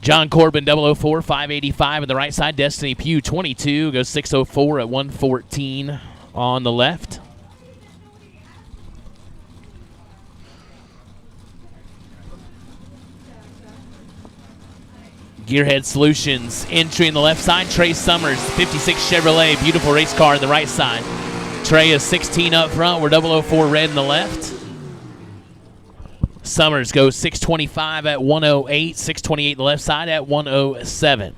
John Corbin, 004, 585 on the right side. Destiny Pugh, 22, goes 604 at 114 on the left. Gearhead Solutions, entry in the left side. Trey Summers, 56 Chevrolet, beautiful race car on the right side. Trey is 16 up front. We're 004 red in the left. Summers goes 625 at 108, 628 on the left side at 107.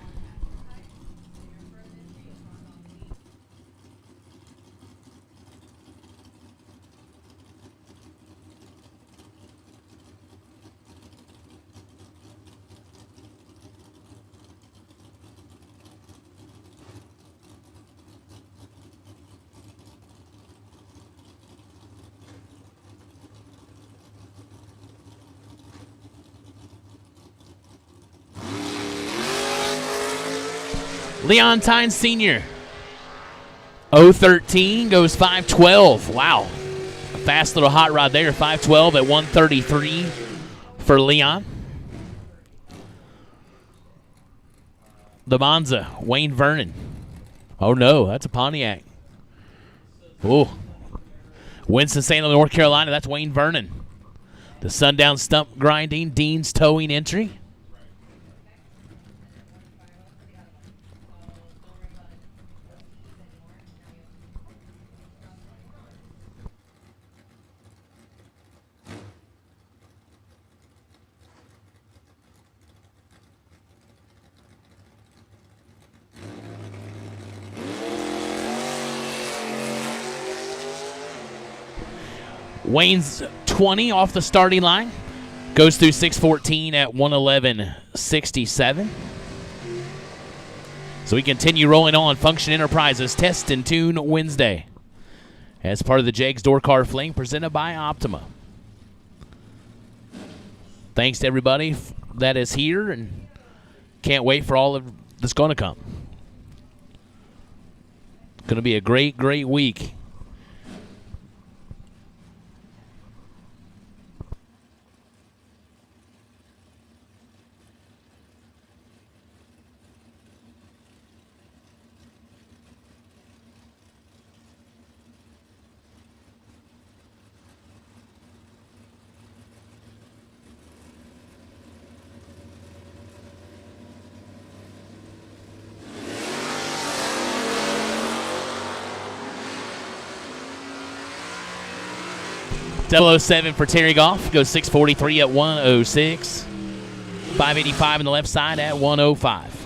Leon Tynes Sr. 013 goes 512. Wow. A fast little hot rod there. 512 at 133 for Leon. The Monza, Wayne Vernon. Oh, no. That's a Pontiac. Oh. Winston-Salem, North Carolina. That's Wayne Vernon. The Sundown Stump Grinding, Dean's Towing entry. Wayne's 20 off the starting line. Goes through 614 at 111.67. So we continue rolling on. Function Enterprises Test and Tune Wednesday as part of the Jags DoorCar Fling presented by Optima. Thanks to everybody that is here and can't wait for all of that's going to come. Going to be a great, great week. .007 for Terry Goff. Goes 643 at 106. 585 on the left side at 105.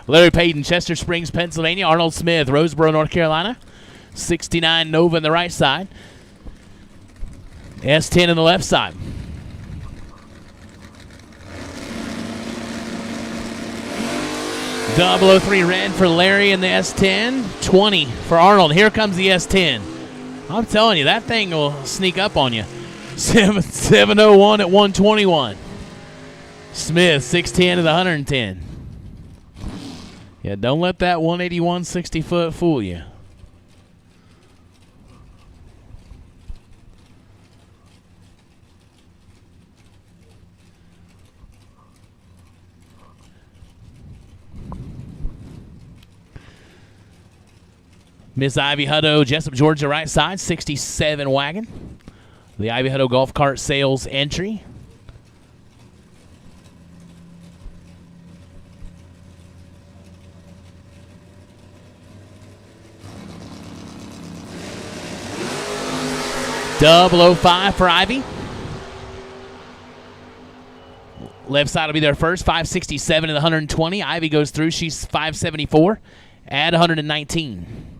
Larry Payton, Chester Springs, Pennsylvania. Arnold Smith, Roseboro, North Carolina. 69 Nova on the right side. S10 on the left side. .003 red for Larry in the S10. 20 for Arnold. Here comes the S10. I'm telling you, that thing will sneak up on you. 701 at 121. Smith, 610 at 110. Yeah, don't let that 181 60-foot fool you. Miss Ivy Hutto, Jessup, Georgia, right side, 67 wagon. The Ivy Hutto Golf Cart Sales entry. .005 for Ivy. Left side will be there first, 567 and 120. Ivy goes through, she's 574 at 119.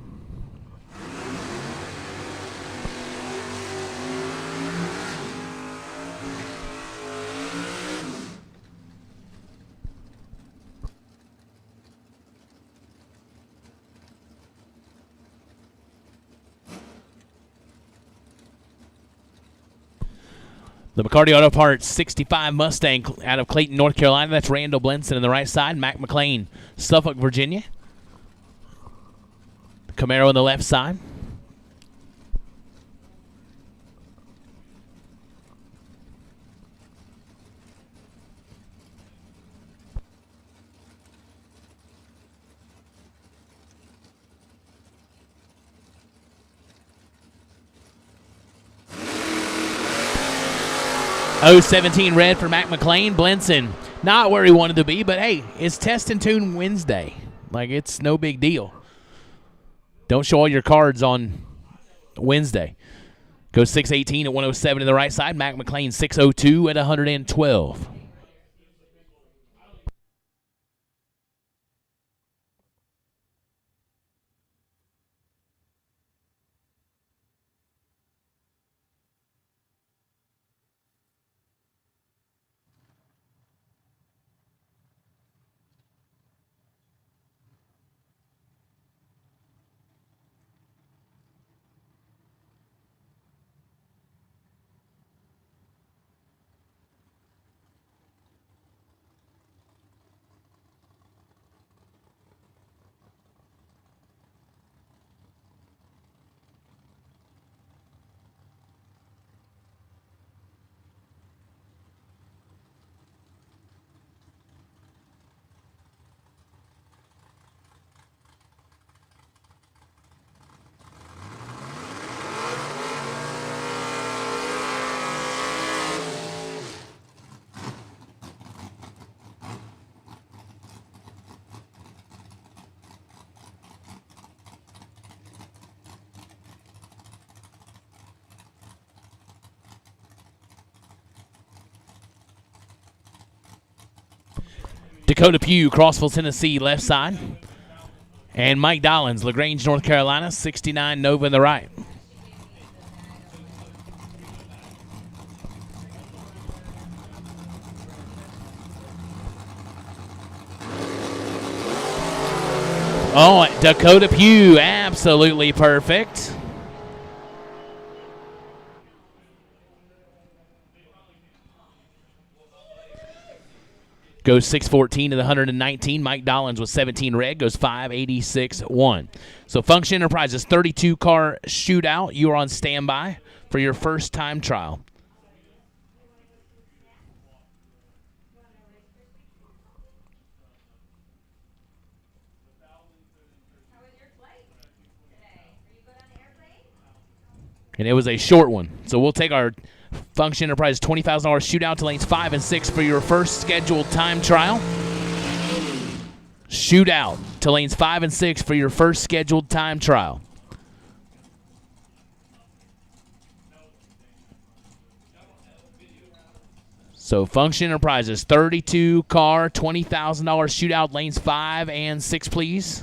The McCarty Auto Parts 65 Mustang out of Clayton, North Carolina. That's Randall Blenson on the right side. Mac McLean, Suffolk, Virginia. Camaro on the left side. .017 red for Mac McLean. Blenson, not where he wanted to be, but hey, it's Test and Tune Wednesday. Like, it's no big deal. Don't show all your cards on Wednesday. Goes 618 at 107 to the right side. Mac McLean 602 at 112. Dakota Pugh, Crossville, Tennessee, left side. And Mike Dollins, LaGrange, North Carolina, 69 Nova in the right. Oh, Dakota Pugh, absolutely perfect. Goes 614 to the 119. Mike Dollins with 17 red. Goes 586-1. So Function Enterprises 32-car shootout. You are on standby for your first time trial. And it was a short one. So we'll take our Function Enterprise $20,000 shootout to lanes 5 and 6 for your first scheduled time trial. Shootout to lanes 5 and 6 for your first scheduled time trial. So Function Enterprises, 32 car, $20,000 shootout, lanes 5 and 6, please.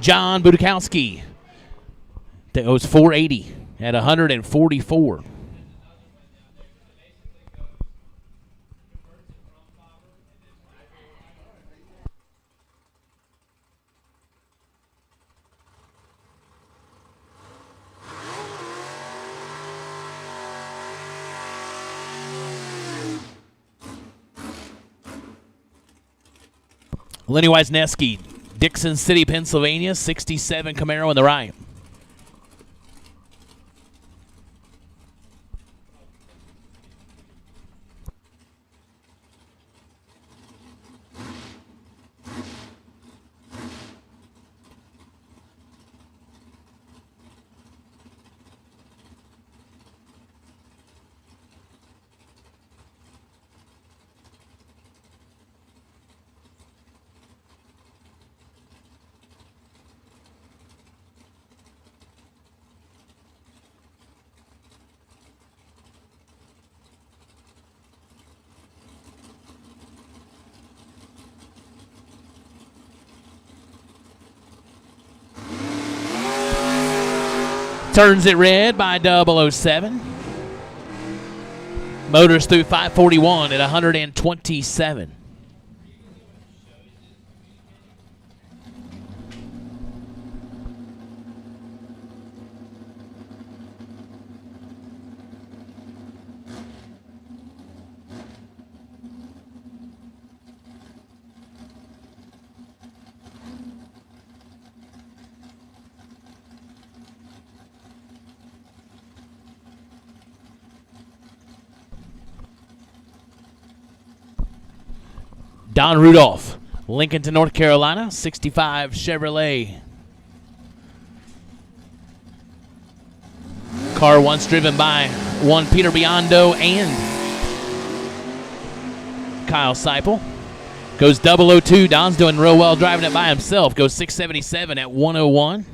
John Budakowski. That was 480 at 144. Lenny Wisniewski, Dixon City, Pennsylvania, 67 Camaro in the right. Turns it red by 007. Motors through 541 at 127. Don Rudolph, Lincoln to North Carolina, 65 Chevrolet. Car once driven by one Peter Biondo and Kyle Seipel. Goes 002. Don's doing real well driving it by himself. Goes 677 at 101.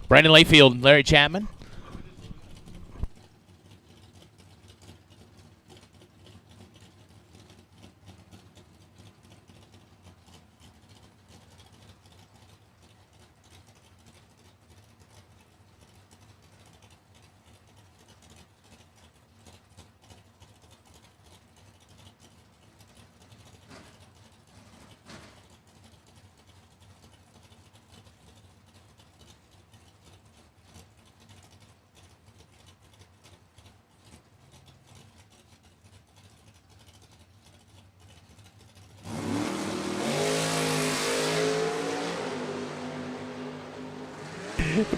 Brandon Layfield, Larry Chapman.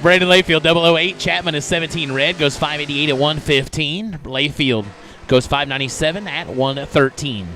Brandon Layfield, 008. Chapman is 17 red, goes 588 at 115. Layfield goes 597 at 113.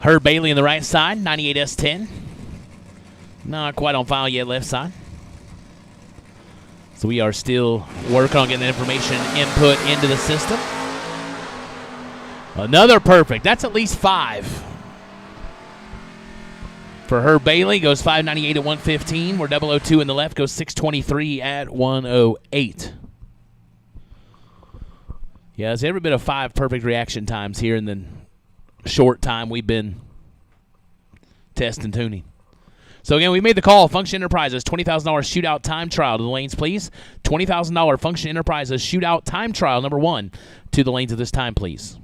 Herb Bailey on the right side, 98S10. Not quite on file yet, left side. So we are still working on getting the information input into the system. Another perfect. That's at least 5. For Herb Bailey, goes 598 at 115. Where 002 in the left goes 623 at 108. Yeah, there's every bit of 5 perfect reaction times here in the short time we've been testing tuning. So, again, we made the call. Function Enterprises, $20,000 shootout time trial to the lanes, please. $20,000 Function Enterprises shootout time trial, number 1, to the lanes at this time, please.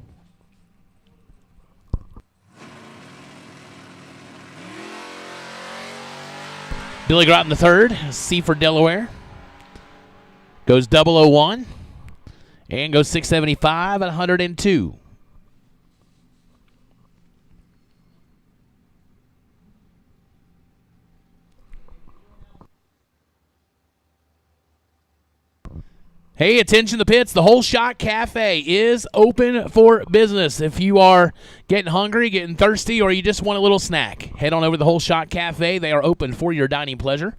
Billy Groton the third, Seaford, Delaware. Goes 001 and goes 675 at 102. Hey, attention to the pits. The Whole Shot Cafe is open for business. If you are getting hungry, getting thirsty, or you just want a little snack, head on over to the Whole Shot Cafe. They are open for your dining pleasure.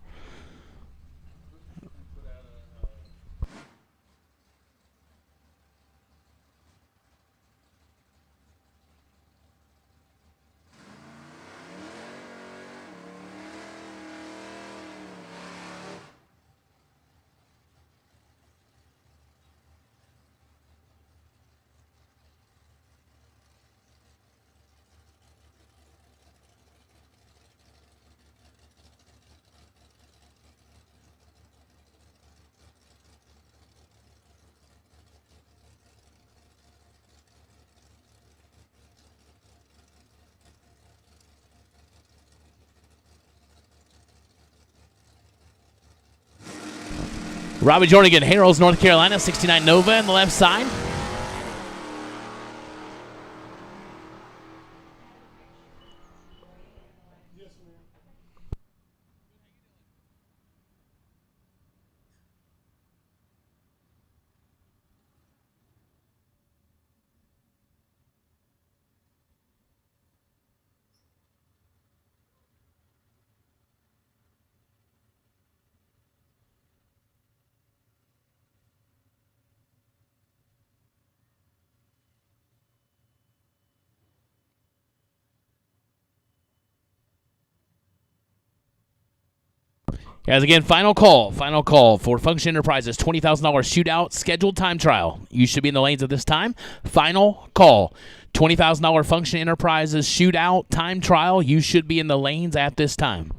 Robbie Jornigan, Harolds, North Carolina, 69 Nova on the left side. Guys, again, final call for Function Enterprises, $20,000 shootout scheduled time trial. You should be in the lanes at this time. Final call, $20,000 Function Enterprises shootout time trial. You should be in the lanes at this time.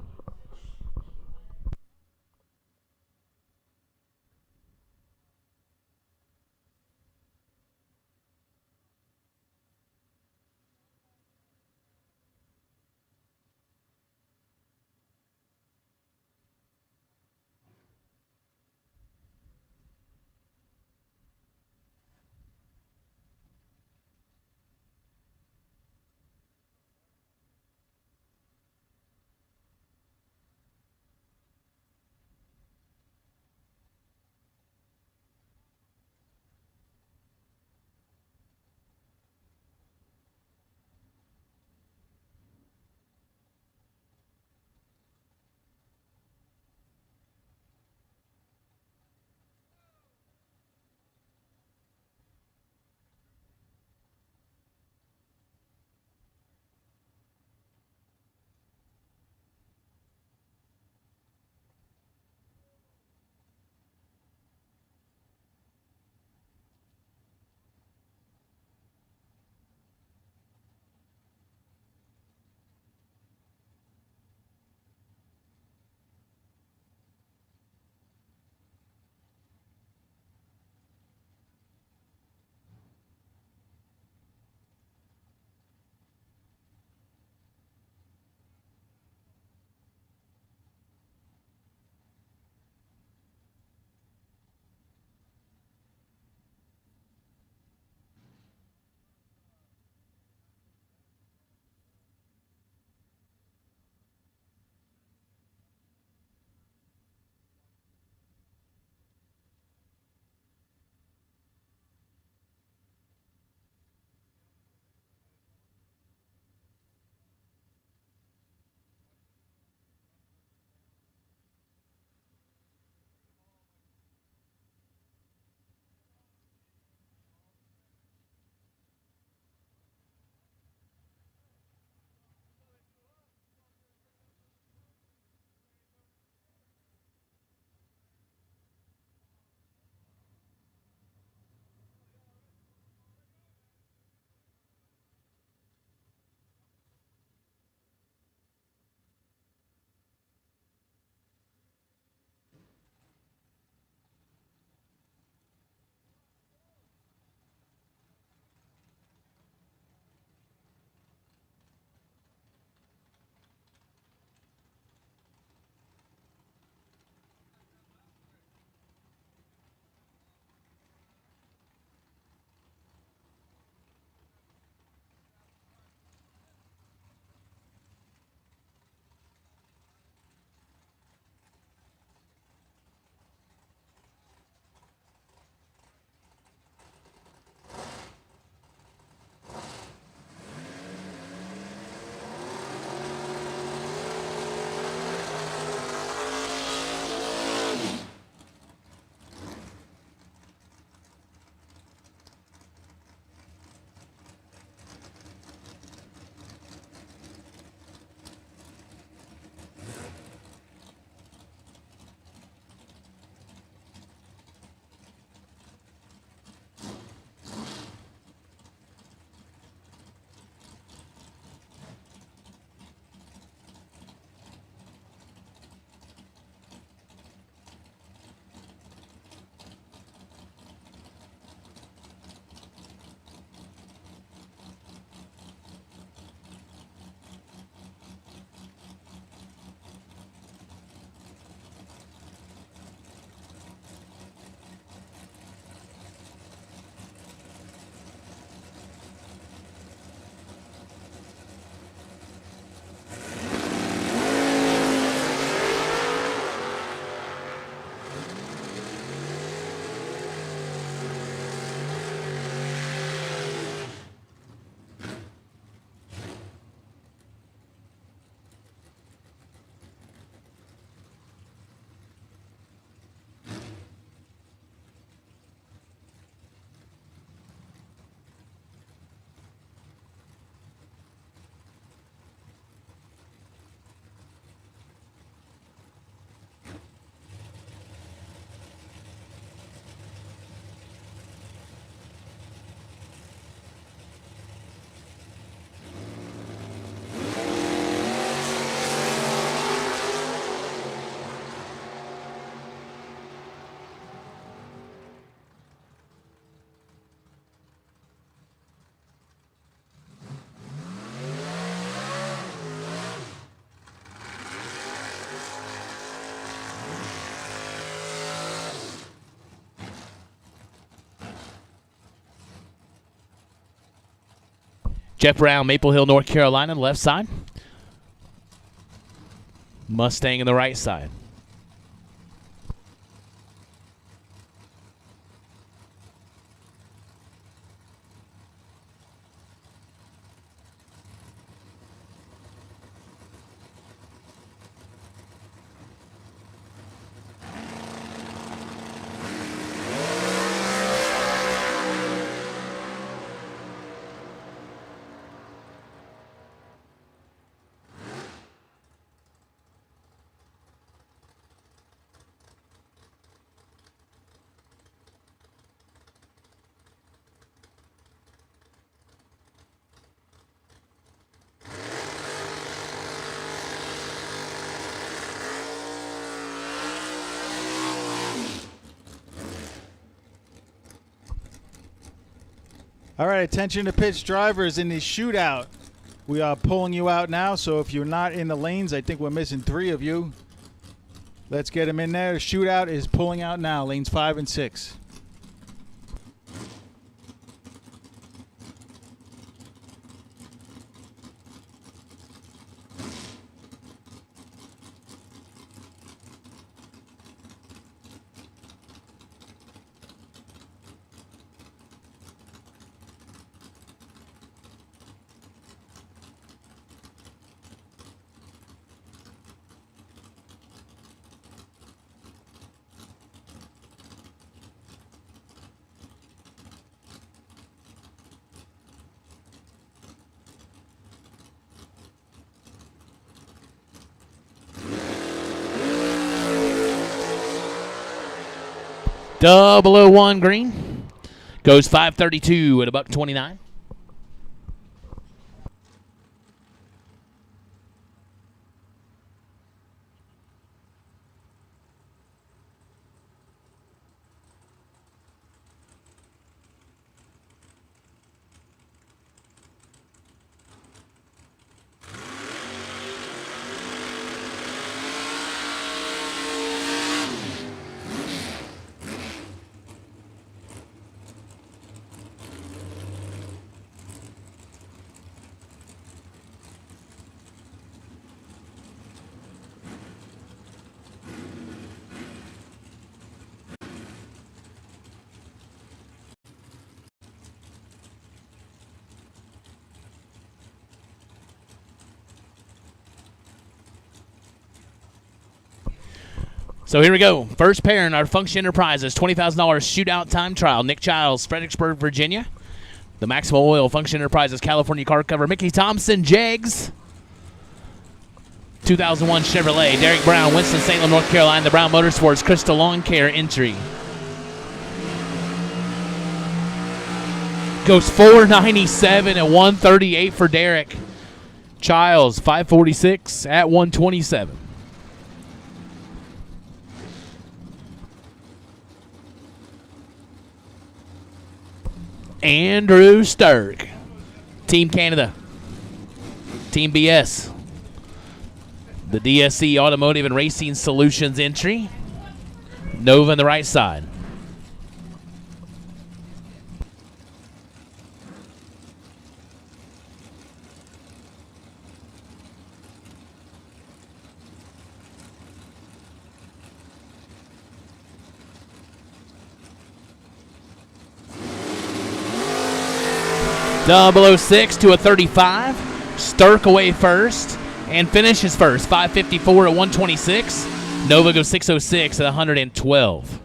Jeff Brown, Maple Hill, North Carolina, left side. Mustang in the right side. All right, attention to pitch drivers in the shootout. We are pulling you out now, so if you're not in the lanes, I think we're missing 3 of you. Let's get them in there. The shootout is pulling out now, lanes 5 and 6. .001 green. Goes 532 at a $1.29. So here we go. First pair in our Function Enterprises $20,000 shootout time trial. Nick Childs, Fredericksburg, Virginia. The Maximum Oil Function Enterprises California car cover. Mickey Thompson, Jegs. 2001 Chevrolet. Derek Brown, Winston-Salem, North Carolina. The Brown Motorsports Crystal Lawn Care entry. Goes 497 at 138 for Derek. Childs, 546 at 127. Andrew Sturck, Team Canada, Team BS, the DSC Automotive and Racing Solutions entry, Nova on the right side. .006 to a 35. Sturck away first and finishes first. 554 at 126. Nova goes 606 at 112.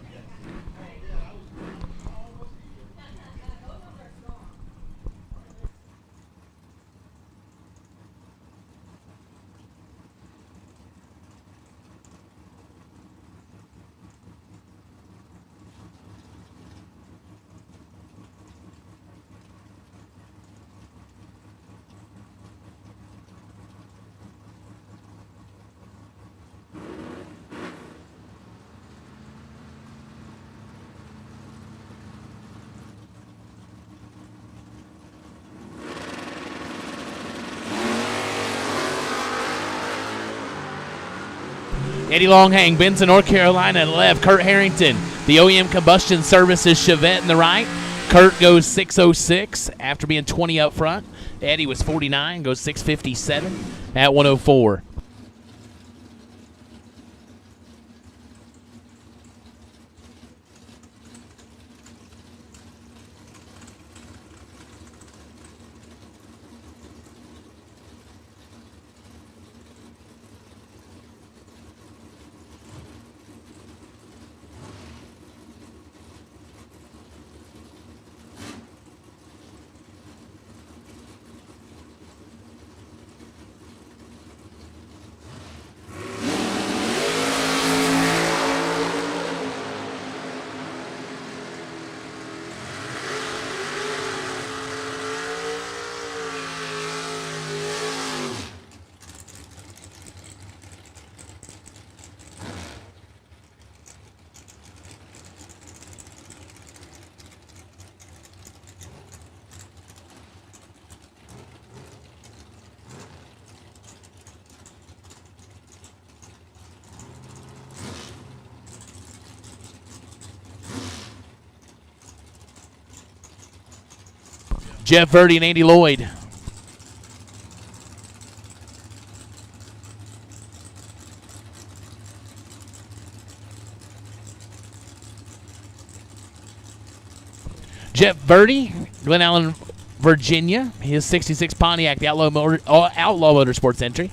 Eddie Longhang, Benson, North Carolina, left. Kurt Harrington, the OEM Combustion Services Chevette in the right. Kurt goes 606 after being 20 up front. Eddie was 49, goes 657 at 104. Jeff Verdi and Andy Lloyd. Jeff Verdi, Glen Allen, Virginia. His 66 Pontiac, the Outlaw Motorsports entry.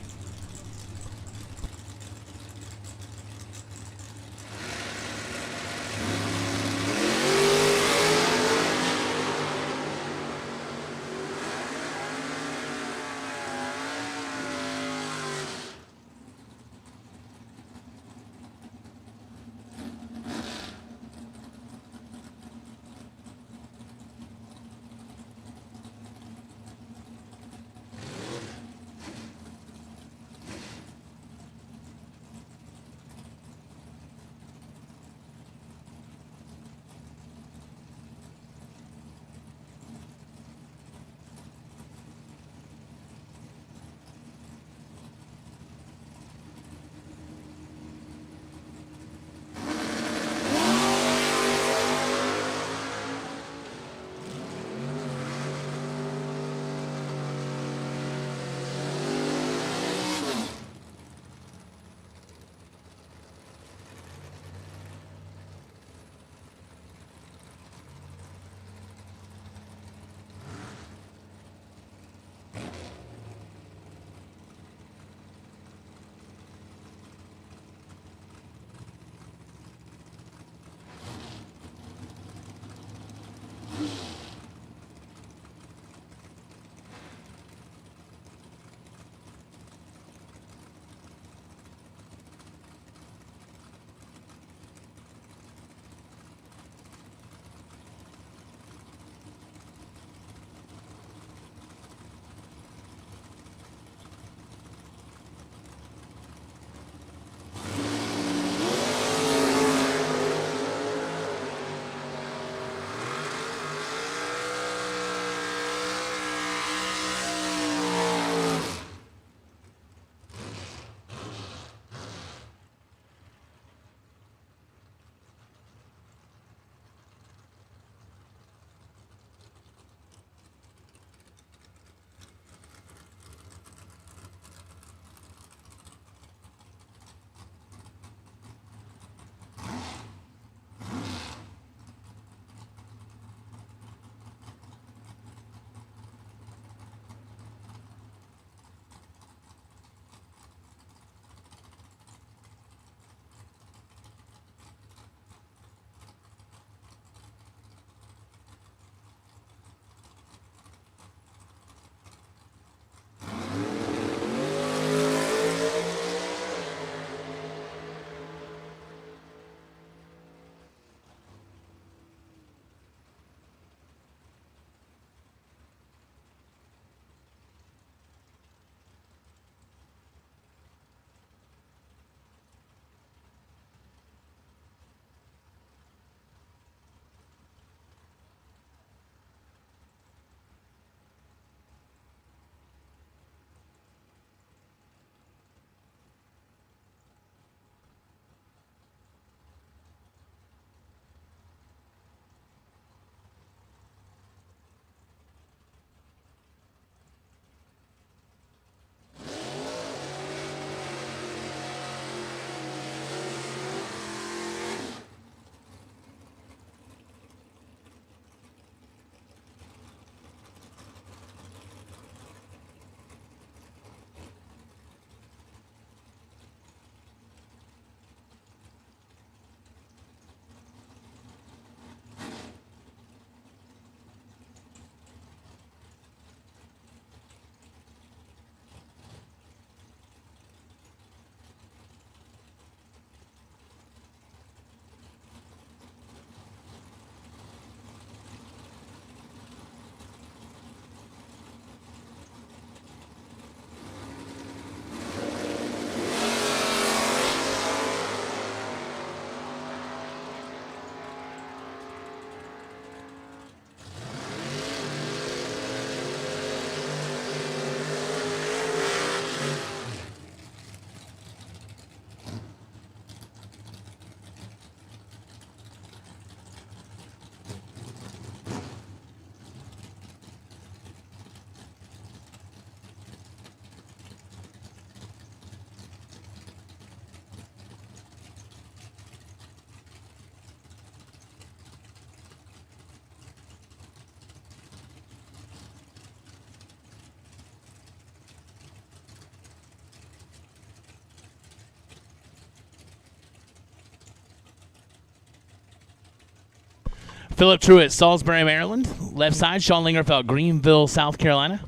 Philip Truitt, Salisbury, Maryland. Left side, Sean Lingerfeld, Greenville, South Carolina.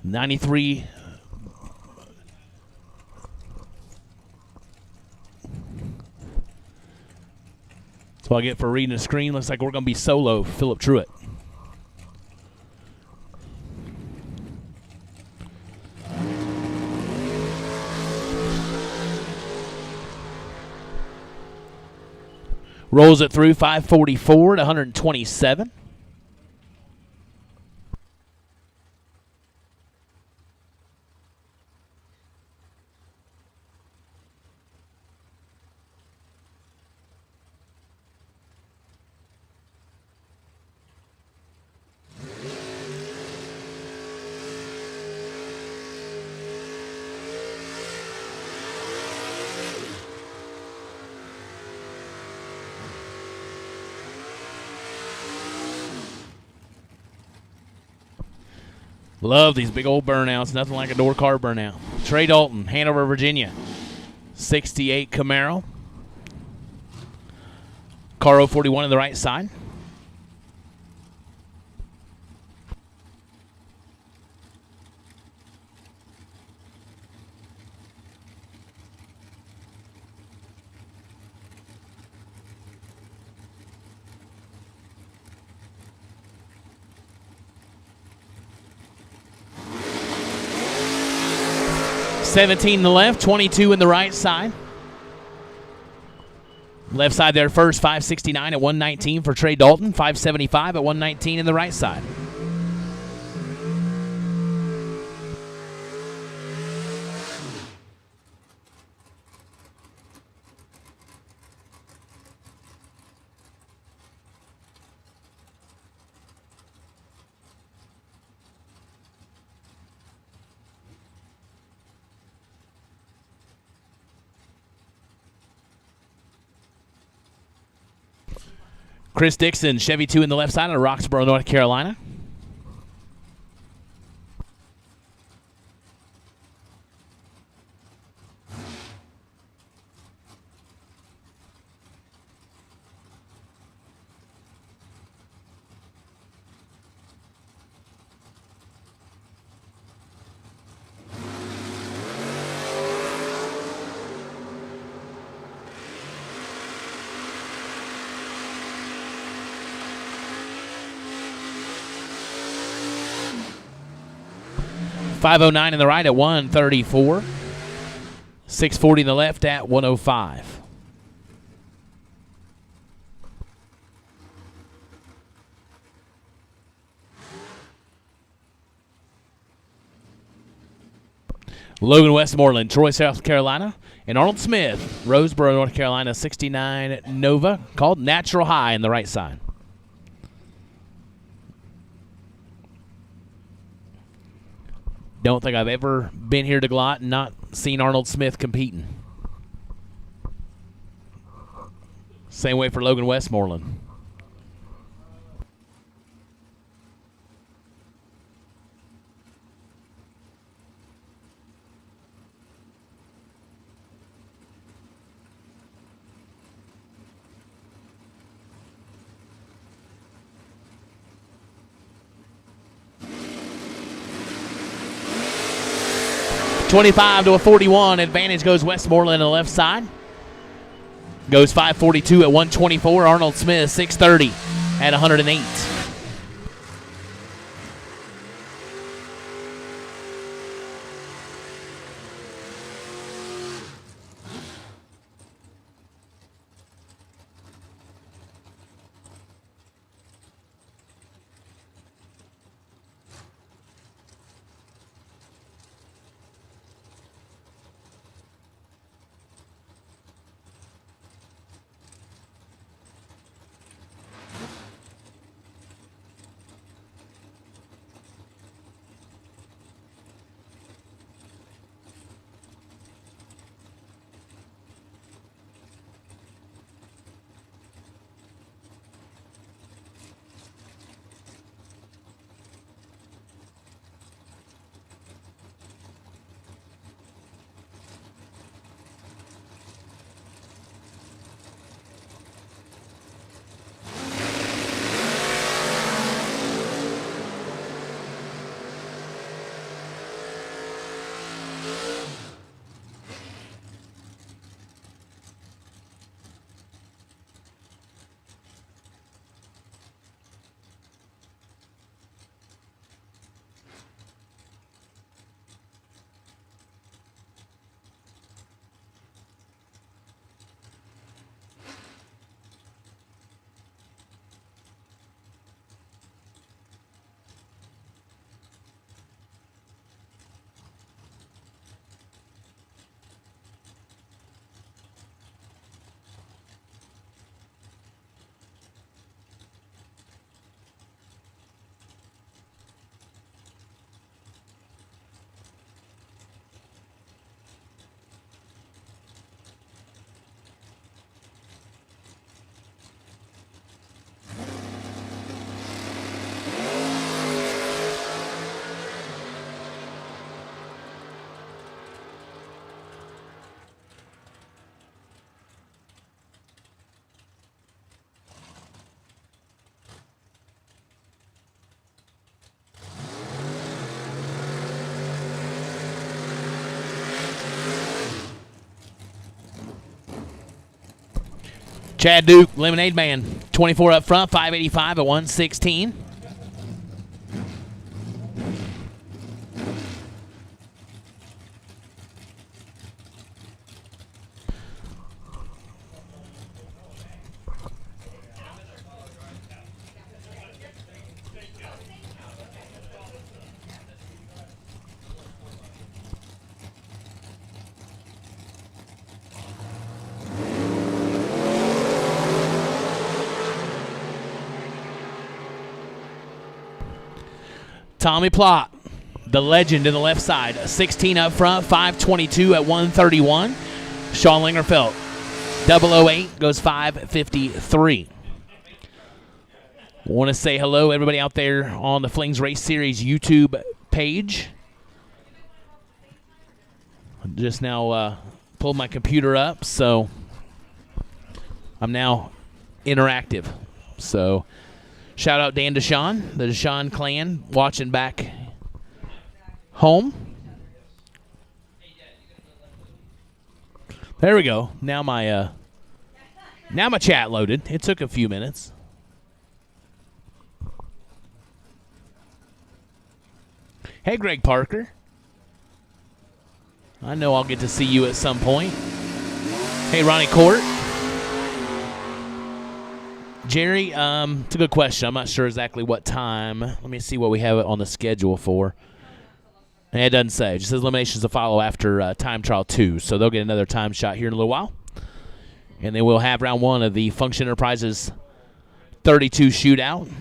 93. That's what I get for reading the screen. Looks like we're going to be solo, Philip Truitt. Rolls it through 544 to 127. Love these big old burnouts. Nothing like a DoorCar burnout. Trey Dalton, Hanover, Virginia. 68 Camaro. Car 041 on the right side. $17 in the left, 22 in the right side. Left side there first, 569 at 119 for Trey Dalton, 575 at 119 in the right side. Chris Dixon, Chevy 2 in the left side out of Roxborough, North Carolina. .509 in the right at 134. 640 in the left at 105. Logan Westmoreland, Troy, South Carolina. And Arnold Smith, Roseboro, North Carolina, 69 Nova, called Natural High in the right side. Don't think I've ever been here to Glot and not seen Arnold Smith competing. Same way for Logan Westmoreland. .25 to a 41. Advantage goes Westmoreland on the left side. Goes 542 at 124. Arnold Smith 630 at 108. Chad Duke, Lemonade Man, 24 up front, 585 at 116. Tommy Plott, the legend in the left side, 16 up front, 522 at 131. Sean Lingerfeld, 008 goes 553. Want to say hello, everybody out there on the Flings Race Series YouTube page. Just now pulled my computer up, so I'm now interactive. So shout out Dan Deshawn, the Deshawn clan, watching back home. There we go. Now my chat loaded. It took a few minutes. Hey, Greg Parker. I know I'll get to see you at some point. Hey, Ronnie Court. Jerry, it's a good question. I'm not sure exactly what time. Let me see what we have it on the schedule for. And it doesn't say. It just says eliminations to follow after time trial 2. So they'll get another time shot here in a little while. And then we'll have round 1 of the Function Enterprises 32 shootout.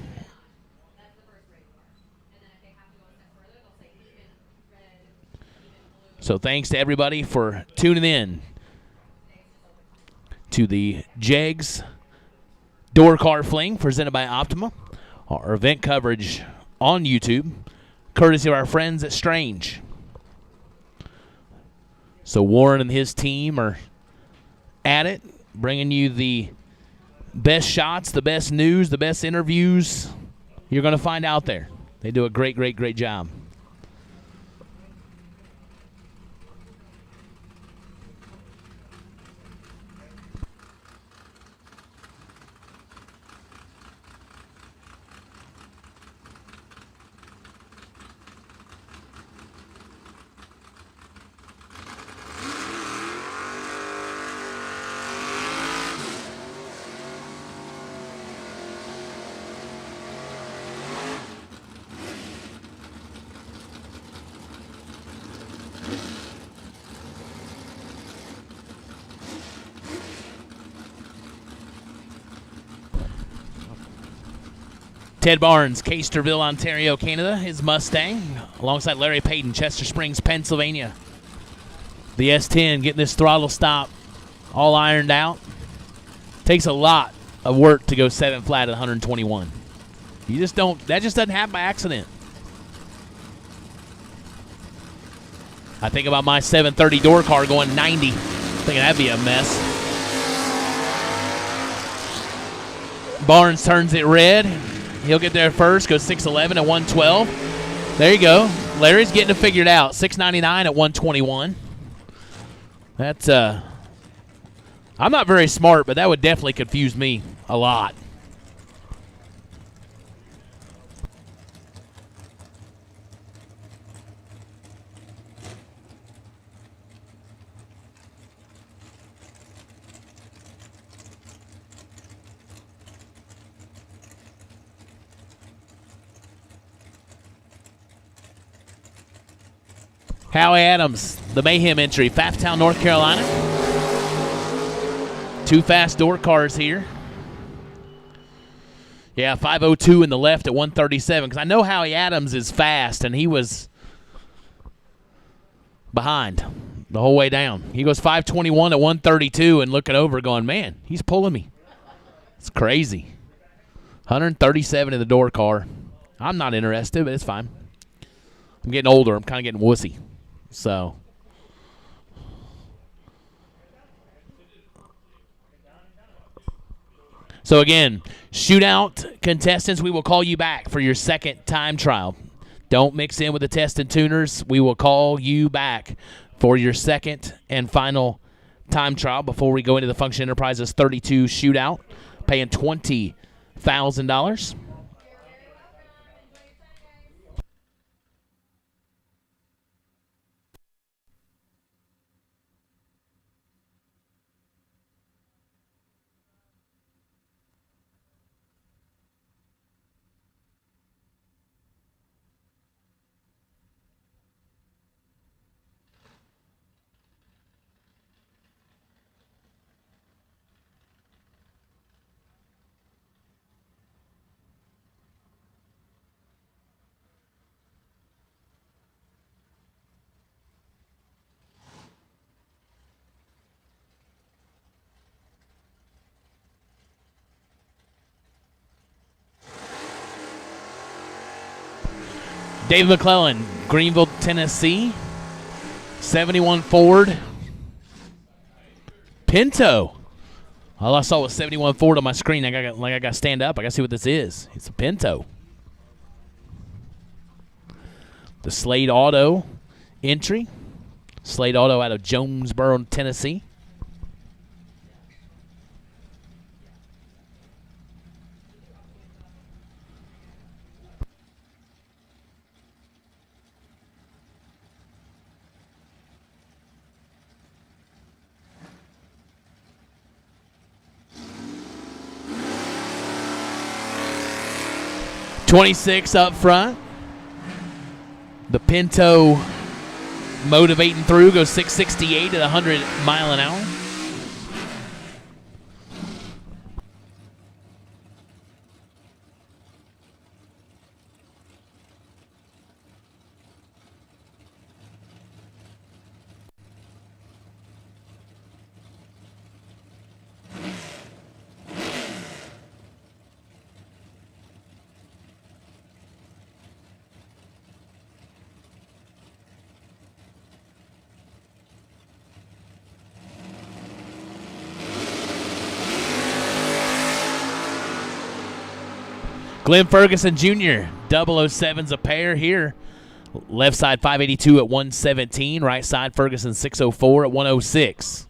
So thanks to everybody for tuning in to the JEGS DoorCar Fling presented by Optima. Our event coverage on YouTube, courtesy of our friends at Strange. So Warren and his team are at it, bringing you the best shots, the best news, the best interviews you're going to find out there. They do a great, great, great job. Ted Barnes, Casterville, Ontario, Canada, his Mustang, alongside Larry Payton, Chester Springs, Pennsylvania. The S10 getting this throttle stop all ironed out. Takes a lot of work to go 7 flat at 121. You just don't, that just doesn't happen by accident. I think about my 730 DoorCar going 90. Thinking that'd be a mess. Barnes turns it red. He'll get there first, goes 6'11 at 112. There you go. Larry's getting it figured out. 699 at 121. That's, I'm not very smart, but that would definitely confuse me a lot. Howie Adams, the Mayhem entry, Pfafftown, North Carolina. 2 fast door cars here. Yeah, 502 in the left at 137. Because I know Howie Adams is fast, and he was behind the whole way down. He goes 521 at 132 and looking over going, man, he's pulling me. It's crazy. 137 in the door car. I'm not interested, but it's fine. I'm getting older. I'm kind of getting wussy. So again, shootout contestants, we will call you back for your second time trial. Don't mix in with the test and tuners. We will call you back for your second and final time trial before we go into the Function Enterprises 32 Shootout, paying $20,000. David McClellan, Greenville, Tennessee. 71 Ford. Pinto. All I saw was 71 Ford on my screen. I got to stand up. I got to see what this is. It's a Pinto. The Slade Auto entry. Slade Auto out of Jonesboro, Tennessee. .26 up front. The Pinto motivating through, goes 668 at 100 mile an hour. Glenn Ferguson Jr., 007's a pair here. Left side 582 at 117. Right side Ferguson 604 at 106.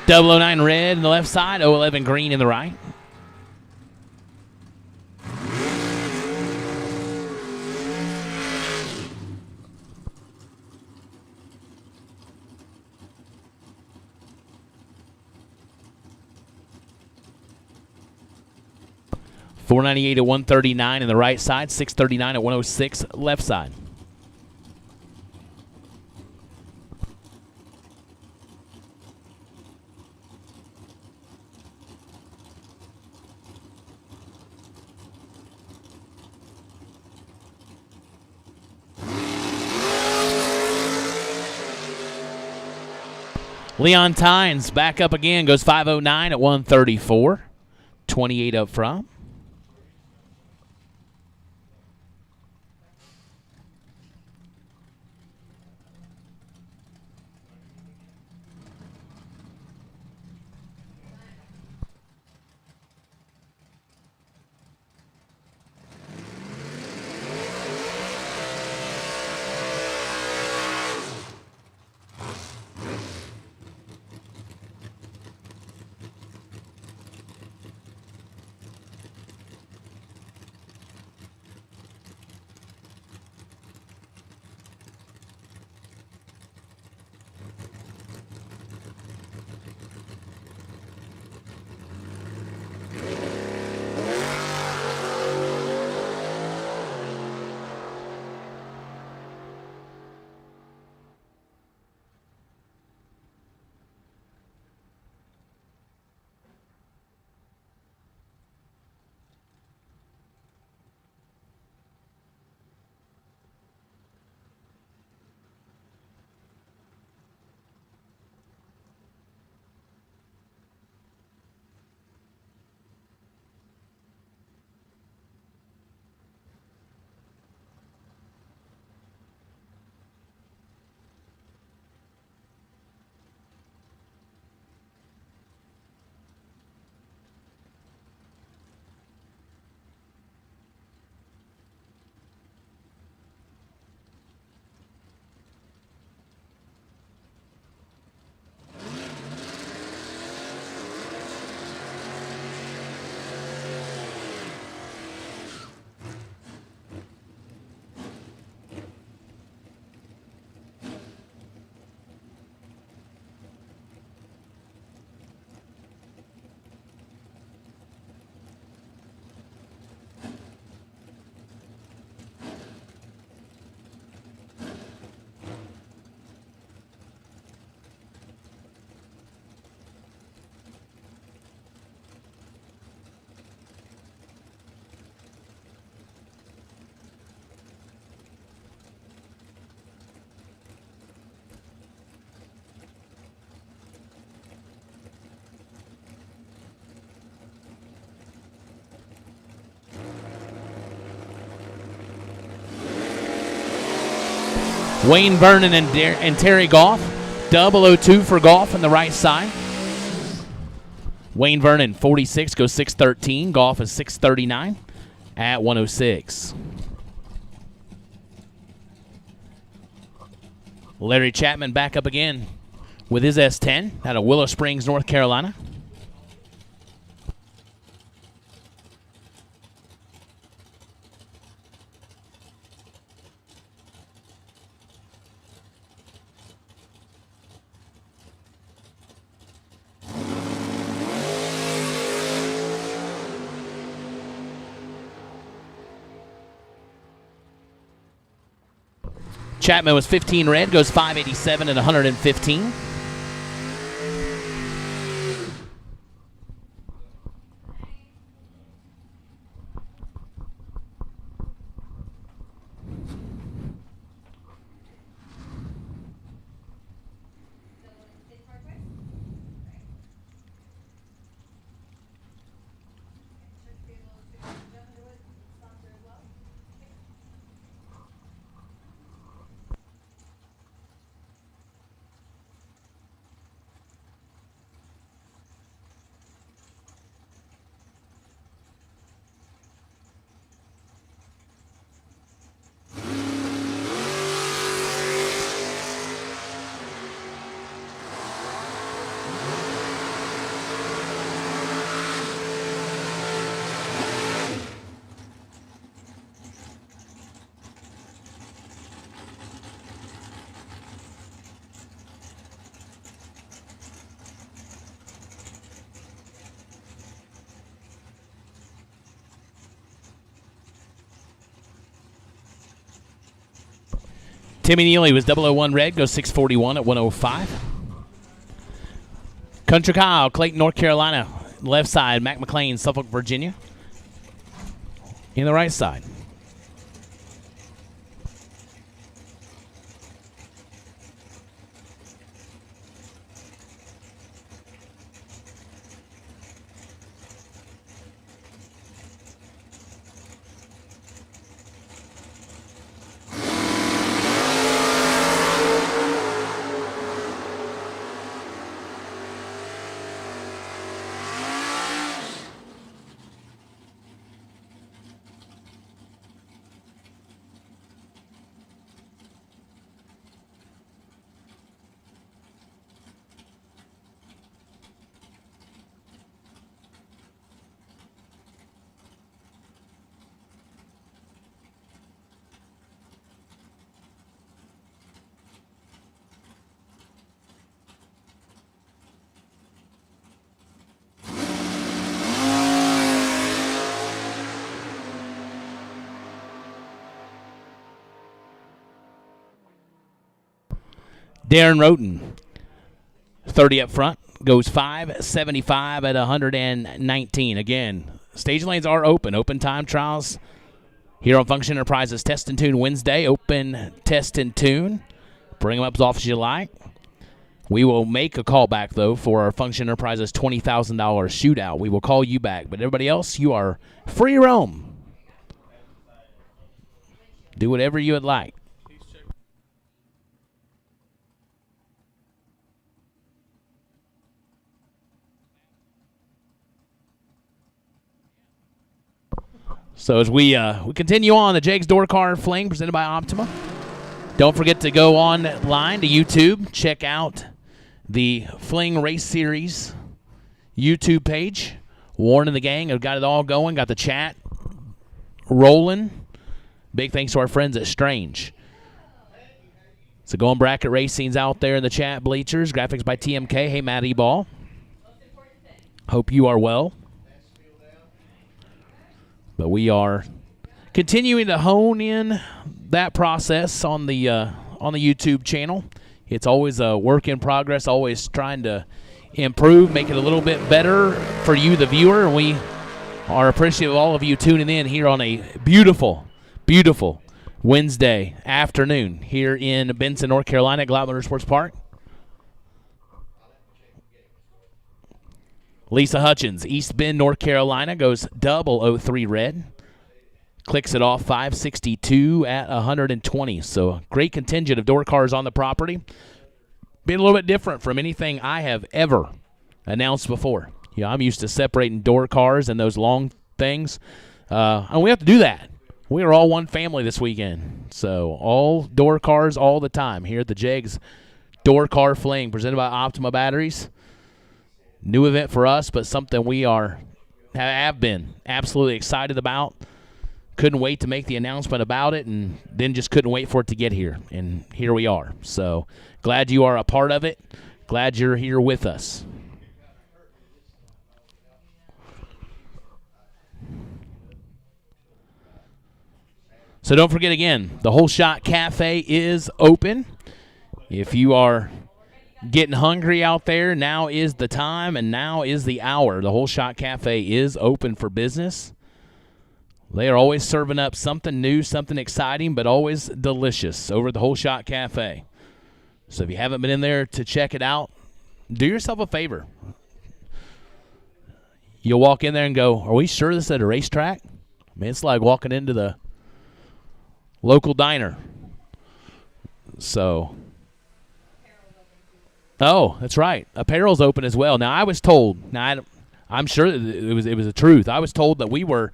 .009 red in the left side, 011 green in the right. .498 at 139 in the right side, 639 at 106 left side. Leon Tynes back up again, goes 509 at 134. 28 up front. Wayne Vernon and Terry Goff. 002 for Goff on the right side. Wayne Vernon, 46, goes 613. Goff is 639 at 106. Larry Chapman back up again with his S10 out of Willow Springs, North Carolina. Chapman was 15 red, goes 587 at 115. Timmy Neely was 001 red, goes 641 at 105. Country Kyle, Clayton, North Carolina. Left side, Mac McLean, Suffolk, Virginia. In the right side. Darren Roten, 30 up front, goes 575 at 119. Again, stage lanes are open. Open time trials here on Function Enterprises Test and Tune Wednesday. Open test and tune. Bring them up as often as you like. We will make a call back, though, for our Function Enterprises $20,000 shootout. We will call you back. But everybody else, you are free roam. Do whatever you would like. So as we continue on, the Jake's DoorCar Fling presented by Optima. Don't forget to go online to YouTube. Check out the Fling Race Series YouTube page. Warren and the gang have got it all going. Got the chat rolling. Big thanks to our friends at Strange. So going bracket racing's out there in the chat bleachers. Graphics by TMK. Hey, Matt E-Ball. Hope you are well. But we are continuing to hone in that process on the YouTube channel. It's always a work in progress, always trying to improve, make it a little bit better for you, the viewer. And we are appreciative of all of you tuning in here on a beautiful, beautiful Wednesday afternoon here in Benson, North Carolina at Gloucester Motorsports Park. Lisa Hutchins, East Bend, North Carolina, goes 003 red. Clicks it off 562 at 120. So a great contingent of DoorCars on the property. Being a little bit different from anything I have ever announced before. I'm used to separating DoorCars and those long things. And we have to do that. We are all one family this weekend. So all DoorCars all the time here at the Jegs DoorCar Fling, presented by Optima Batteries. New event for us, but something we have been absolutely excited about. Couldn't wait to make the announcement about it, and then just couldn't wait for it to get here. And here we are. So glad you are a part of it. Glad you're here with us. So don't forget again, the Whole Shot Cafe is open. If you are getting hungry out there, now is the time and now is the hour. The Whole Shot Cafe is open for business. They are always serving up something new, something exciting, but always delicious over at the Whole Shot Cafe. So if you haven't been in there to check it out, do yourself a favor. You'll walk in there and go, are we sure this is at a racetrack? I mean, it's like walking into the local diner. So, oh, that's right. Apparel's open as well. Now, I was told, I'm sure it was the truth. I was told that we were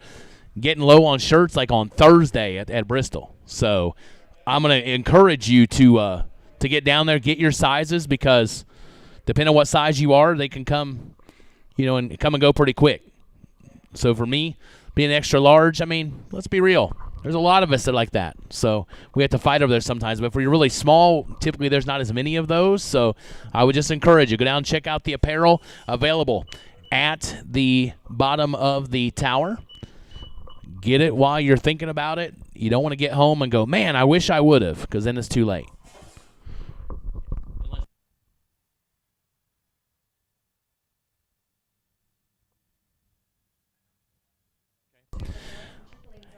getting low on shirts like on Thursday at Bristol. So I'm going to encourage you to get down there, get your sizes, because depending on what size you are, they can come, and come and go pretty quick. So for me, being extra large, I mean, let's be real. There's a lot of us that are like that. So we have to fight over there sometimes. But if you're really small, typically there's not as many of those. So I would just encourage you, go down and check out the apparel available at the bottom of the tower. Get it while you're thinking about it. You don't want to get home and go, man, I wish I would have, because then it's too late.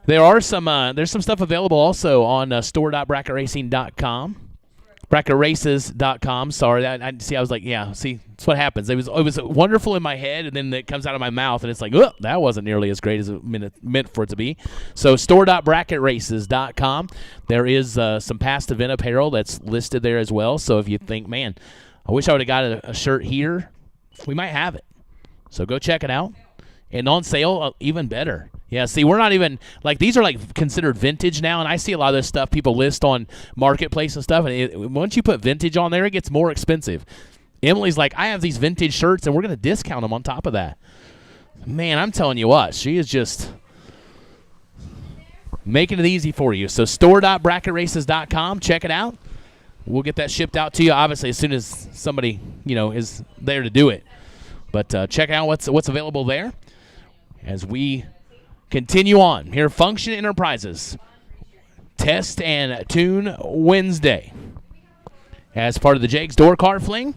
There's some stuff available also on store.bracketracing.com. Bracketraces.com. Sorry, I was like, yeah, see, that's what happens. It was wonderful in my head, and then it comes out of my mouth, and it's like, oh, that wasn't nearly as great as it meant for it to be. So store.bracketraces.com. There is some past event apparel that's listed there as well. So if you think, man, I wish I would have got a shirt here, we might have it. So go check it out. And on sale, even better. Yeah, see, we're not even, like, these are, like, considered vintage now, and I see a lot of this stuff people list on Marketplace and stuff, and once you put vintage on there, it gets more expensive. Emily's like, I have these vintage shirts, and we're going to discount them on top of that. Man, I'm telling you what, she is just making it easy for you. So store.bracketraces.com, check it out. We'll get that shipped out to you, obviously, as soon as somebody, is there to do it. But check out what's available there as we continue on here. Function Enterprises Test and Tune Wednesday as part of the Jake's DoorCar Fling,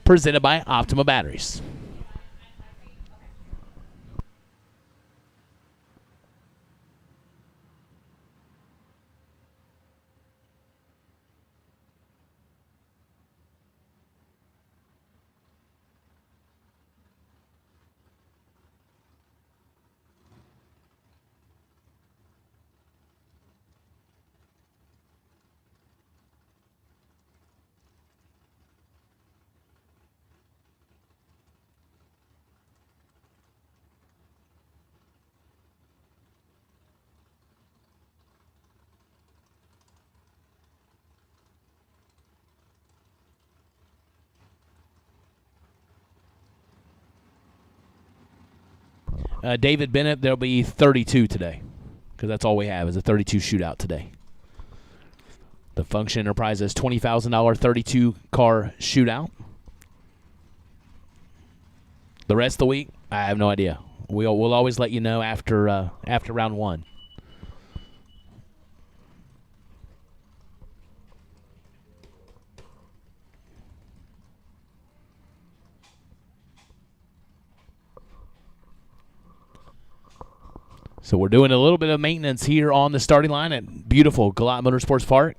presented by Optima Batteries. David Bennett, there'll be 32 today, because that's all we have is a 32 shootout today. The Function Enterprises $20,000 32 car shootout. The rest of the week, I have no idea. We'll always let you know after round one. So we're doing a little bit of maintenance here on the starting line at beautiful Galat Motorsports Park.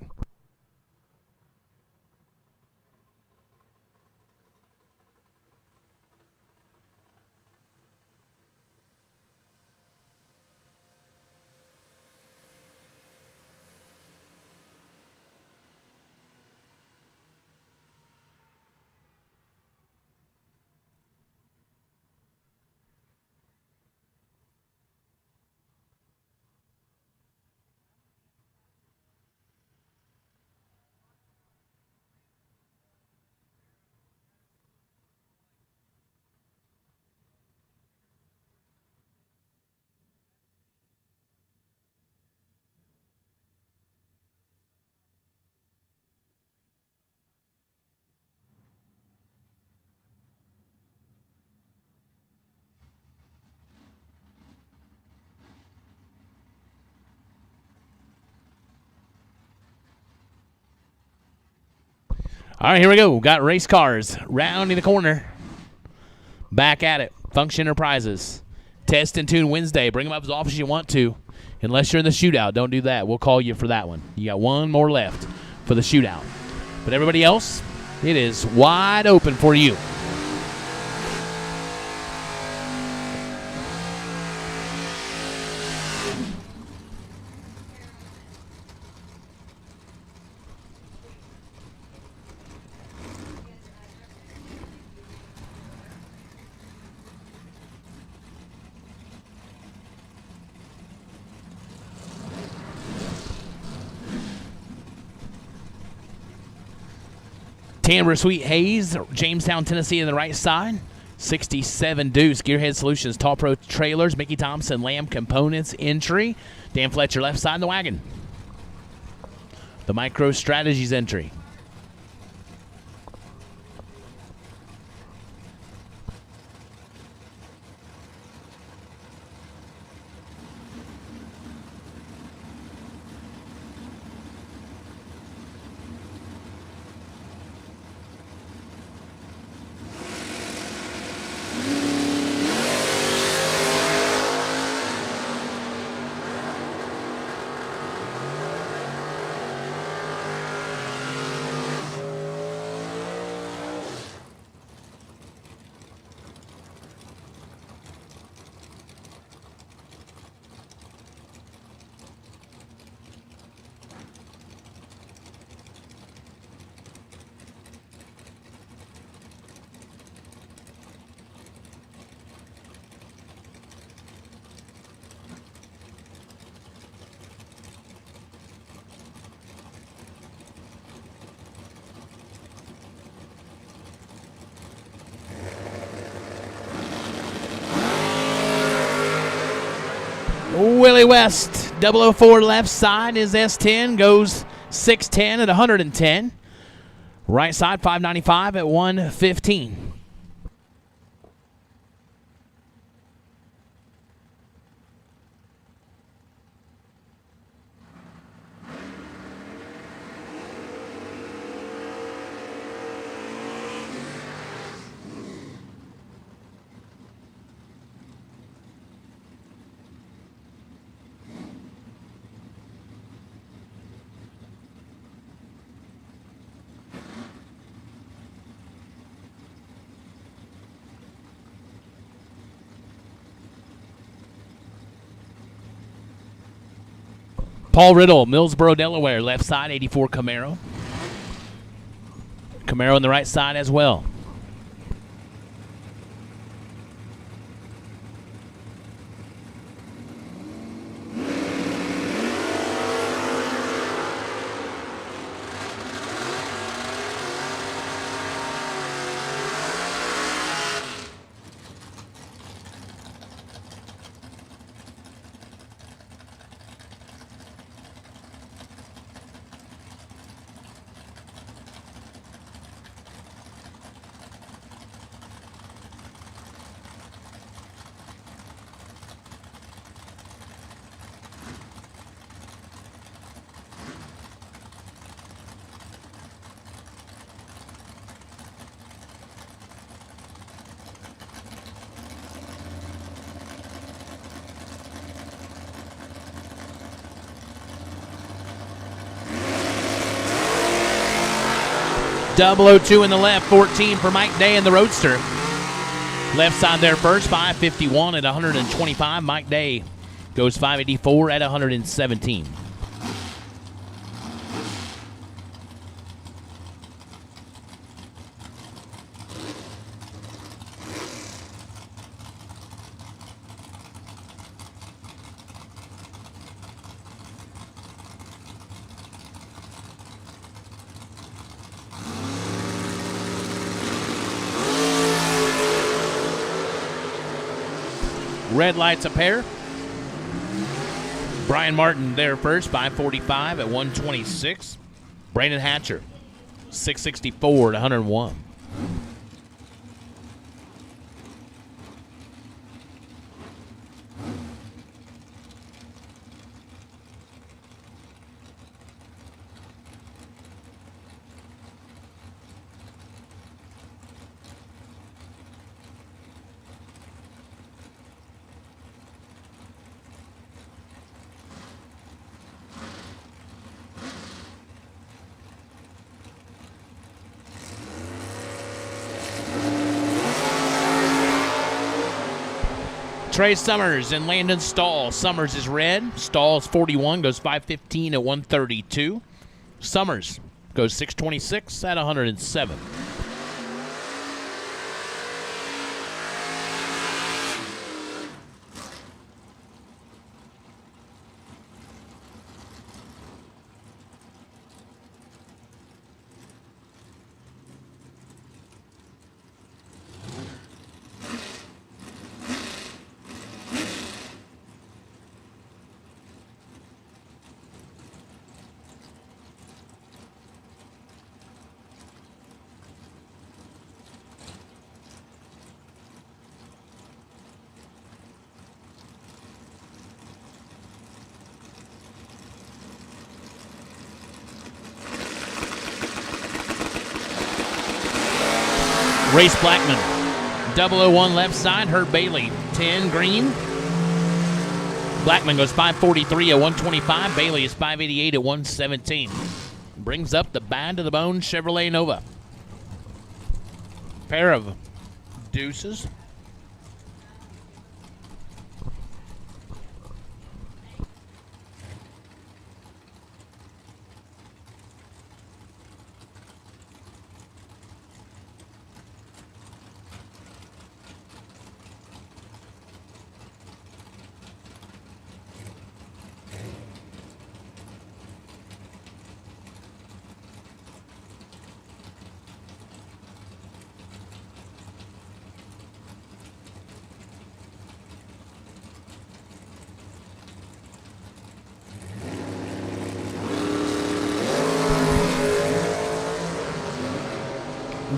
All right, here we go. We've got race cars rounding the corner. Back at it. Function Enterprises. Test and Tune Wednesday. Bring them up as often as you want to. Unless you're in the shootout, don't do that. We'll call you for that one. You got one more left for the shootout. But everybody else, it is wide open for you. Tamara Sweet Hayes, Jamestown, Tennessee on the right side. 67 Deuce, Gearhead Solutions, Tall Pro Trailers, Mickey Thompson, Lamb Components entry. Dan Fletcher left side of the wagon. The Micro Strategies entry. Willie West, 004 left side is S10, goes 610 at 110. Right side, 595 at 115. Paul Riddle, Millsboro, Delaware, left side, 84 Camaro. Camaro on the right side as well. .002 in the left, 14 for Mike Day in the Roadster. Left side there first, 551 at 125. Mike Day goes 584 at 117. Red lights a pair. Brian Martin there first, 545 at 126. Brandon Hatcher, 664 at 101. Trey Summers and Landon Stahl. Summers is red. Stahl is 41, goes 515 at 132. Summers goes 626 at 107. Race Blackman, 001 left side. Herb Bailey, 10 green. Blackman goes 543 at 125. Bailey is 588 at 117. Brings up the Bad to the Bone Chevrolet Nova. Pair of deuces.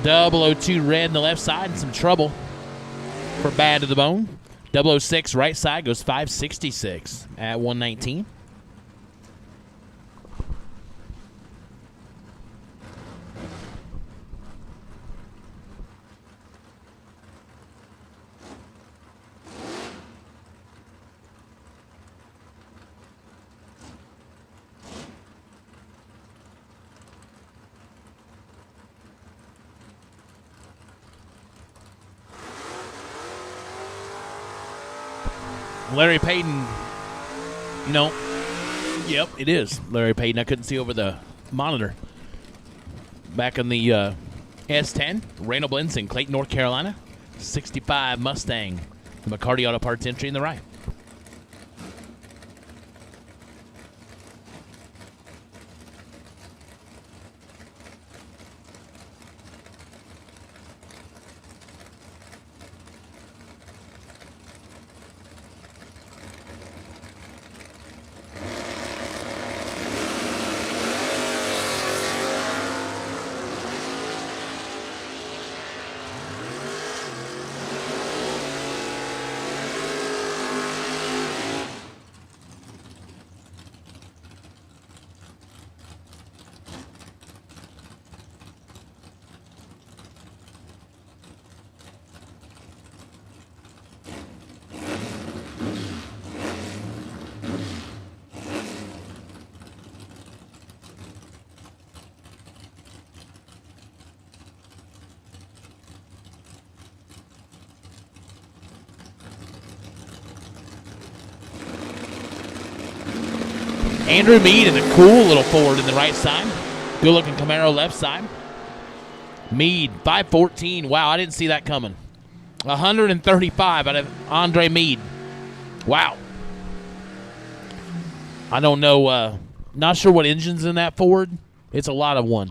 .002 red in the left side and some trouble for Bad to the Bone. 006 right side goes 566 at 119. Larry Payton, yep, it is Larry Payton. I couldn't see over the monitor. Back in the S10, Randall Blinson, Clayton, North Carolina, 65 Mustang, McCarty Auto Parts entry in the right. Andrew Mead in a cool little Ford in the right side. Good-looking Camaro left side. Mead, 514. Wow, I didn't see that coming. 135 out of Andre Mead. Wow. I don't know. Not sure what engine's in that Ford. It's a lot of one.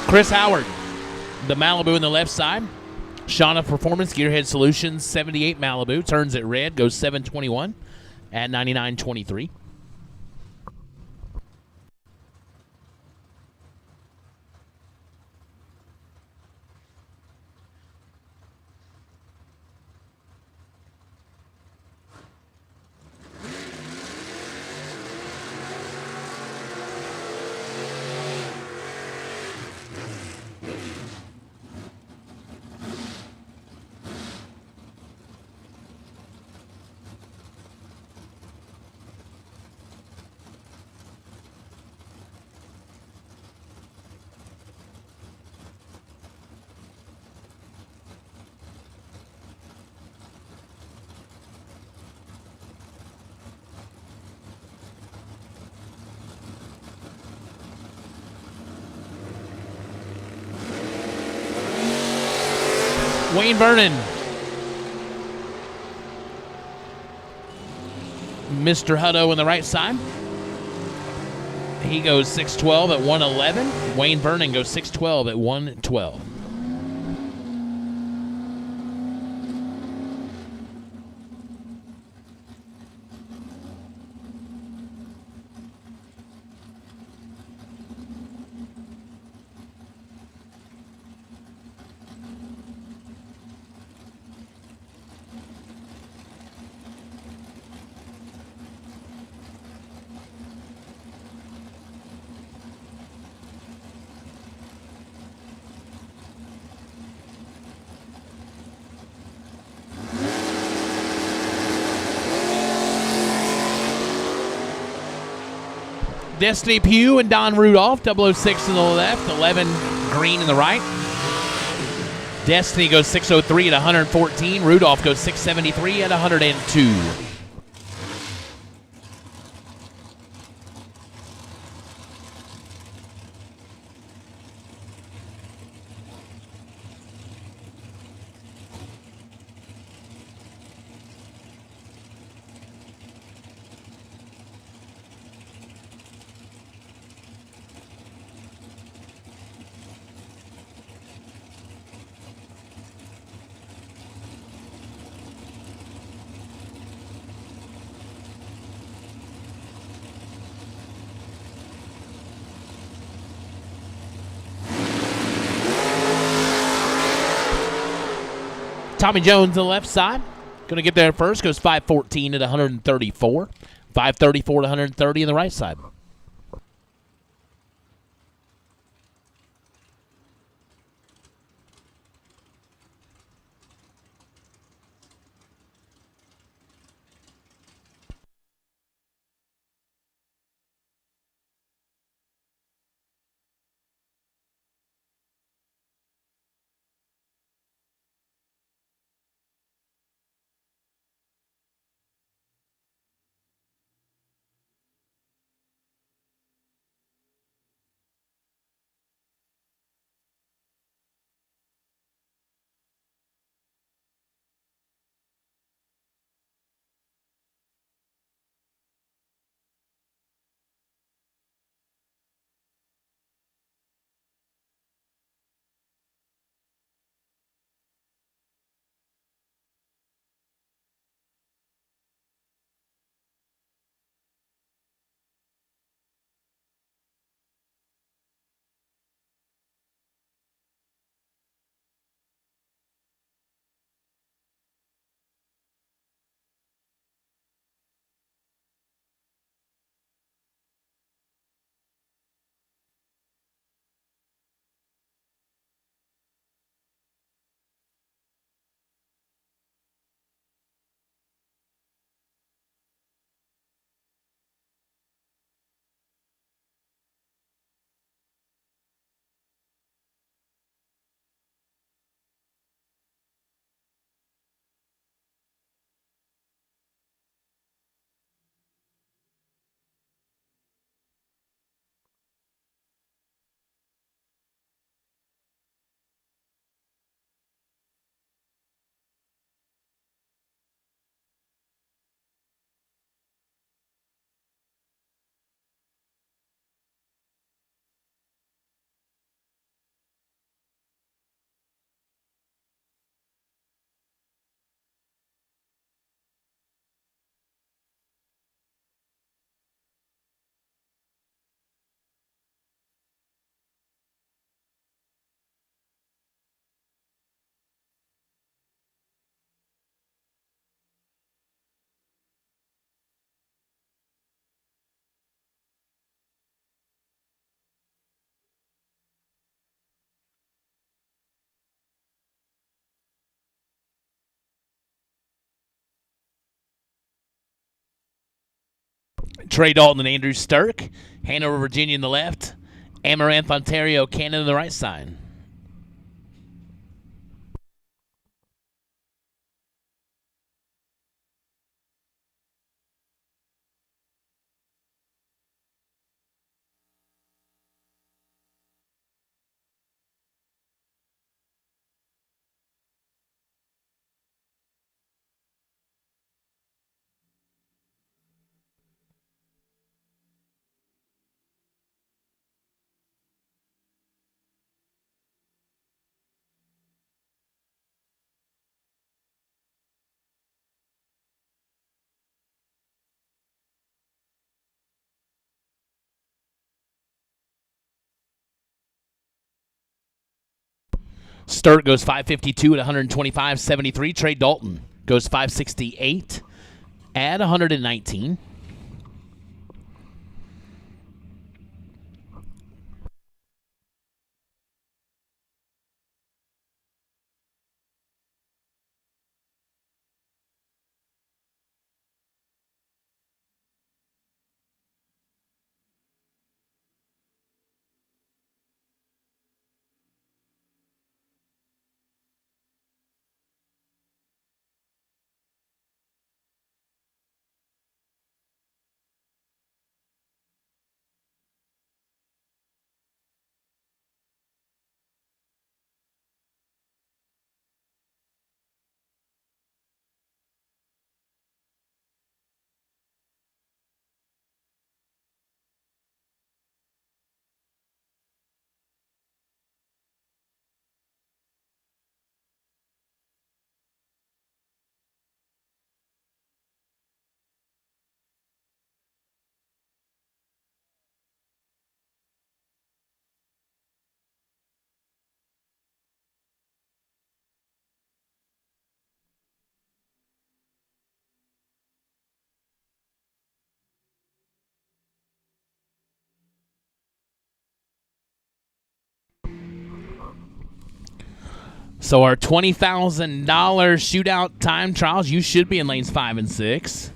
Chris Howard, the Malibu in the left side. Shauna Performance, Gearhead Solutions, 78 Malibu. Turns it red, goes 721 at 99.23. Wayne Vernon. Mr. Hutto on the right side. He goes 6'12 at 111. Wayne Vernon goes 6'12 at 112. Destiny Pugh and Don Rudolph, 006 on the left, 11 green in the right. Destiny goes 603 at 114. Rudolph goes 673 at 102. Tommy Jones on the left side. Going to get there first. Goes 514 at 134. 534 to 130 on the right side. Trey Dalton and Andrew Stirk. Hanover, Virginia on the left. Amaranth, Ontario, Canada on the right side. Sturt goes 552 at 125.73. Trey Dalton goes 568 at 119. So our $20,000 shootout time trials, you should be in lanes 5 and 6.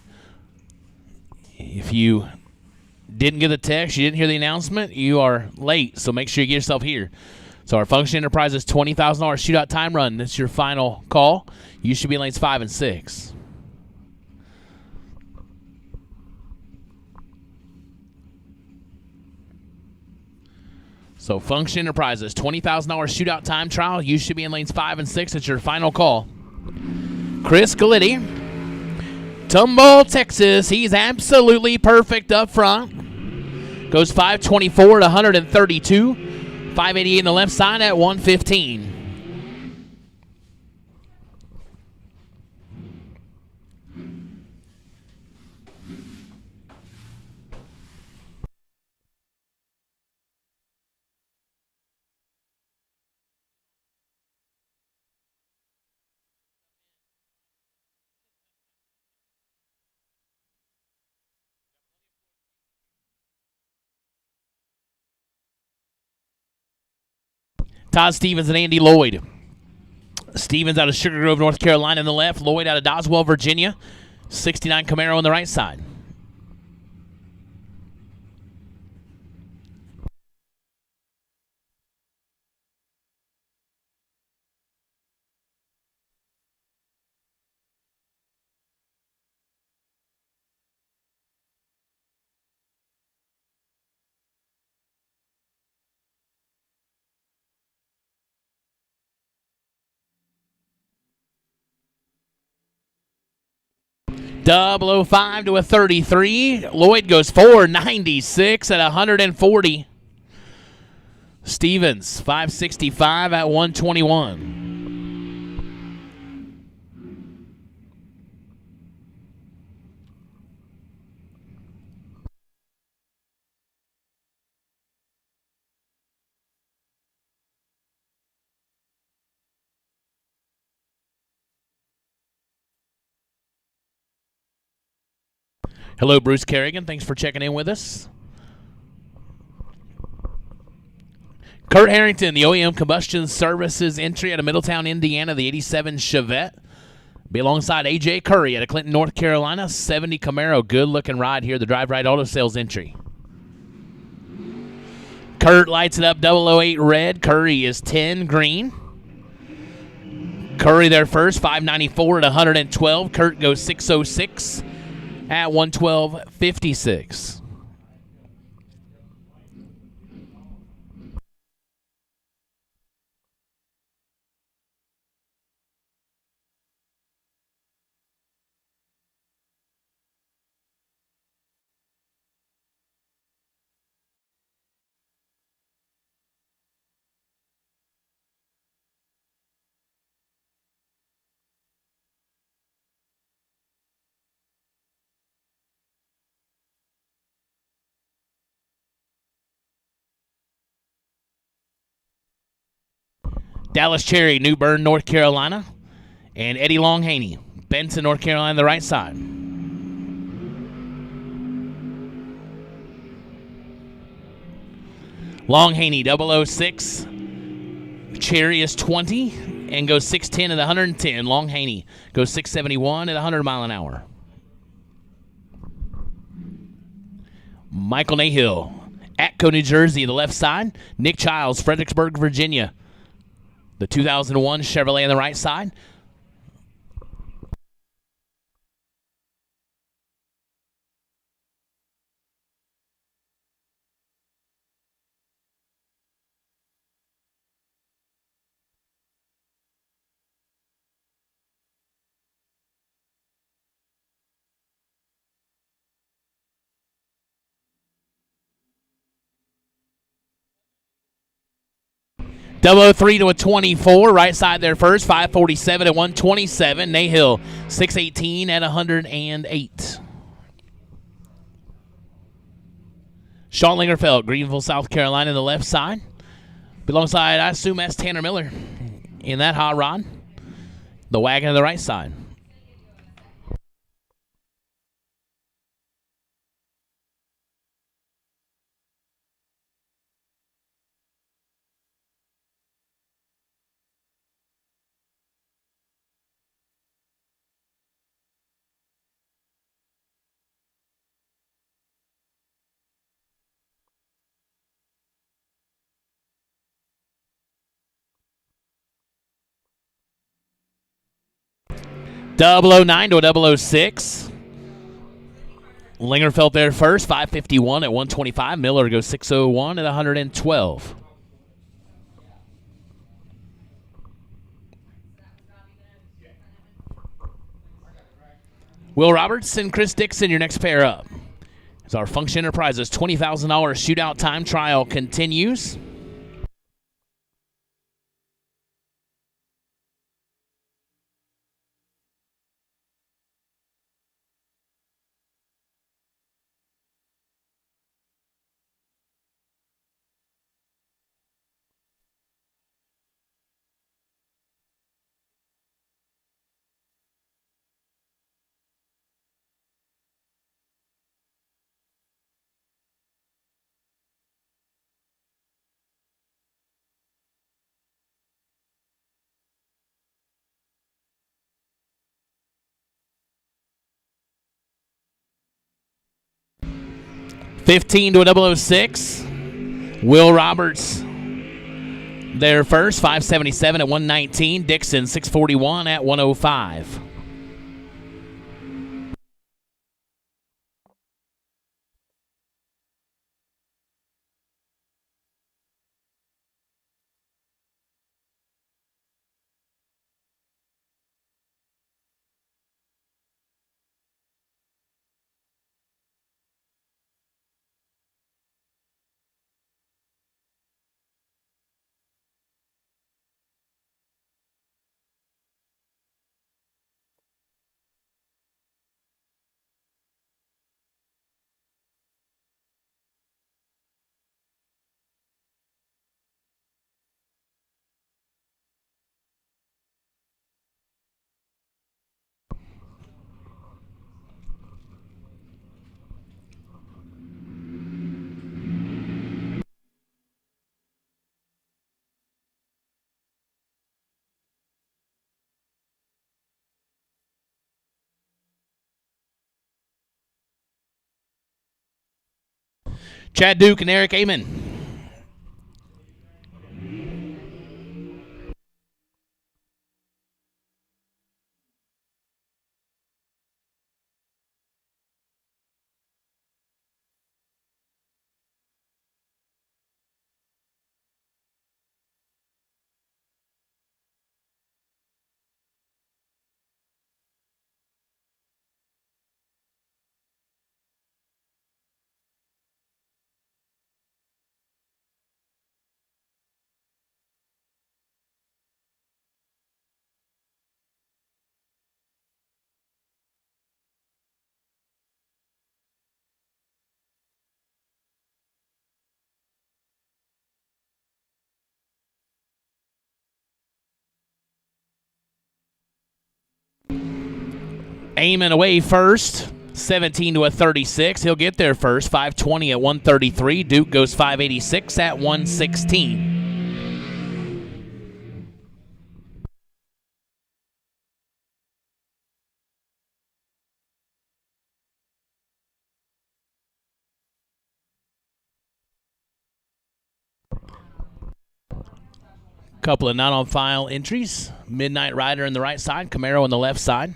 If you didn't get the text, you didn't hear the announcement, you are late, so make sure you get yourself here. So our Function Enterprises $20,000 shootout time run, this is your final call. You should be in lanes 5 and 6. So Function Enterprises, $20,000 shootout time trial. You should be in lanes 5 and 6. It's your final call. Chris Galitti, Tomball, Texas. He's absolutely perfect up front. Goes 524 to 132. 588 in the left side at 115. Todd Stevens and Andy Lloyd. Stevens out of Sugar Grove, North Carolina in the left. Lloyd out of Doswell, Virginia. 69 Camaro on the right side. Double 05 to a 33. Lloyd goes 496 at 140. Stevens 565 at 121. Hello, Bruce Kerrigan. Thanks for checking in with us. Kurt Harrington, the OEM Combustion Services entry out of Middletown, Indiana, the 87 Chevette. Be alongside A.J. Curry out of Clinton, North Carolina, 70 Camaro. Good-looking ride here, the Drive Right Auto Sales entry. Kurt lights it up, 008 red. Curry is 10 green. Curry there first, 594 at 112. Kurt goes 606 at 112.56. Dallas Cherry, New Bern, North Carolina. And Eddie Longhaney, Benson, North Carolina, the right side. Longhaney, 006. Cherry is 20 and goes 6'10 at 110. Longhaney goes 6'71 at 100 mile an hour. Michael Nahill, Atco, New Jersey, the left side. Nick Childs, Fredericksburg, Virginia, the 2001 Chevrolet on the right side. Double 03 to a 24, right side there first, 547 at 127. Nahill, 618 at 108. Sean Lingerfeld, Greenville, South Carolina, the left side. Alongside, I assume that's Tanner Miller in that hot rod. The wagon on the right side. Double 09 to a 006. Lingerfeld there first, 551 at 125. Miller goes 601 at 112. Will Roberts and Chris Dixon, your next pair up. As our Function Enterprises $20,000 shootout time trial continues. $15 to a 006. Will Roberts there first, 577 at 119. Dixon, 641 at 105. Chad Duke and Eric Amon. Aiming away first. 17 to a 36. He'll get there first. 520 at 133. Duke goes 586 at 116. Couple of not on file entries. Midnight Rider on the right side, Camaro on the left side.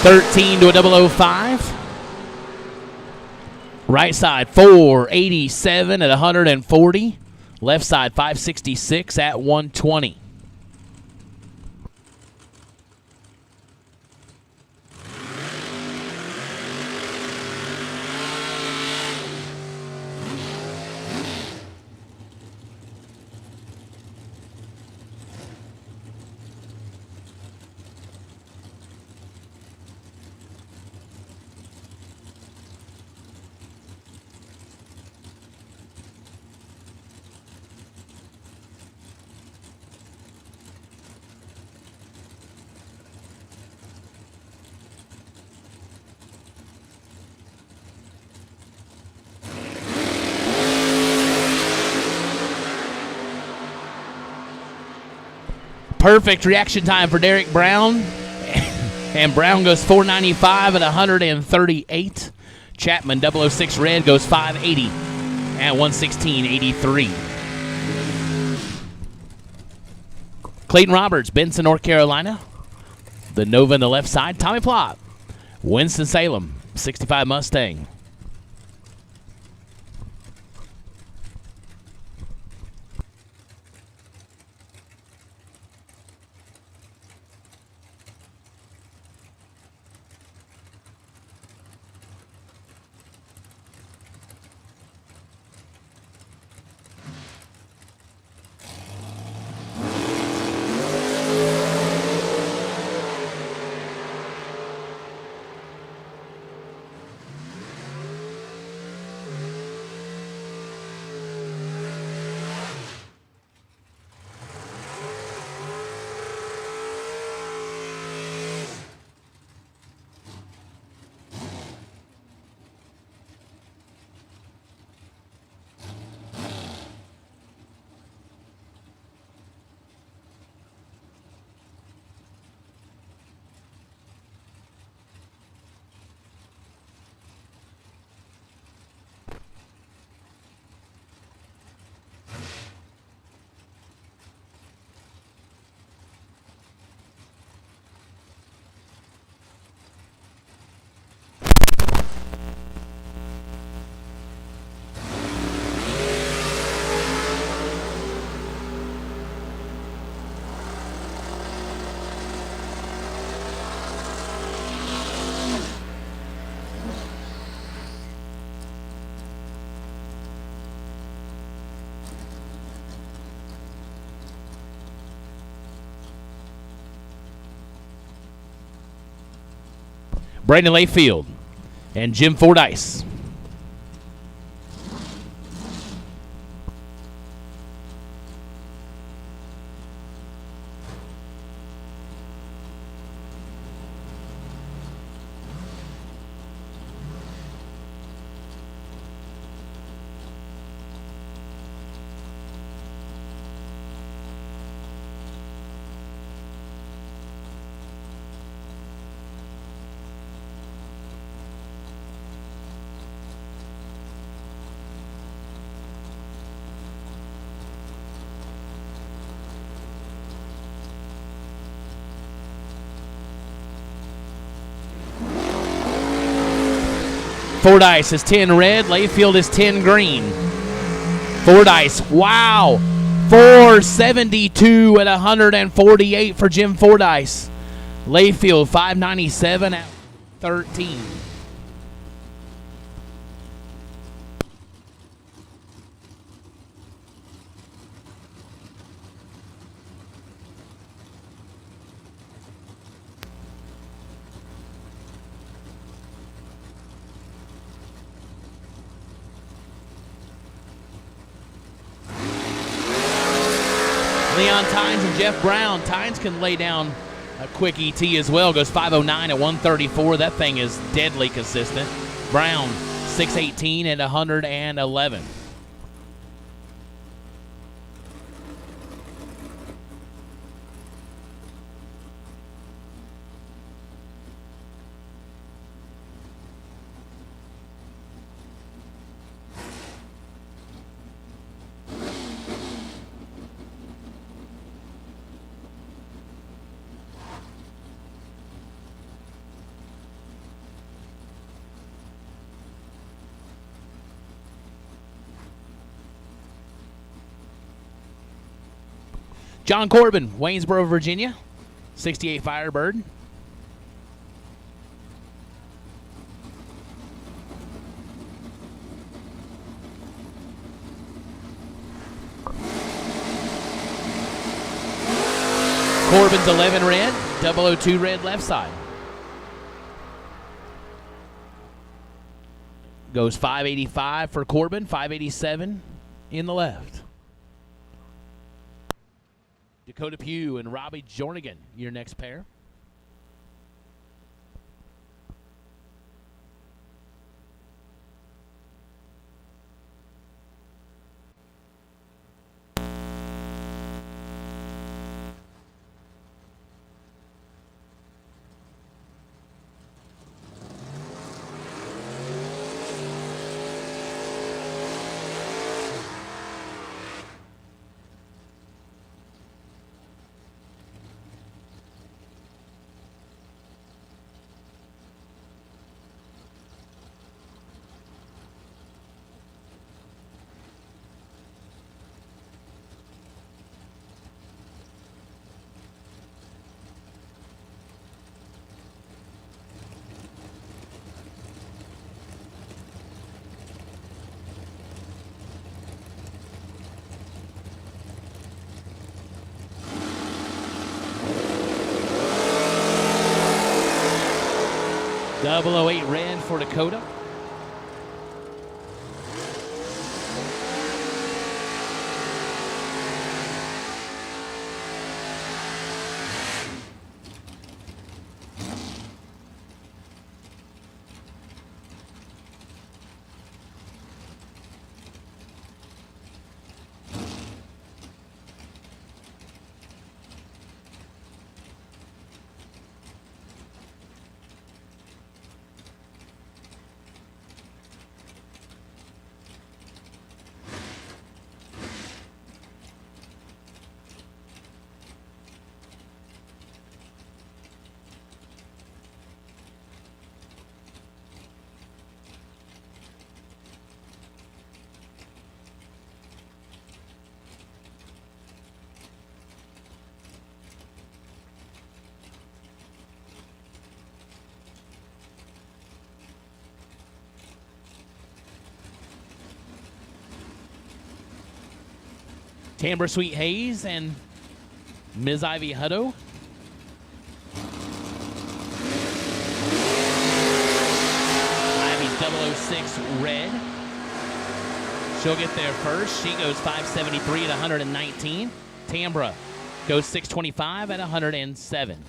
$13 to a 005. Right side 487 at 140. Left side 566 at 120. Perfect reaction time for Derek Brown. And Brown goes 495 at 138. Chapman 006 Red goes 580 at 116.83. Clayton Roberts, Benson, North Carolina. The Nova on the left side. Tommy Plott, Winston-Salem, 65 Mustang. Brandon Layfield and Jim Fordyce. Fordyce is 10 red. Layfield is 10 green. Fordyce, wow. 472 at 148 for Jim Fordyce. Layfield, 597 at 13. Leon Tynes and Jeff Brown. Tynes can lay down a quick ET as well. Goes 509 at 134. That thing is deadly consistent. Brown, 618 at 111. John Corbin, Waynesboro, Virginia, 68 Firebird. Corbin's 11 red, 002 red left side. Goes 585 for Corbin, 587 in the left. Dakota Pugh and Robbie Jornigan, your next pair. .008 red for Dakota. Tambra Sweet Hayes and Ms. Ivy Hutto. Ivy's 006 red. She'll get there first. She goes 573 at 119. Tambra goes 625 at 107.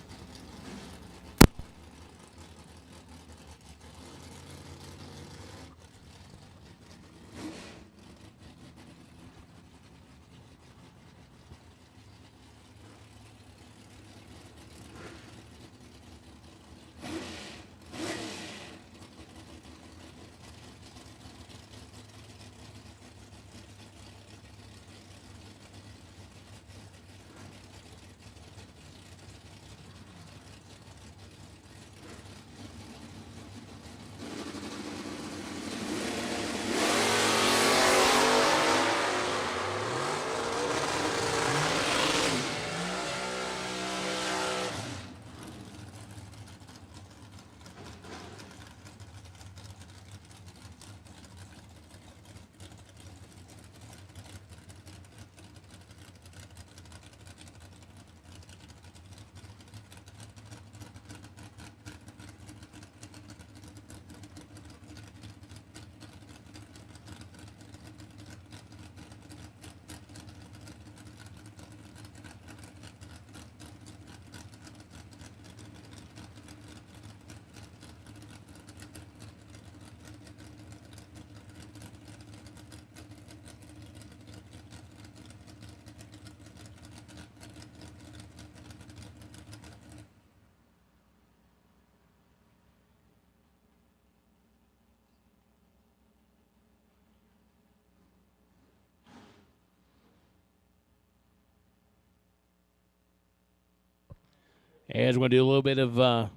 As we're going to do a little bit of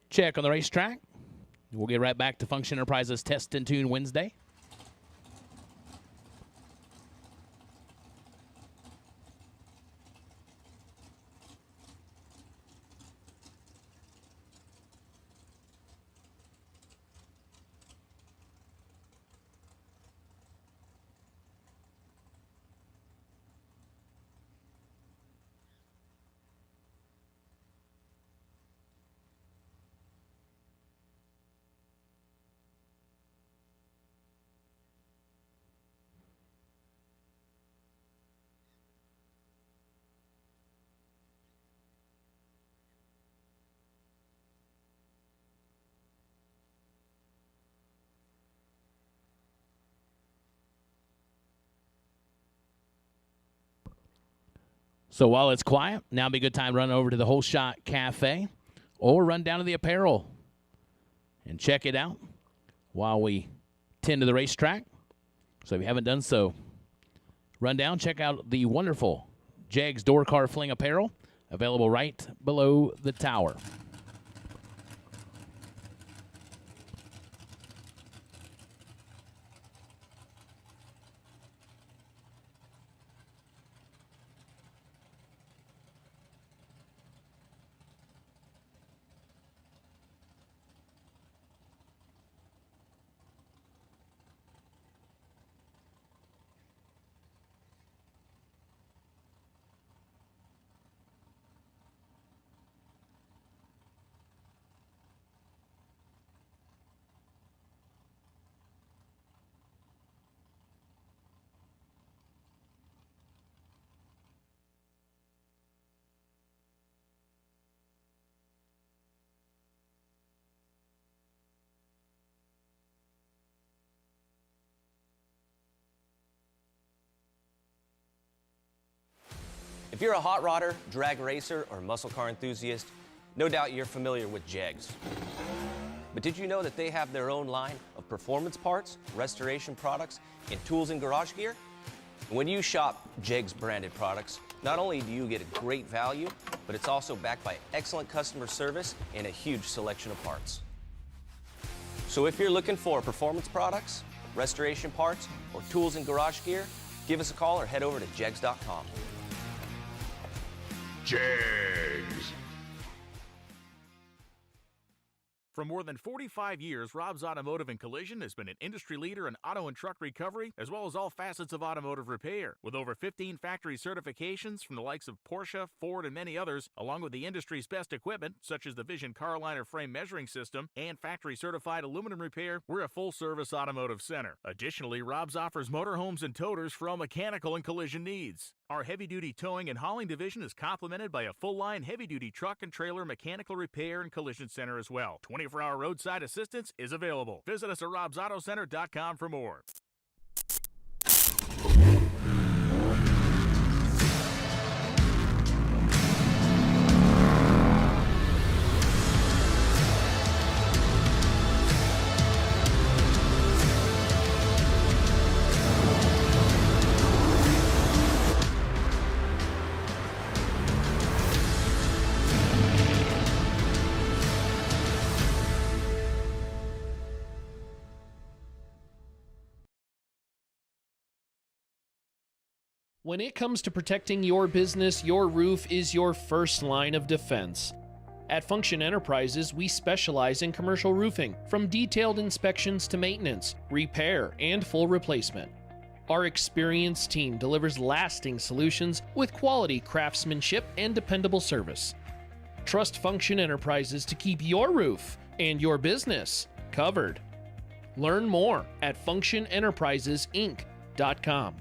check on the racetrack. We'll get right back to Function Enterprises Test and Tune Wednesday. So while it's quiet, now would be a good time to run over to the Whole Shot Cafe or run down to the apparel and check it out while we tend to the racetrack. So if you haven't done so, run down, check out the wonderful Jegs DoorCar Fling apparel available right below the tower. If you're a hot rodder, drag racer, or muscle car enthusiast, no doubt you're familiar with Jegs. But did you know that they have their own line of performance parts, restoration products, and tools and garage gear? When you shop Jegs branded products, not only do you get a great value, but it's also backed by excellent customer service and a huge selection of parts. So if you're looking for performance products, restoration parts, or tools and garage gear, give us a call or head over to jegs.com. Jegs. For more than 45 years, Rob's Automotive and Collision has been an industry leader in auto and truck recovery, as well as all facets of automotive repair. With over 15 factory certifications from the likes of Porsche, Ford, and many others, along with the industry's best equipment, such as the Vision Carliner frame measuring system and factory-certified aluminum repair, we're a full-service automotive center. Additionally, Rob's offers motorhomes and toters for all mechanical and collision needs. Our heavy-duty towing and hauling division is complemented by a full-line heavy-duty truck and trailer mechanical repair and collision center as well. 24-hour roadside assistance is available. Visit us at robsautocenter.com for more. When it comes to protecting your business, your roof is your first line of defense. At Function Enterprises, we specialize in commercial roofing, from detailed inspections to maintenance, repair, and full replacement. Our experienced team delivers lasting solutions with quality craftsmanship and dependable service. Trust Function Enterprises to keep your roof and your business covered. Learn more at functionenterprisesinc.com.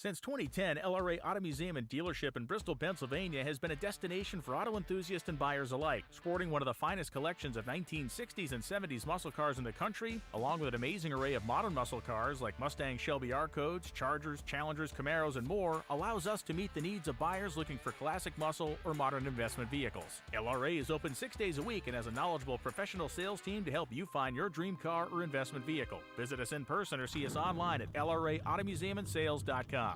Since 2010, LRA Auto Museum and Dealership in Bristol, Pennsylvania has been a destination for auto enthusiasts and buyers alike, sporting one of the finest collections of 1960s and 70s muscle cars in the country, along with an amazing array of modern muscle cars like Mustang Shelby R-Codes, Chargers, Challengers, Camaros, and more, allows us to meet the needs of buyers looking for classic muscle or modern investment vehicles. LRA is open 6 days a week and has a knowledgeable professional sales team to help you find your dream car or investment vehicle. Visit us in person or see us online at lraautomuseumandsales.com.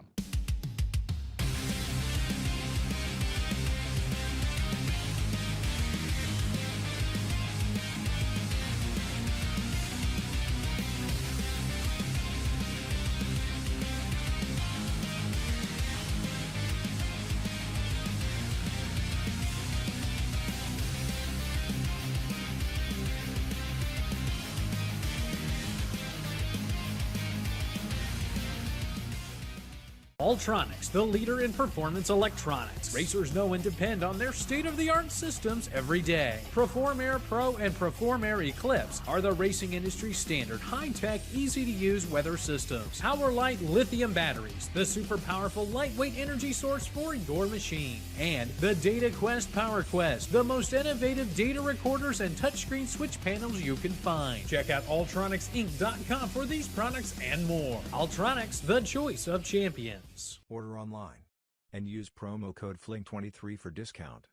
Ultronics, the leader in performance electronics. Racers know and depend on their state-of-the-art systems every day. Perform Air Pro and Perform Air Eclipse are the racing industry's standard high-tech, easy-to-use weather systems. Power Light lithium batteries, the super powerful lightweight energy source for your machine. And the Data Quest Power Quest, the most innovative data recorders and touchscreen switch panels you can find. Check out ultronicsinc.com for these products and more. Ultronics, the choice of champions. Order online and use promo code FLING23 for discount.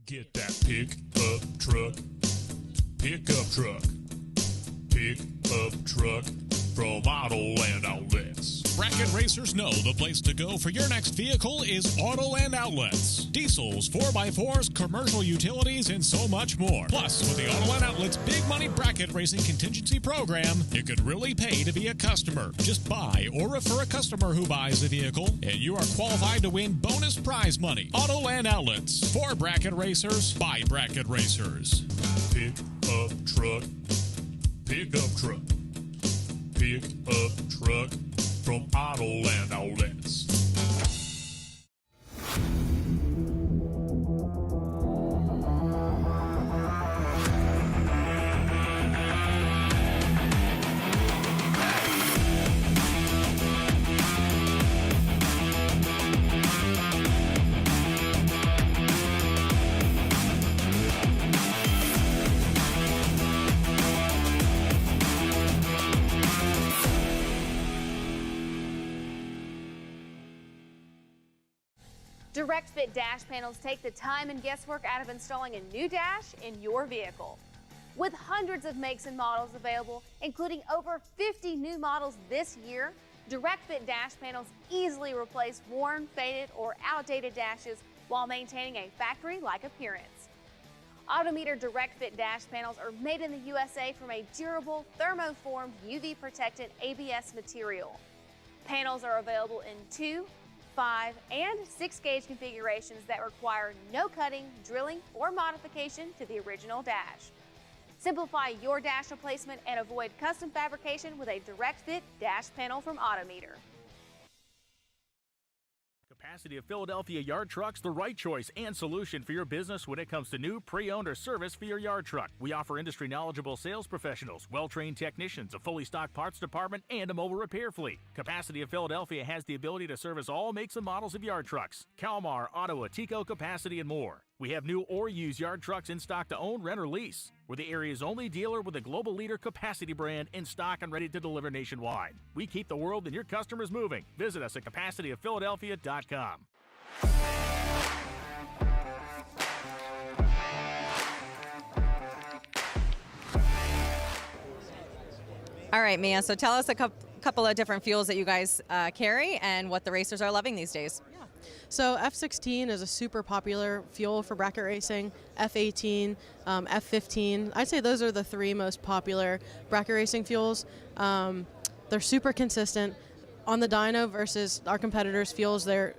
Get that pickup truck from Auto Land Outlets. Bracket racers know the place to go for your next vehicle is Auto Land Outlets. Diesels, 4x4s, commercial utilities, and so much more. Plus, with the Auto Land Outlets Big Money Bracket Racing Contingency Program, you could really pay to be a customer. Just buy or refer a customer who buys a vehicle, and you are qualified to win bonus prize money. Auto Land Outlets. For bracket racers, by bracket racers. Pickup truck from Auto Land Outlets. Direct Fit dash panels take the time and guesswork out of installing a new dash in your vehicle. With hundreds of makes and models available, including over 50 new models this year, Direct Fit dash panels easily replace worn, faded, or outdated dashes while maintaining a factory-like appearance. Autometer Direct Fit dash panels are made in the USA from a durable, thermoformed, UV-protected ABS material. Panels are available in 2, 5, and 6 gauge configurations that require no cutting, drilling, or modification to the original dash. Simplify your dash replacement and avoid custom fabrication with a Direct Fit dash panel from Autometer. Capacity of Philadelphia Yard Trucks, the right choice and solution for your business when it comes to new, pre-owned, or service for your yard truck. We offer industry knowledgeable sales professionals, well-trained technicians, a fully stocked parts department, and a mobile repair fleet. Capacity of Philadelphia has the ability to service all makes and models of yard trucks: Kalmar, Ottawa, Tico, Capacity, and more. We have new or used yard trucks in stock to own, rent, or lease. We're the area's only dealer with a global leader Capacity brand in stock and ready to deliver nationwide. We keep the world and your customers moving. Visit us at CapacityofPhiladelphia.com. All right, Mia, so tell us a couple of different fuels that you guys carry and what the racers are loving these days. So F16 is a super popular fuel for bracket racing, F18, F15. I'd say those are the 3 most popular bracket racing fuels. They're super consistent. On the dyno versus our competitors' fuels, they're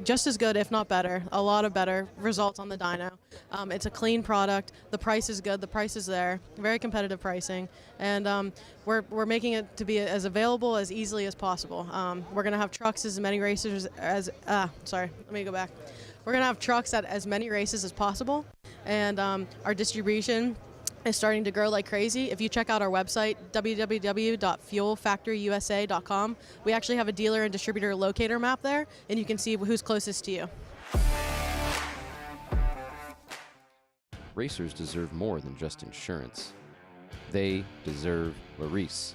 just as good, if not better. A lot of better results on the dyno. It's a clean product. The price is good. The price is there. Very competitive pricing. And we're making it to be as available as easily as possible. We're going to have trucks as many races as, sorry, let me go back. We're going to have trucks at as many races as possible. And our distribution is starting to grow like crazy. If you check out our website, www.fuelfactoryusa.com, we actually have a dealer and distributor locator map there, and you can see who's closest to you. Racers deserve more than just insurance. They deserve Larice.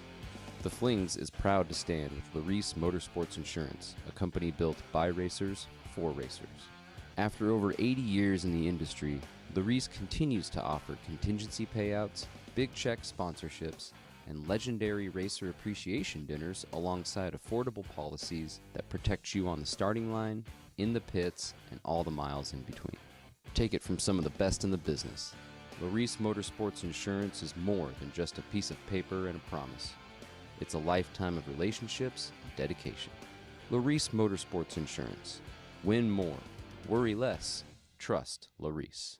The Flings is proud to stand with Larice Motorsports Insurance, a company built by racers for racers. After over 80 years in the industry, Larice continues to offer contingency payouts, big check sponsorships, and legendary racer appreciation dinners alongside affordable policies that protect you on the starting line, in the pits, and all the miles in between. Take it from some of the best in the business. Larice Motorsports Insurance is more than just a piece of paper and a promise. It's a lifetime of relationships and dedication. Larice Motorsports Insurance. Win more. Worry less. Trust Larice.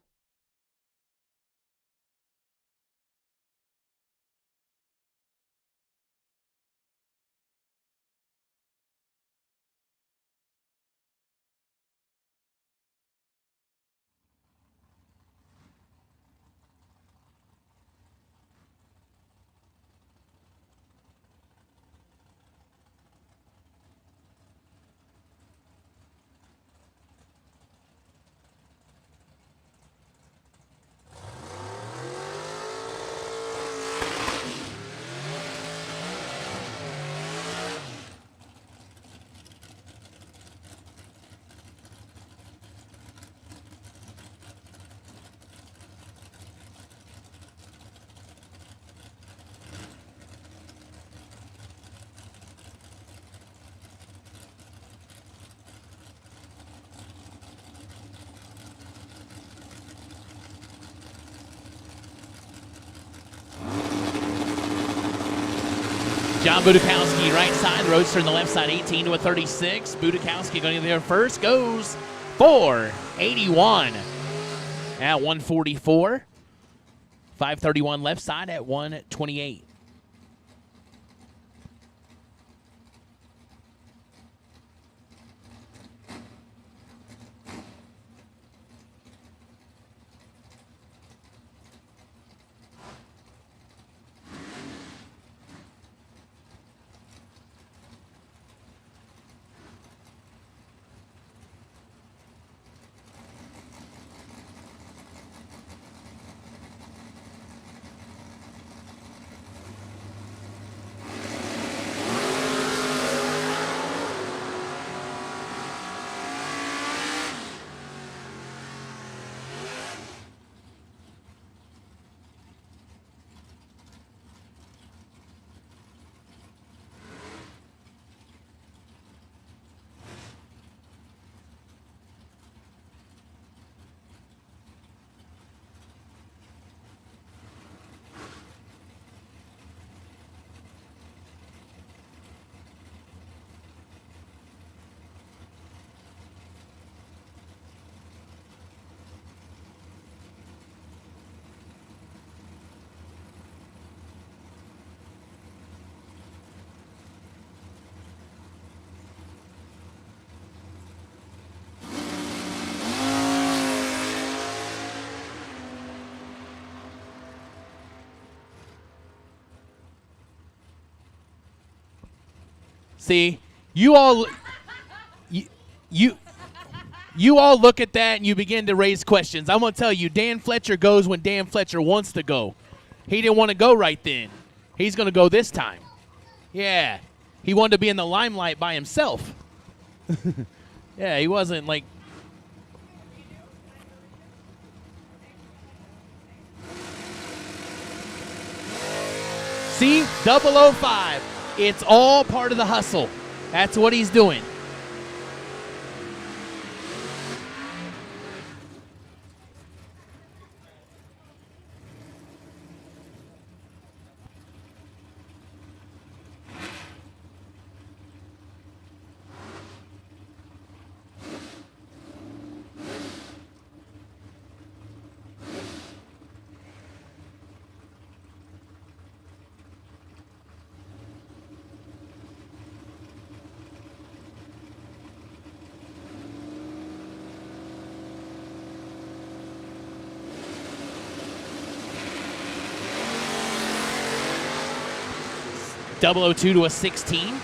John Budakowski, right side. The Roadster on the left side, 18 to a 36. Budakowski going there first. Goes for 81 at 144. 531 left side at 128. See, you all look at that and you begin to raise questions. I'm going to tell you, Dan Fletcher goes when Dan Fletcher wants to go. He didn't want to go right then. He's going to go this time. Yeah, he wanted to be in the limelight by himself. Yeah, he wasn't like... See, 005. It's all part of the hustle. That's what he's doing. .002 to a 16.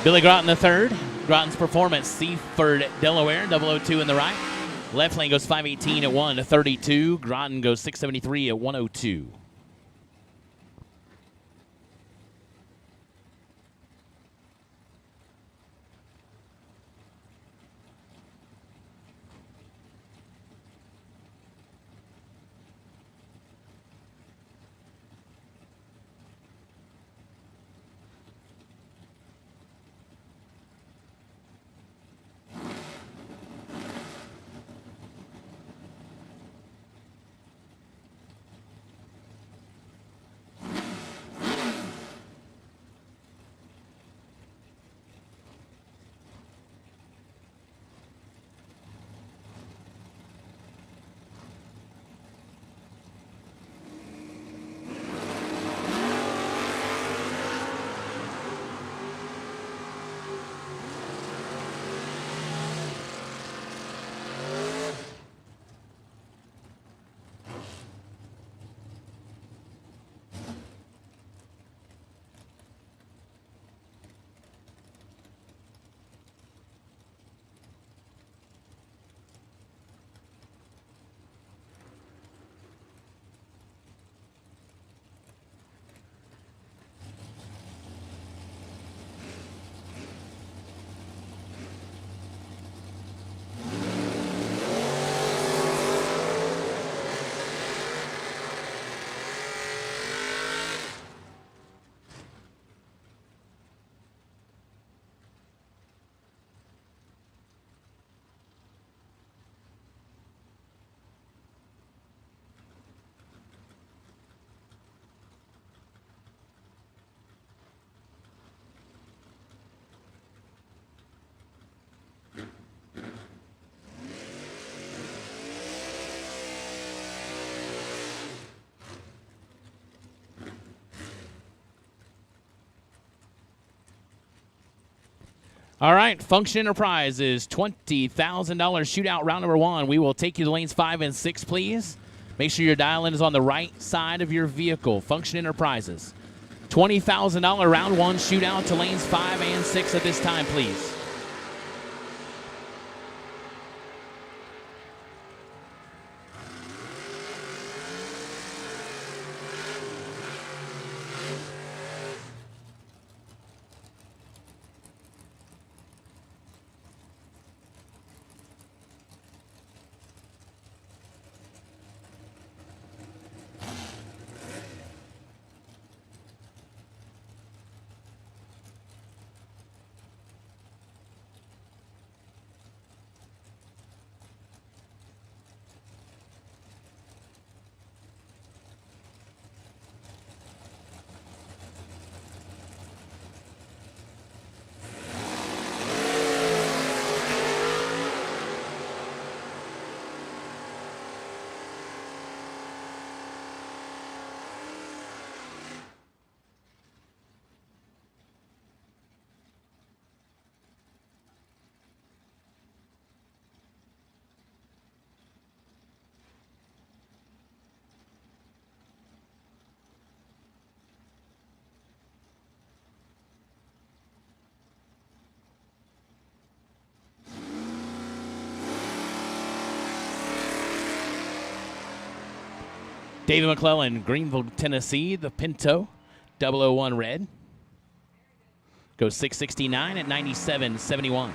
Billy Groton the third. Groton's Performance, Seaford, Delaware, 002 in the right. Left lane goes 518 at 132. Groton goes 673 at 102. All right, Function Enterprises, $20,000 shootout round number 1. We will take you to lanes 5 and 6, please. Make sure your dial-in is on the right side of your vehicle. Function Enterprises, $20,000 round 1 shootout to lanes 5 and 6 at this time, please. David McClellan, Greenville, Tennessee, the Pinto, 001 red. Goes 669 at 97.71.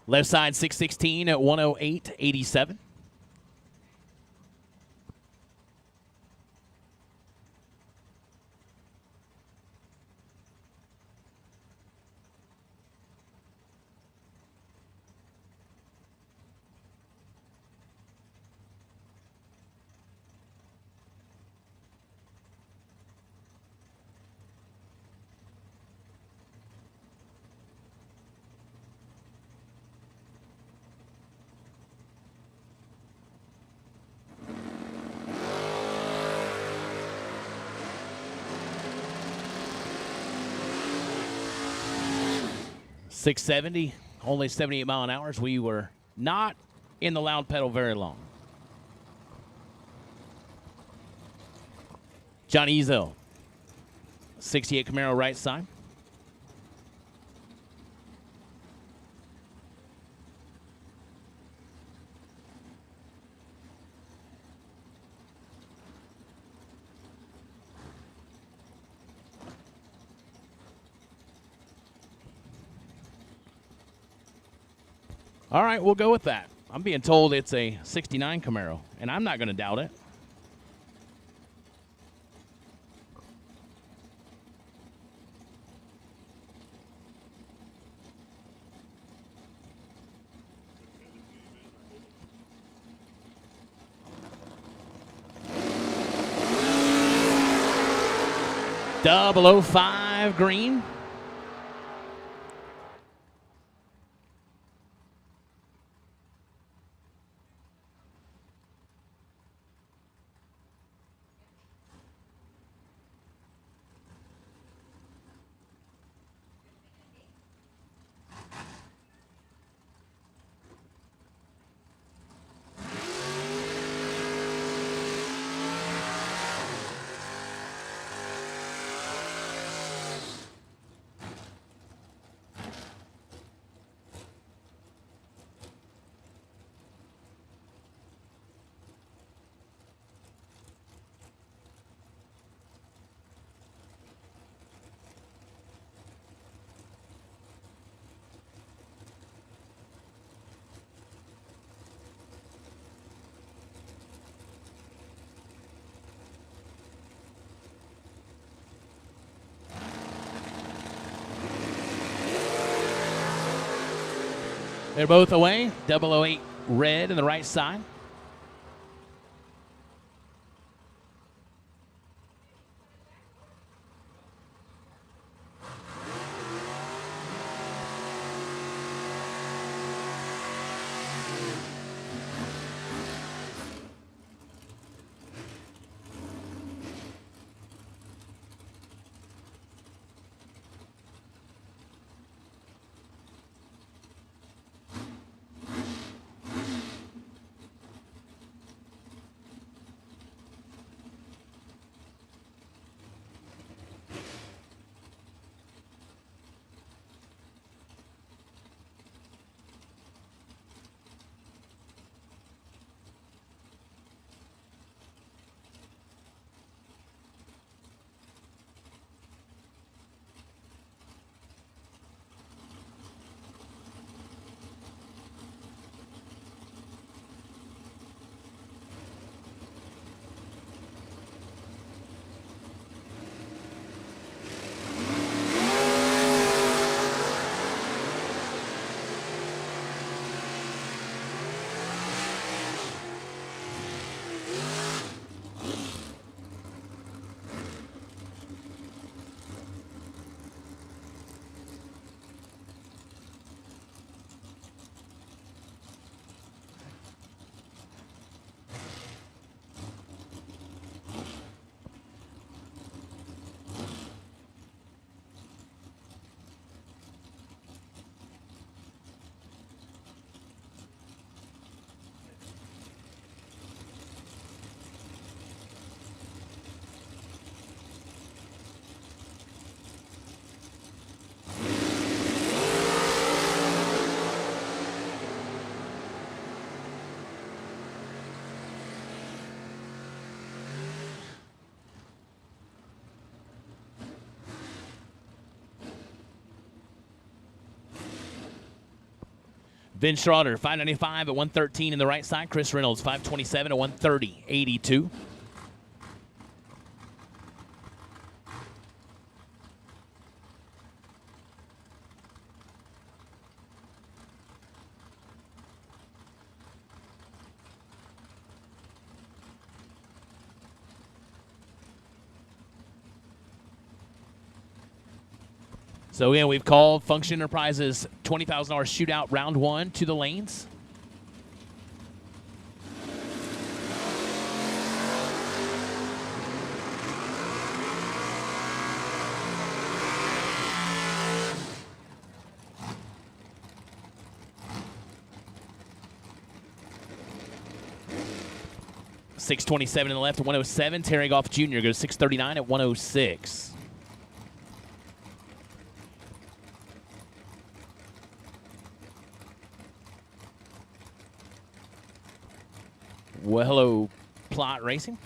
Left side 616 at 108.87. .670, only 78 mile an hour. We were not in the loud pedal very long. Johnny Ezel, 68 Camaro right side. All right, we'll go with that. I'm being told it's a 69 Camaro, and I'm not going to doubt it. .005 green. They're both away. 008 red in the right side. Vince Schroeder, 595 at 113 in the right side. Chris Reynolds, 527 at 130, 82. So again, we've called Function Enterprises $20,000 shootout round 1 to the lanes. $627 in the left at 107. Terry Goff Jr. goes $639 at 106. Well, hello, Plot Racing.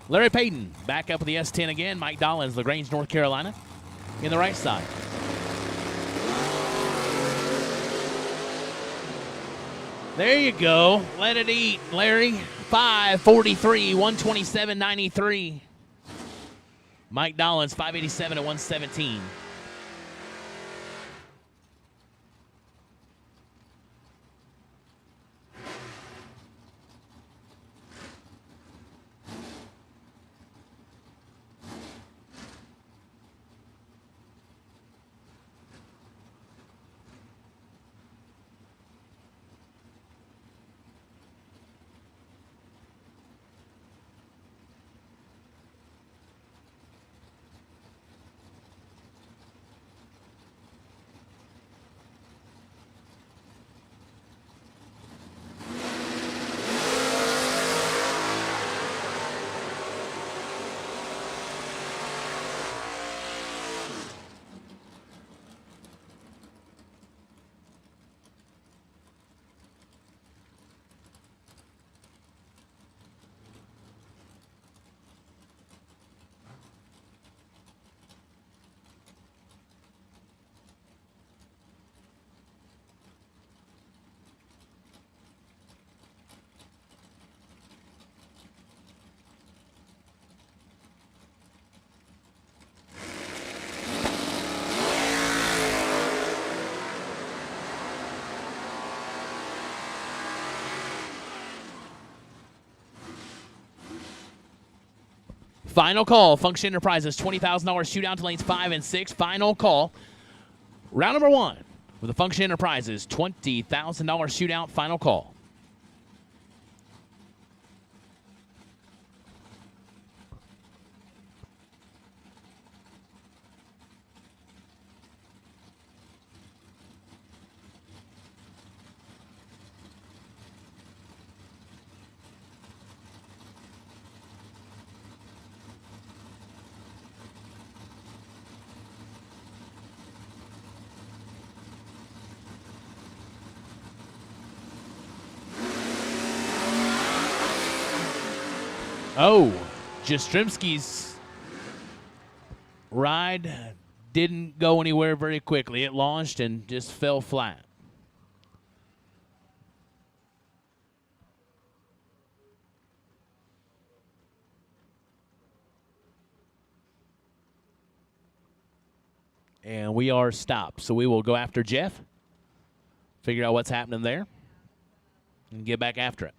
Larry Payton back up with the S10 again. Mike Dollins, LaGrange, North Carolina, in the right side. There you go. Let it eat, Larry. 543, 127.93. Mike Dollins, 587 at 117. Final call. Function Enterprises, $20,000 shootout to lanes 5 and 6. Final call. Round number 1 with the Function Enterprises, $20,000 shootout. Final call. Oh, Jastrzemski's ride didn't go anywhere very quickly. It launched and just fell flat. And we are stopped. So we will go after Jeff, figure out what's happening there, and get back after it.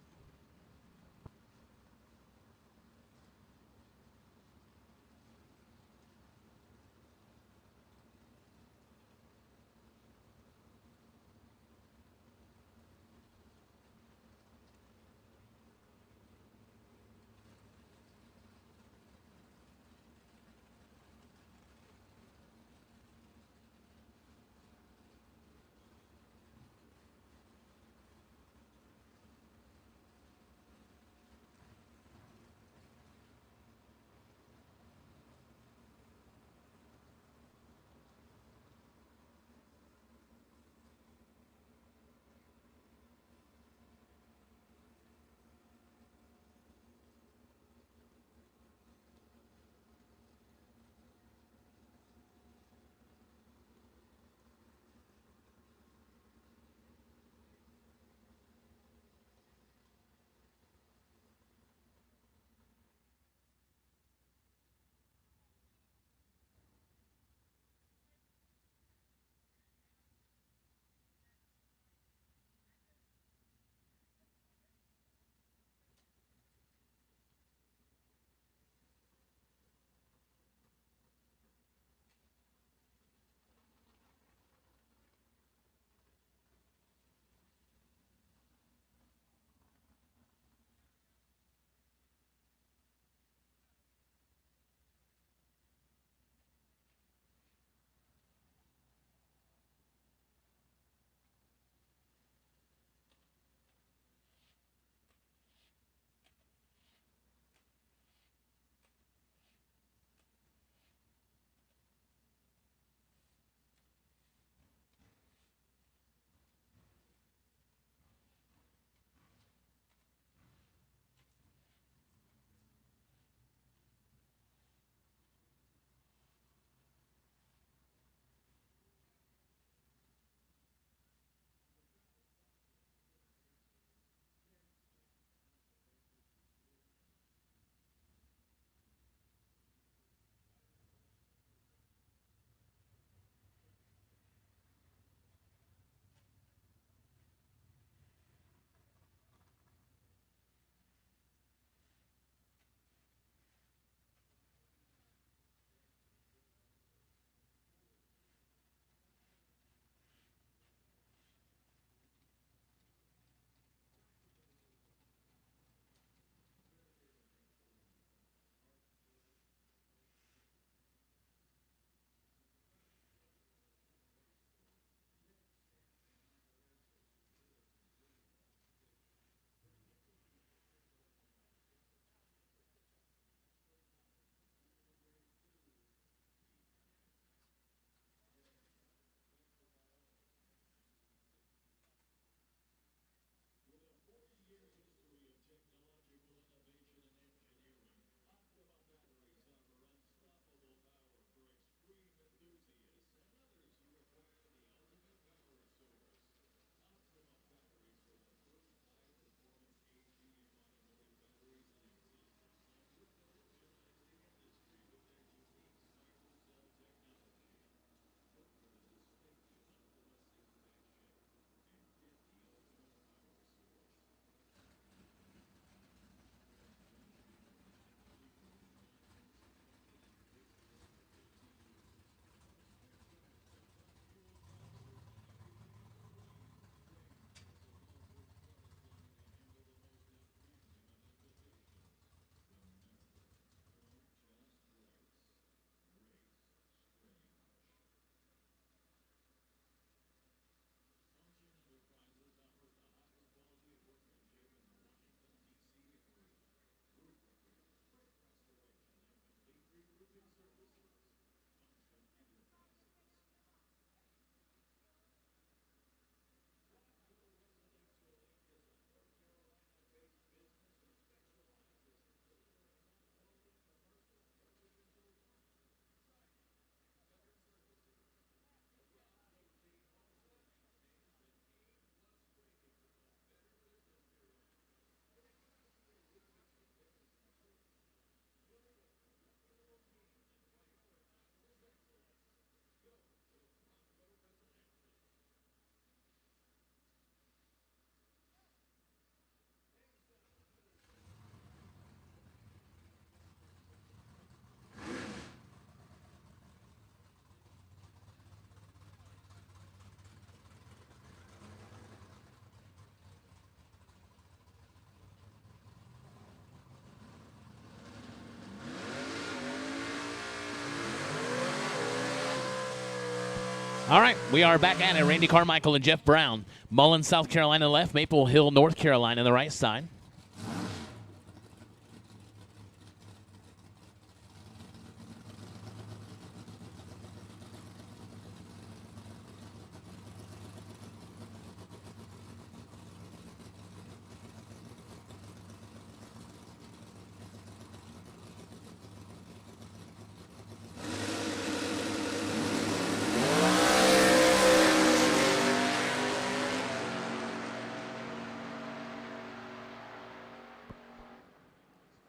All right, we are back at it. Randy Carmichael and Jeff Brown. Mullins, South Carolina left. Maple Hill, North Carolina on the right side.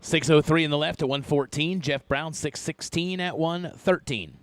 .603 in the left at 114. Jeff Brown, 616 at 113.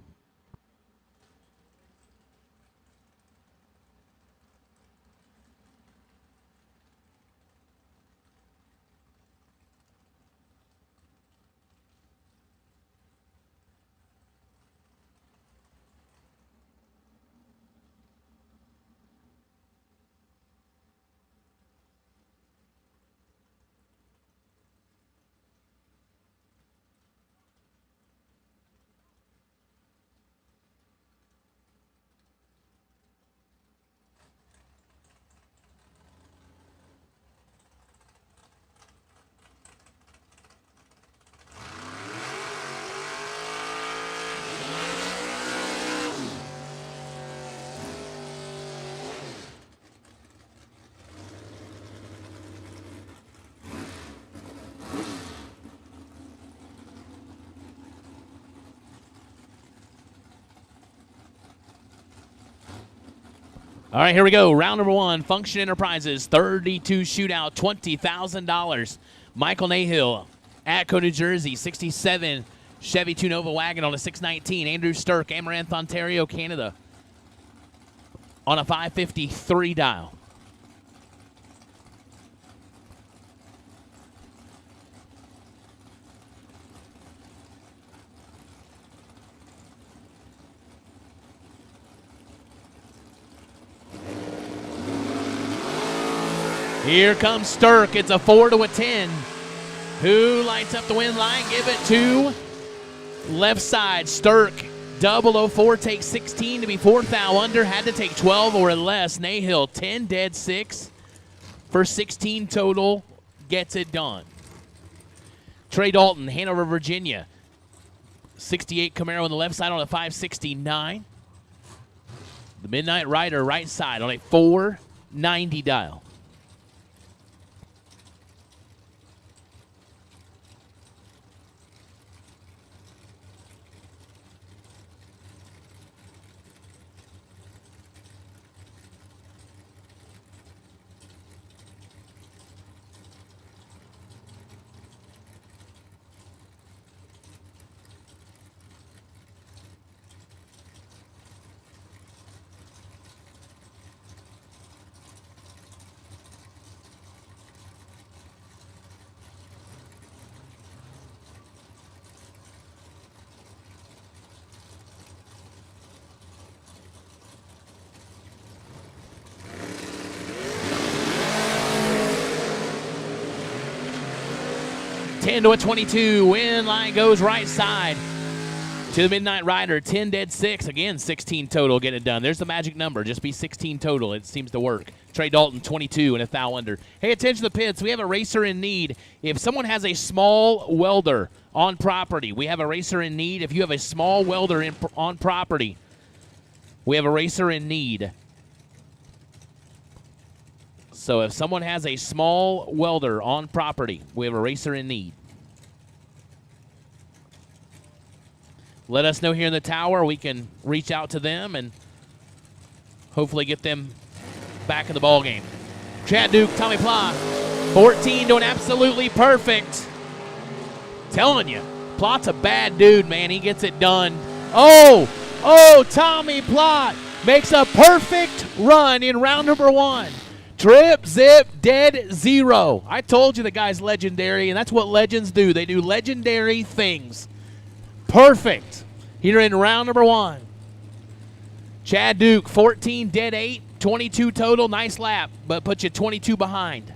All right, here we go. Round number one, Function Enterprises, 32 shootout, $20,000. Michael Nahill, Atco, New Jersey, 67 Chevy 2 Nova wagon on a 619. Andrew Stirk, Amaranth, Ontario, Canada, on a 553 dial. Here comes Stirk. It's a 4 to a 10. Who lights up the win line? Give it to left side. Stirk, 004, takes 16 to be fourth thou under. Had to take 12 or less. Nahill, 10 dead 6 for 16 total. Gets it done. Trey Dalton, Hanover, Virginia. 68 Camaro on the left side on a 569. The Midnight Rider right side on a 490 dial. $10 to a 22. Win line goes right side to the Midnight Rider. 10 dead 6. Again, 16 total. Get it done. There's the magic number. Just be 16 total. It seems to work. Trey Dalton, 22 and a thou under. Hey, attention to the pits. We have a racer in need. If someone has a small welder on property, we have a racer in need. If you have a small welder on property, we have a racer in need. So if someone has a small welder on property, we have a racer in need. Let us know here in the tower. We can reach out to them and hopefully get them back in the ball game. Chad Duke, Tommy Plott, 14 to an absolutely perfect. Telling you, Plott's a bad dude, man. He gets it done. Oh, Tommy Plott makes a perfect run in round number one. Trip, zip, dead, 0. I told you the guy's legendary, and that's what legends do. They do legendary things. Perfect. Here in round number one. Chad Duke, 14, dead 8, 22 total. Nice lap, but puts you 22 behind.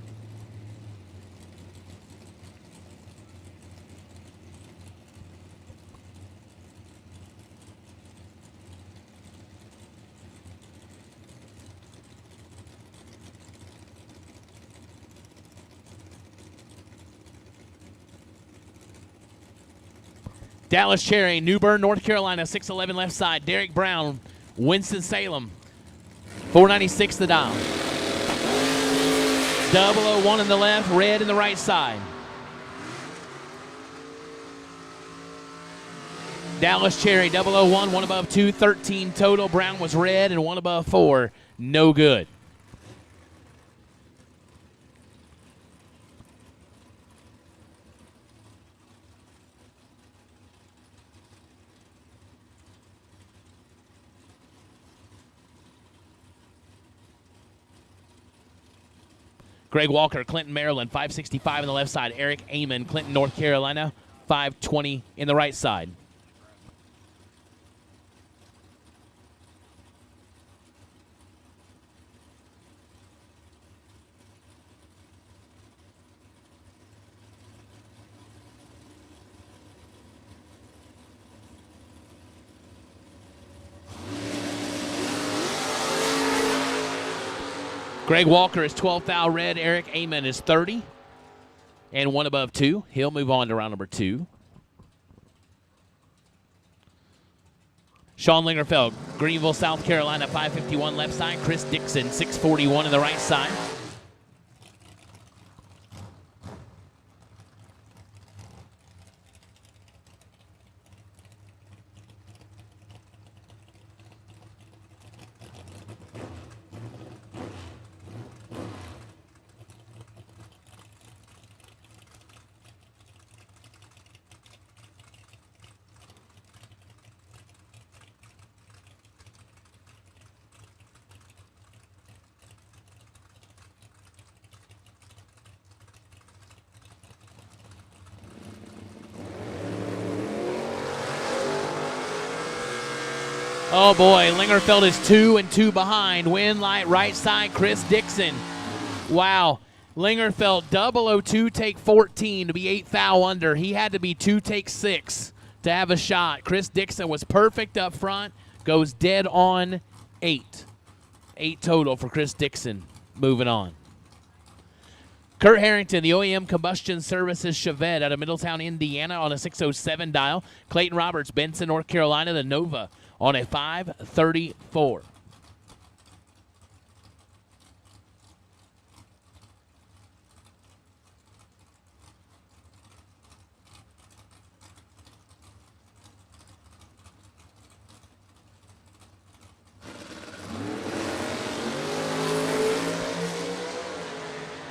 Dallas Cherry, New Bern, North Carolina, 611 left side. Derek Brown, Winston-Salem, 496 the dial. 001 in the left, red in the right side. Dallas Cherry, 001, one above 2, 13 total. Brown was red, and one above 4, no good. Greg Walker, Clinton, Maryland, 565 in the left side. Eric Amon, Clinton, North Carolina, 520 in the right side. Greg Walker is 12th thou red. Eric Amon is 30 and one above 2. He'll move on to round number 2. Sean Lingerfeld, Greenville, South Carolina, 551 left side. Chris Dixon, 641 in the right side. Oh boy, Lingerfeld is 2 and 2 behind. Win light right side, Chris Dixon. Wow. Lingerfeld 002 take 14 to be 8th thou under. He had to be 2 take 6 to have a shot. Chris Dixon was perfect up front, goes dead on 8. 8 total for Chris Dixon. Moving on. Kurt Harrington, the OEM Combustion Services Chevette out of Middletown, Indiana on a 607 dial. Clayton Roberts, Benson, North Carolina, the Nova on a 534.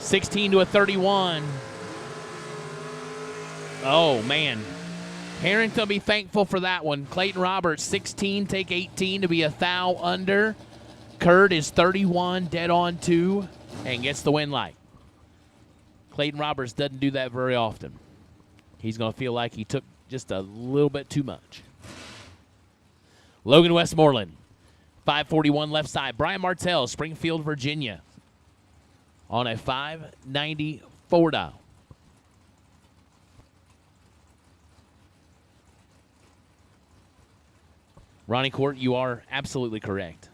$16 to a 31. Oh, man. Harrington will be thankful for that one. Clayton Roberts, 16, take 18 to be 1 thou under. Kurt is 31, dead on 2, and gets the win light. Clayton Roberts doesn't do that very often. He's going to feel like he took just a little bit too much. Logan Westmoreland, 541 left side. Brian Martell, Springfield, Virginia, on a 594 dial. Ronnie Court, you are absolutely correct.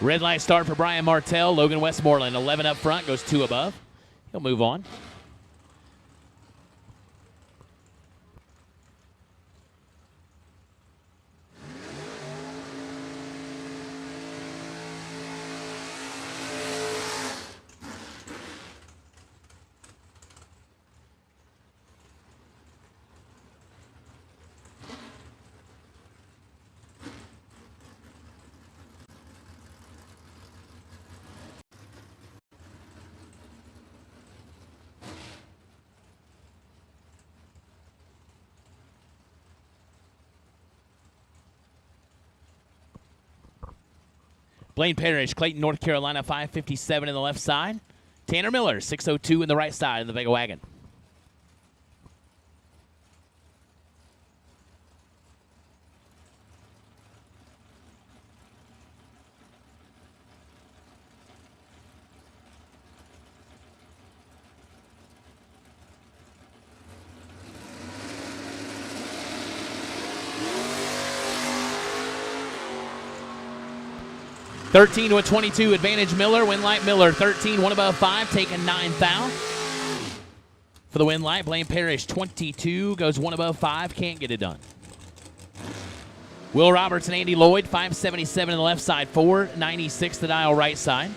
Red light start for Brian Martell. Logan Westmoreland, 11 up front, goes 2 above. He'll move on. Blaine Parrish, Clayton, North Carolina, 557 in the left side. Tanner Miller, 602 in the right side in the Vega Wagon. 13 to a 22, advantage Miller. Winlight Miller, 13, 1 above 5, taking 9 thou. For the Winlight, Blaine Parrish, 22, goes 1 above 5, can't get it done. Will Roberts and Andy Lloyd, 577 on the left side, 496 the dial right side.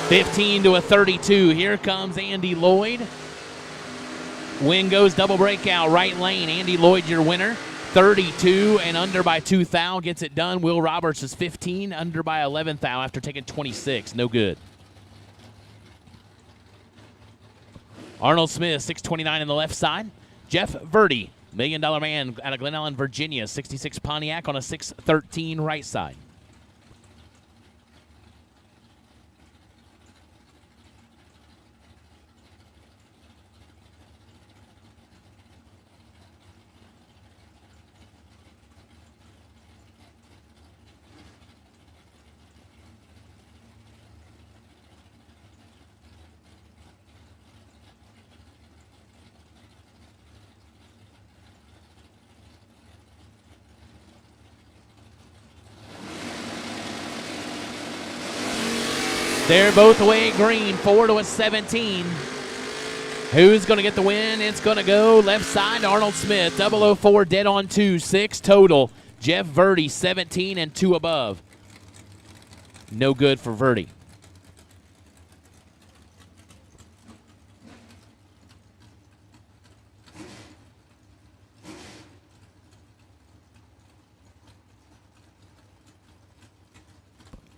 $15 to a 32. Here comes Andy Lloyd. Win goes double breakout, right lane. Andy Lloyd, your winner. 32 and under by 2 thou. Gets it done. Will Roberts is 15, under by 11 thou after taking 26. No good. Arnold Smith, 629 on the left side. Jeff Verdi, $1 Million Man out of Glen Ellen, Virginia. 66 Pontiac on a 613 right side. They're both away green, 4 to a 17. Who's going to get the win? It's going to go left side to Arnold Smith. 004 dead on 2, 6 total. Jeff Verdi, 17 and 2 above. No good for Verdi.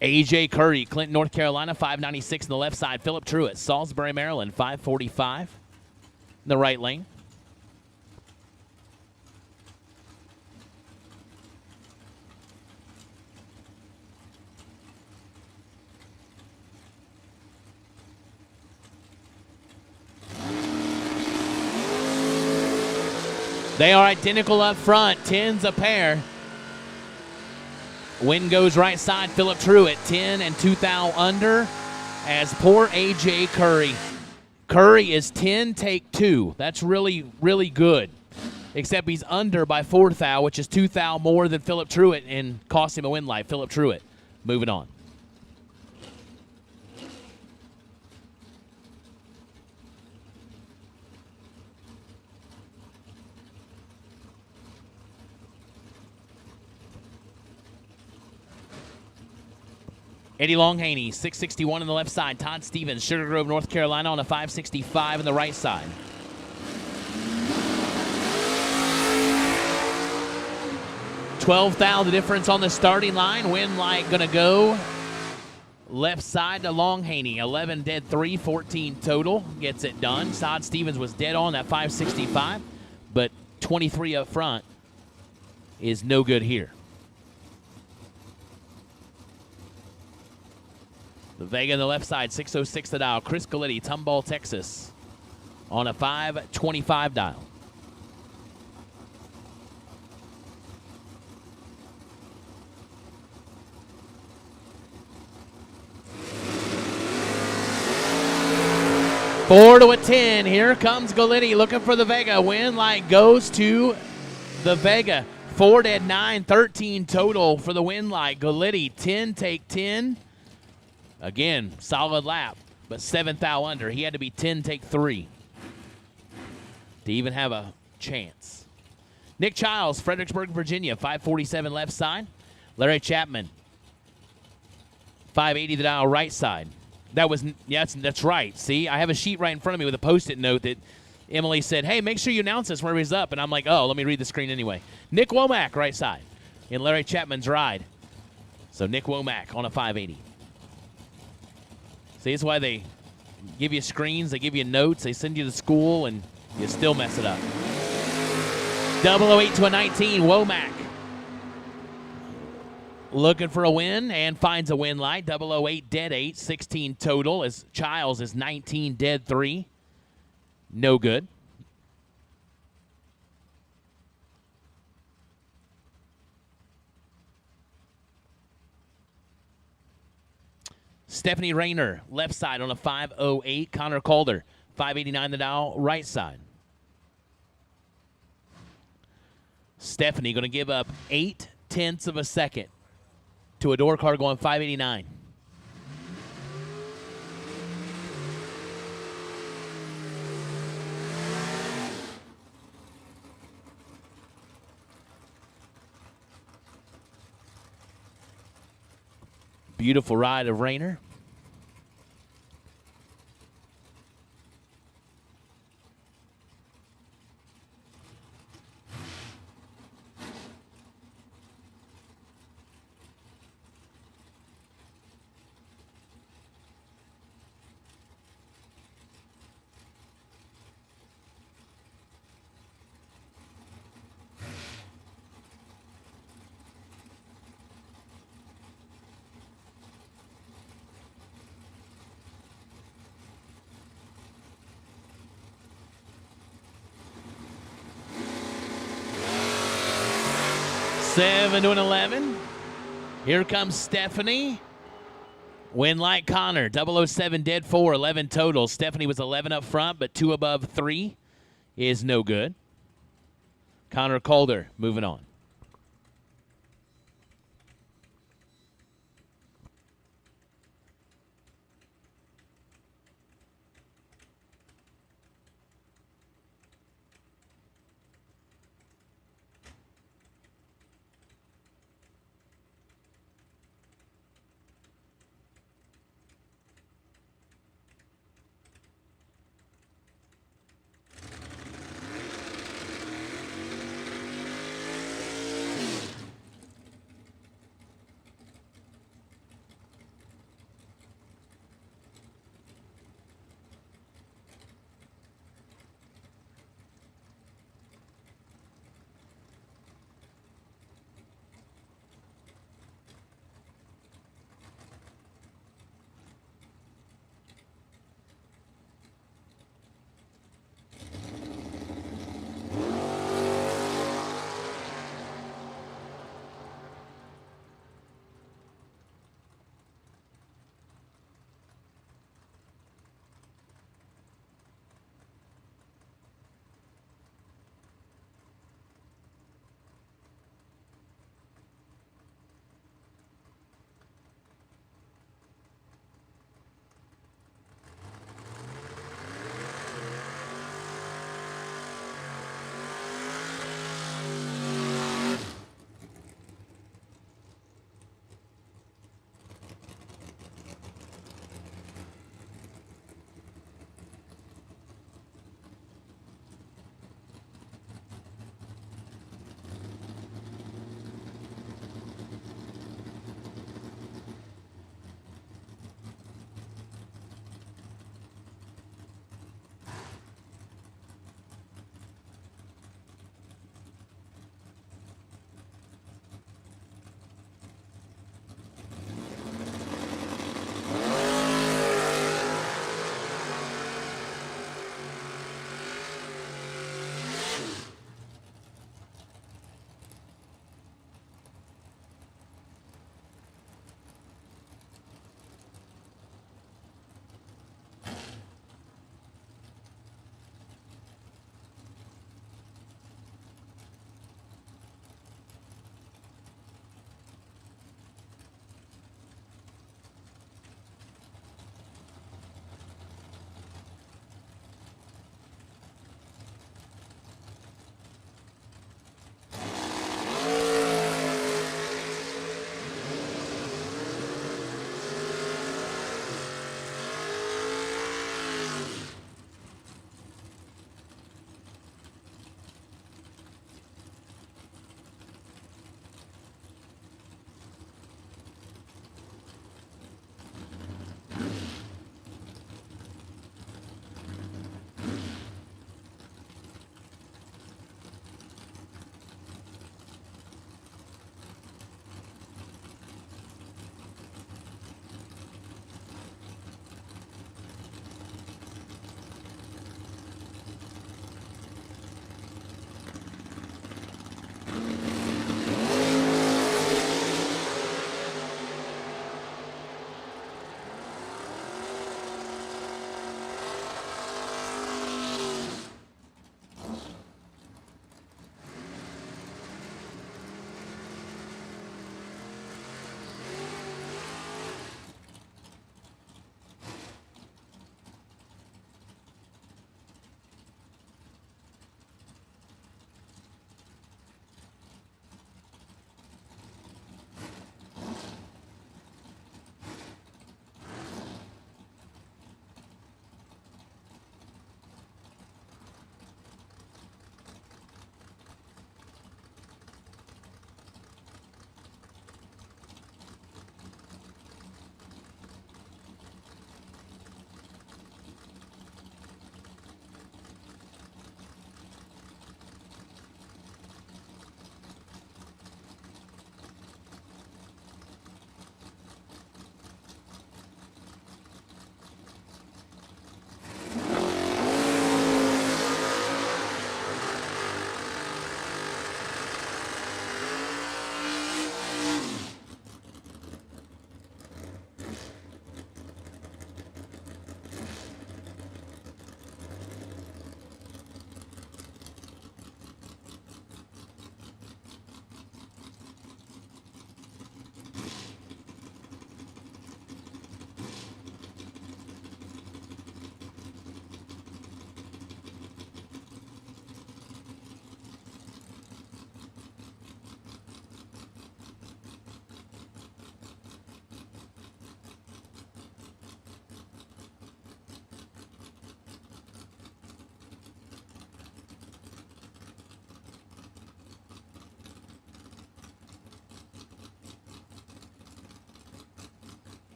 A.J. Curry, Clinton, North Carolina, 596 on the left side. Philip Truitt, Salisbury, Maryland, 545 in the right lane. They are identical up front, 10s a pair. Win goes right side, Philip Truitt, 10 and 2 thou under, as poor A.J. Curry. Curry is 10, take 2. That's really, really good. Except he's under by 4 thou, which is 2 thou more than Philip Truitt, and cost him a win life. Philip Truitt, moving on. Eddie Longhaney, 661 on the left side. Todd Stevens, Sugar Grove, North Carolina on a 565 on the right side. $12,000 the difference on the starting line. Winlight going to go left side to Longhaney. 11 dead, 3, 14 total. Gets it done. Todd Stevens was dead on that 565, but 23 up front is no good here. The Vega on the left side, 606 the dial. Chris Galetti, Tomball, Texas, on a 525 dial. Four to a 10. Here comes Galetti looking for the Vega. Winlight goes to the Vega. 4 dead, 9, 13 total for the Winlight. Galetti, 10, take 10. Again, solid lap, but 7 thou under. He had to be 10, take 3 to even have a chance. Nick Childs, Fredericksburg, Virginia, 547 left side. Larry Chapman, 580 the dial right side. That was, yeah, that's right. See, I have a sheet right in front of me with a Post-it note that Emily said, hey, make sure you announce this whenever he's up. And I'm like, oh, let me read the screen anyway. Nick Womack, right side, in Larry Chapman's ride. So Nick Womack on a 580. See, that's why they give you screens, they give you notes, they send you to school, and you still mess it up. 008 to a 19, Womack. Looking for a win and finds a win light. 008, dead 8, 16 total, as Childs is 19, dead 3. No good. Stephanie Rayner, left side on a 508. Connor Calder, 589 the dial, right side. Stephanie going to give up 0.8 of a second to a DoorCar going 589. Beautiful ride of Rayner. Seven to an 11. Here comes Stephanie. Win like Connor. 007 dead 4, 11 total. Stephanie was 11 up front, but 2 above 3 is no good. Connor Calder moving on.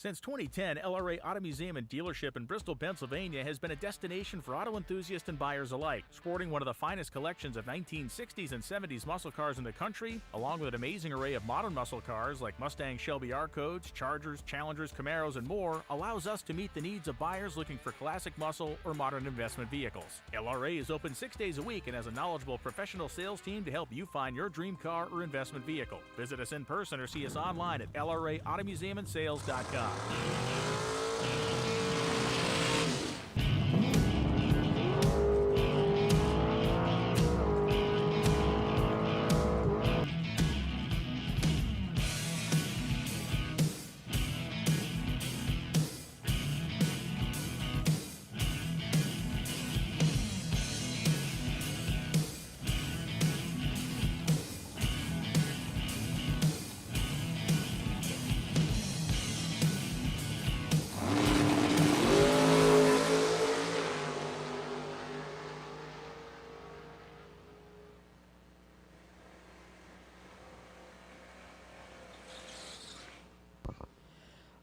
Since 2010, LRA Auto Museum and Dealership in Bristol, Pennsylvania has been a destination for auto enthusiasts and buyers alike, sporting one of the finest collections of 1960s and 70s muscle cars in the country, along with an amazing array of modern muscle cars like Mustang Shelby R-Codes, Chargers, Challengers, Camaros, and more, allows us to meet the needs of buyers looking for classic muscle or modern investment vehicles. LRA is open 6 days a week and has a knowledgeable professional sales team to help you find your dream car or investment vehicle. Visit us in person or see us online at lraautomuseumandsales.com.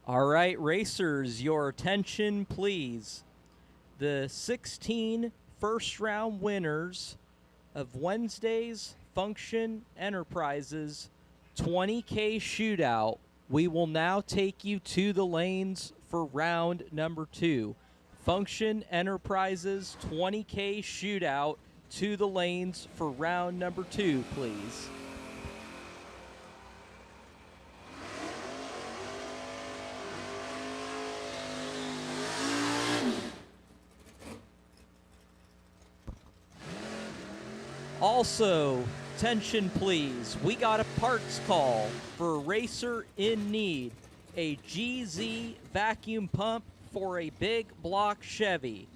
All right, racers, your attention, please. The 16 first-round winners of Wednesday's Function Enterprises 20K Shootout. We will now take you to the lanes for round number 2. Function Enterprises 20K Shootout, to the lanes for round number 2, please. Also, attention please, we got a parts call for a racer in need. A GZ vacuum pump for a big block Chevy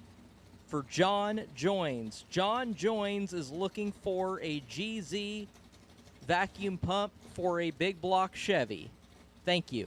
for John Joins. John Joins is looking for a GZ vacuum pump for a big block Chevy. Thank you.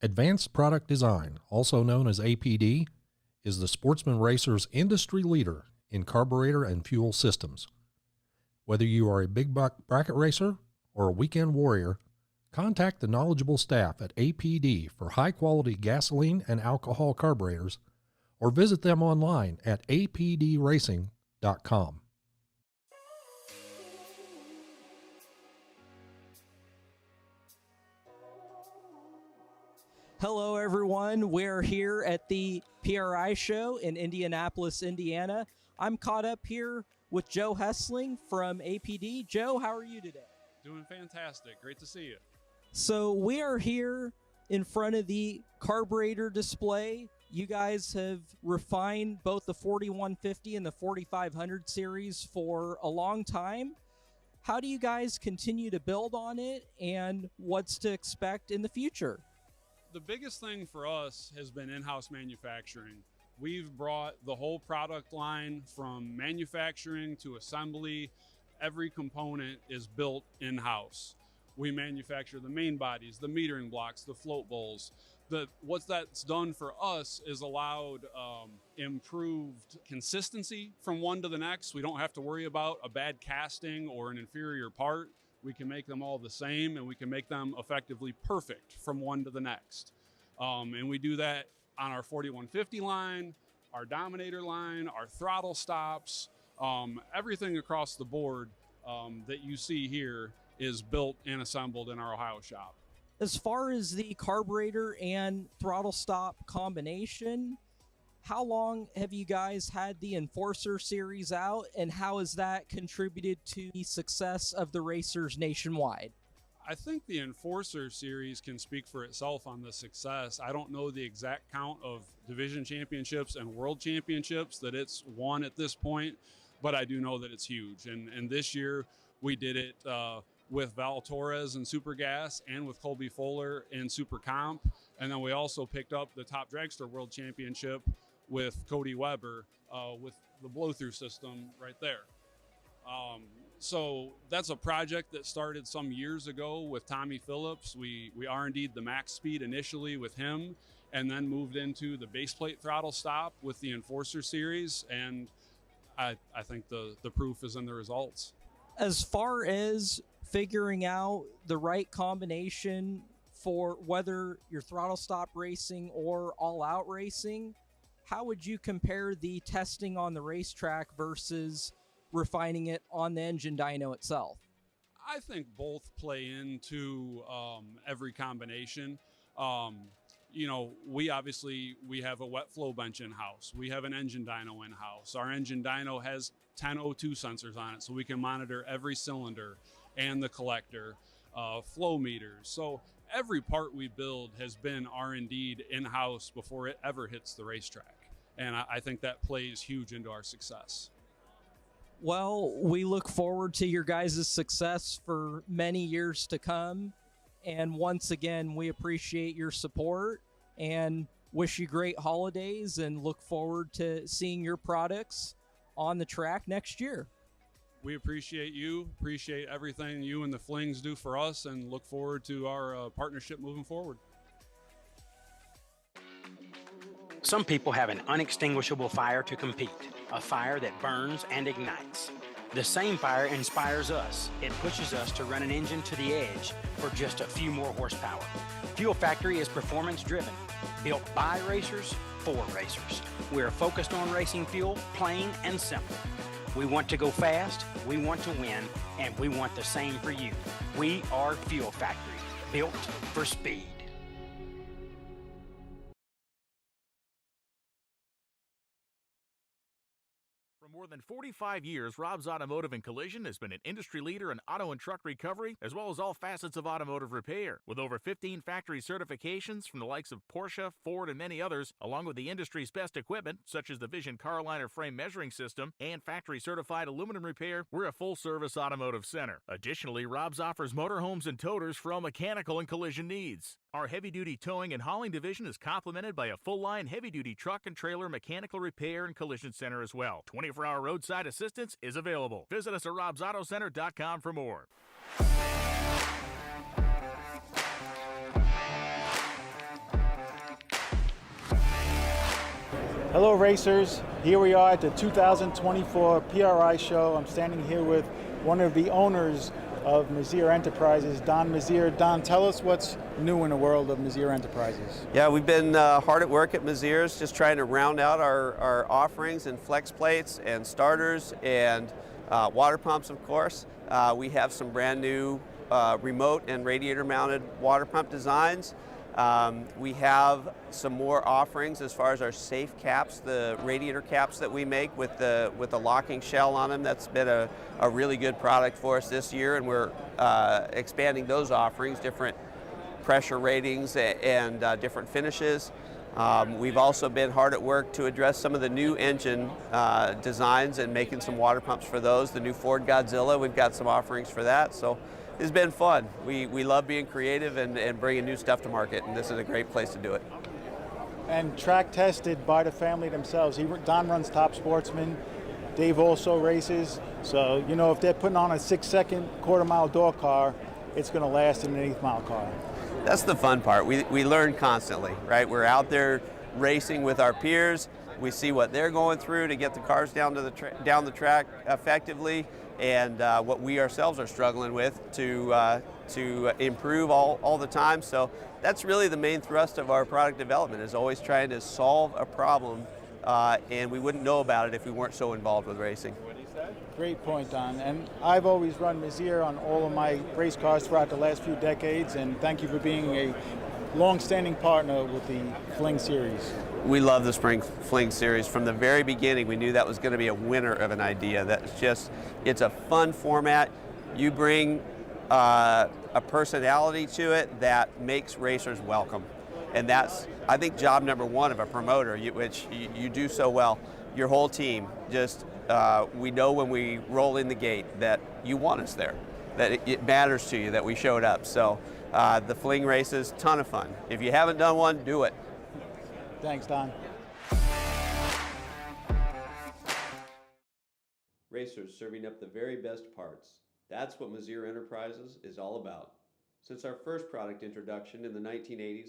Advanced Product Design, also known as APD, is the Sportsman Racer's industry leader in carburetor and fuel systems. Whether you are a big bracket racer or a weekend warrior, contact the knowledgeable staff at APD for high-quality gasoline and alcohol carburetors, or visit them online at apdracing.com. Hello, everyone. We're here at the PRI show in Indianapolis, Indiana. I'm caught up here with Joe Hessling from APD. Joe, how are you today? Doing fantastic. Great to see you. So we are here in front of the carburetor display. You guys have refined both the 4150 and the 4500 series for a long time. How do you guys continue to build on it, and what's to expect in the future? The biggest thing for us has been in-house manufacturing. We've brought the whole product line from manufacturing to assembly. Every component is built in-house. We manufacture the main bodies, the metering blocks, the float bowls. What that's done for us is allowed improved consistency from one to the next. We don't have to worry about a bad casting or an inferior part. We can make them all the same, and we can make them effectively perfect from one to the next. And we do that on our 4150 line, our Dominator line, our throttle stops, everything across the board that you see here is built and assembled in our Ohio shop. As far as the carburetor and throttle stop combination, how long have you guys had the Enforcer series out, and how has that contributed to the success of the racers nationwide? I think the Enforcer series can speak for itself on the success. I don't know the exact count of division championships and world championships that it's won at this point, but I do know that it's huge. And this year we did it with Val Torres in Super Gas and with Colby Fuller in Super Comp. And then we also picked up the Top Dragster World Championship with Cody Weber with the blow-through system right there. So that's a project that started some years ago with Tommy Phillips. We R&D'd the max speed initially with him, and then moved into the base plate throttle stop with the Enforcer series. And I think the proof is in the results. As far as figuring out the right combination for whether you're throttle stop racing or all out racing, how would you compare the testing on the racetrack versus refining it on the engine dyno itself? I think both play into every combination. We have a wet flow bench in-house. We have an engine dyno in-house. Our engine dyno has 10 O2 sensors on it, so we can monitor every cylinder and the collector, flow meters. So every part we build has been R&D'd in-house before it ever hits the racetrack. And I think that plays huge into our success. Well, we look forward to your guys' success for many years to come. And once again, we appreciate your support and wish you great holidays and look forward to seeing your products on the track next year. We appreciate you, appreciate everything you and the Flings do for us, and look forward to our partnership moving forward. Some people have an unextinguishable fire to compete, a fire that burns and ignites. The same fire inspires us. It pushes us to run an engine to the edge for just a few more horsepower. Fuel Factory is performance driven, built by racers for racers. We are focused on racing fuel, plain and simple. We want to go fast, we want to win, and we want the same for you. We are Fuel Factory, built for speed. For more than 45 years, Rob's Automotive and Collision has been an industry leader in auto and truck recovery, as well as all facets of automotive repair. With over 15 factory certifications from the likes of Porsche, Ford, and many others, along with the industry's best equipment, such as the Vision car liner frame measuring system and factory-certified aluminum repair, we're a full-service automotive center. Additionally, Rob's offers motorhomes and towers for all mechanical and collision needs. Our heavy-duty towing and hauling division is complemented by a full-line heavy-duty truck and trailer mechanical repair and collision center as well. 24-hour roadside assistance is available. Visit us at robsautocenter.com for more. Hello racers, here we are at the 2024 PRI show. I'm standing here with one of the owners of Mazier Enterprises, Don Mazier. Don, tell us what's new in the world of Mazier Enterprises. Yeah, we've been hard at work at Mazier's, just trying to round out our offerings in flex plates and starters and water pumps, of course. We have some brand new remote and radiator mounted water pump designs. We have some more offerings as far as our safe caps, the radiator caps that we make with the locking shell on them. That's been a really good product for us this year, and we're expanding those offerings, different pressure ratings and different finishes. We've also been hard at work to address some of the new engine designs and making some water pumps for those. The new Ford Godzilla, we've got some offerings for that. So it's been fun. We love being creative and bringing new stuff to market, and this is a great place to do it. And track tested by the family themselves. Don runs Top Sportsman. Dave also races. So, you know, if they're putting on a 6-second quarter-mile DoorCar, it's going to last in an 8th-mile car. That's the fun part. We learn constantly, right? We're out there racing with our peers. We see what they're going through to get the cars down the track effectively, and what we ourselves are struggling with to improve all the time. So that's really the main thrust of our product development, is always trying to solve a problem, and we wouldn't know about it if we weren't so involved with racing. Great point, Don. And I've always run Mazier on all of my race cars throughout the last few decades, and thank you for being a long-standing partner with the Fling series. We love the Spring Fling series. From the very beginning, we knew that was going to be a winner of an idea. It's a fun format. You bring a personality to it that makes racers welcome. And that's, I think, job number one of a promoter, which you do so well. Your whole team, we know when we roll in the gate that you want us there, that it matters to you that we showed up. So the Fling races, ton of fun. If you haven't done one, do it. Thanks, Don. Racers serving up the very best parts. That's what Mazier Enterprises is all about. Since our first product introduction in the 1980s,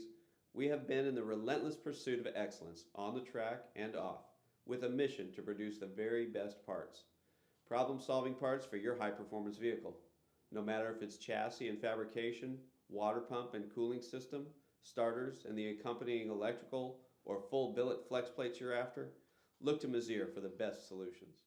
we have been in the relentless pursuit of excellence on the track and off, with a mission to produce the very best parts. Problem-solving parts for your high-performance vehicle. No matter if it's chassis and fabrication, water pump and cooling system, starters and the accompanying electrical, or full billet flex plates you're after, look to Mazier for the best solutions.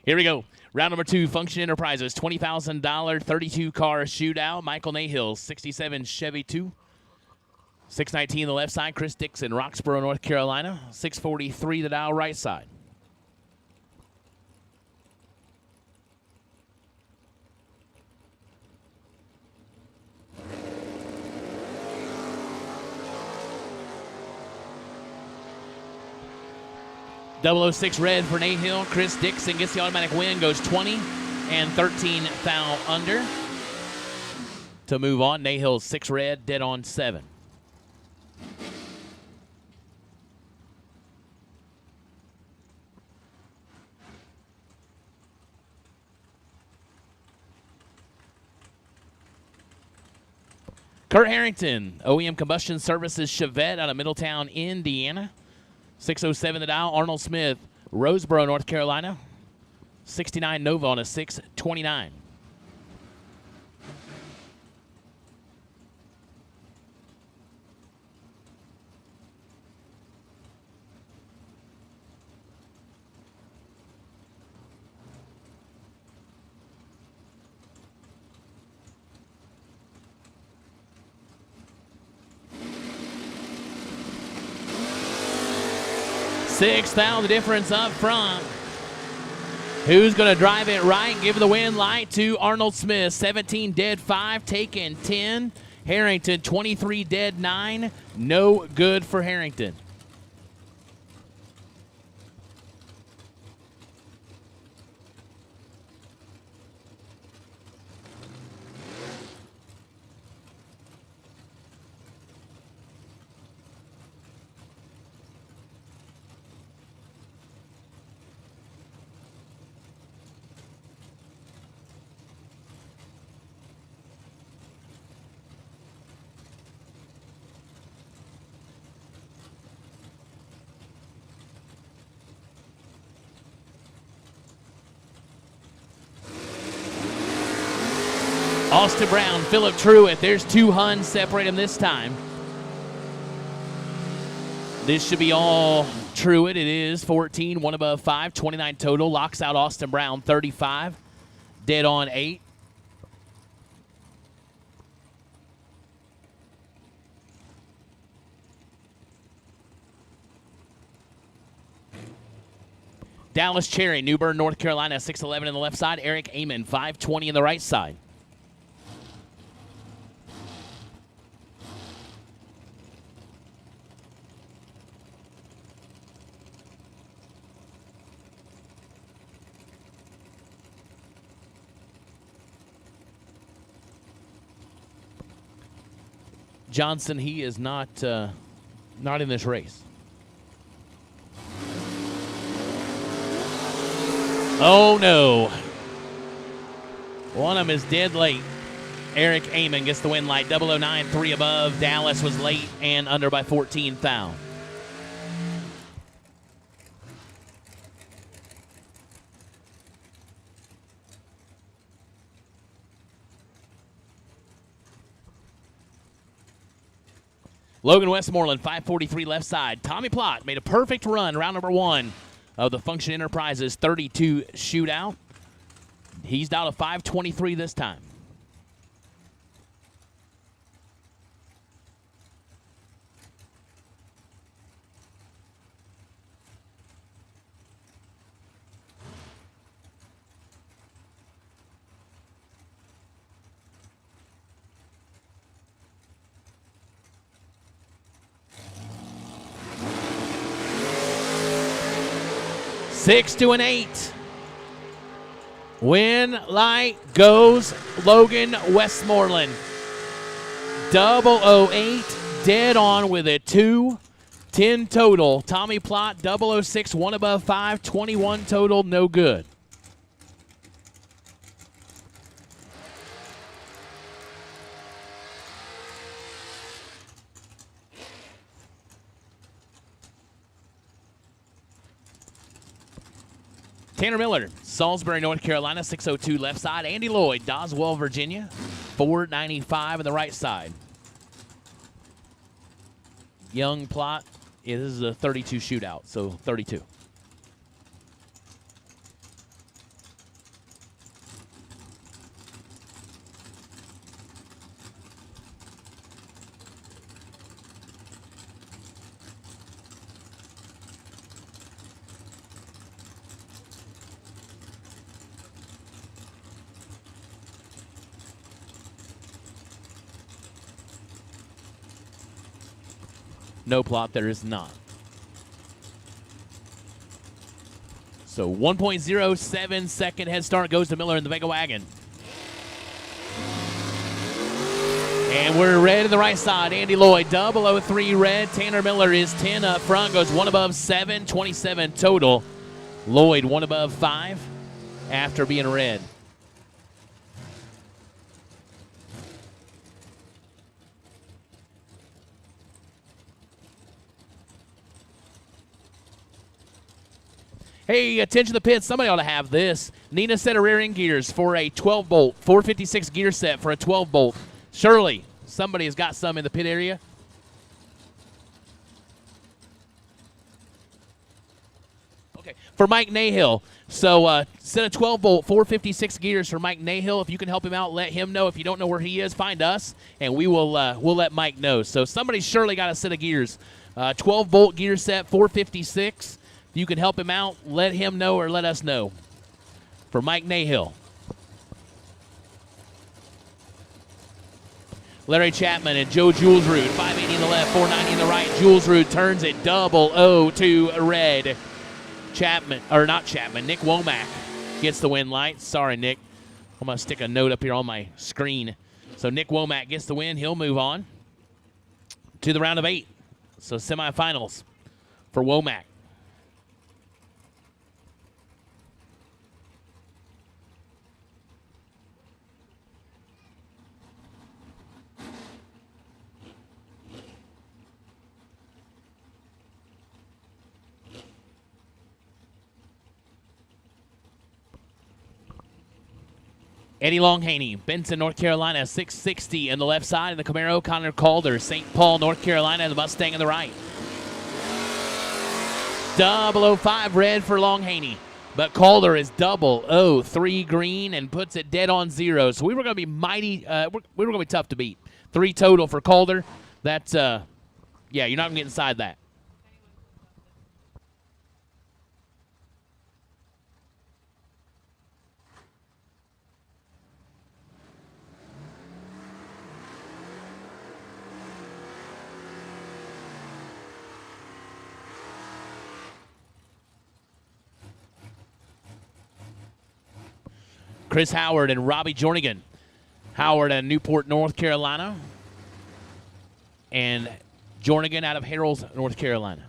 Here we go. Round number 2, Function Enterprises, $20,000, 32-car shootout. Michael Nahill, 67 Chevy 2. 619 the left side, Chris Dixon, Roxborough, North Carolina. 643 the dial right side. .006 red for Nate Hill. Chris Dixon gets the automatic win, goes 20 and 13 foul under. To move on, Nate Hill 6 red, dead on 7. Kurt Harrington, OEM Combustion Services Chevette out of Middletown, Indiana. 607 the dial. Arnold Smith, Roseboro, North Carolina. 69 Nova on a 629. $6,000 the difference up front. Who's going to drive it right? Give the win light to Arnold Smith. 17 dead 5, taken 10. Harrington 23 dead 9. No good for Harrington. Austin Brown, Philip Truitt. There's 2 Huns separate them this time. This should be all Truitt. It is 14, 1 above 5, 29 total. Locks out Austin Brown, 35. Dead on 8. Dallas Cherry, New Bern, North Carolina, 6'11 on the left side. Eric Amon, 5'20 on the right side. Johnson, he is not in this race. Oh, no. One of them is dead late. Eric Amon gets the win light. 009, 3 above. Dallas was late and under by 14 foul. Logan Westmoreland, 543 left side. Tommy Plott made a perfect run, round number 1 of the Function Enterprises 32 shootout. He's down to 523 this time. Six to an 8. Win light goes Logan Westmoreland. 008, dead on with a 2. 10 total. Tommy Plott, 006, 1 above 5, 21 total, no good. Tanner Miller, Salisbury, North Carolina, 602 left side. Andy Lloyd, Doswell, Virginia, 495 on the right side. Young Plott, yeah, this is a 32 shootout, so 32. No Plott, there is not. So 1.07 second head start goes to Miller in the Vega Wagon. And we're red in the right side. Andy Lloyd, 003 red. Tanner Miller is 10 up front, goes 1 above 7, 27 total. Lloyd 1 above 5 after being red. Hey, attention the pits. Somebody ought to have this. Need a set of rear end gears for a 12-bolt, 456 gear set for a 12-bolt. Surely somebody has got some in the pit area. Okay, for Mike Nahill. So set a 12-bolt, 456 gears for Mike Nahill. If you can help him out, let him know. If you don't know where he is, find us, and we'll let Mike know. So somebody's surely got a set of gears. 12-bolt gear set, 456. If you can help him out, let him know or let us know. For Mike Nahill. Larry Chapman and Joe Julesrud, 580 in the left, 490 in the right. Julesrud turns it 0-0 to red. Nick Womack gets the win light. Sorry, Nick. I'm going to stick a note up here on my screen. So Nick Womack gets the win. He'll move on to the round of 8. So semifinals for Womack. Eddie Longhaney, Benson, North Carolina, 660 on the left side. In the Camaro, Connor Calder, St. Paul, North Carolina, the Mustang on the right. 005 red for Longhaney. But Calder is 003 green and puts it dead on 0. So we were going to be mighty, we were going to be tough to beat. 3 total for Calder. That's, yeah, you're not going to get inside that. Chris Howard and Robbie Jornigan. Howard at Newport, North Carolina. And Jornigan out of Harrells, North Carolina.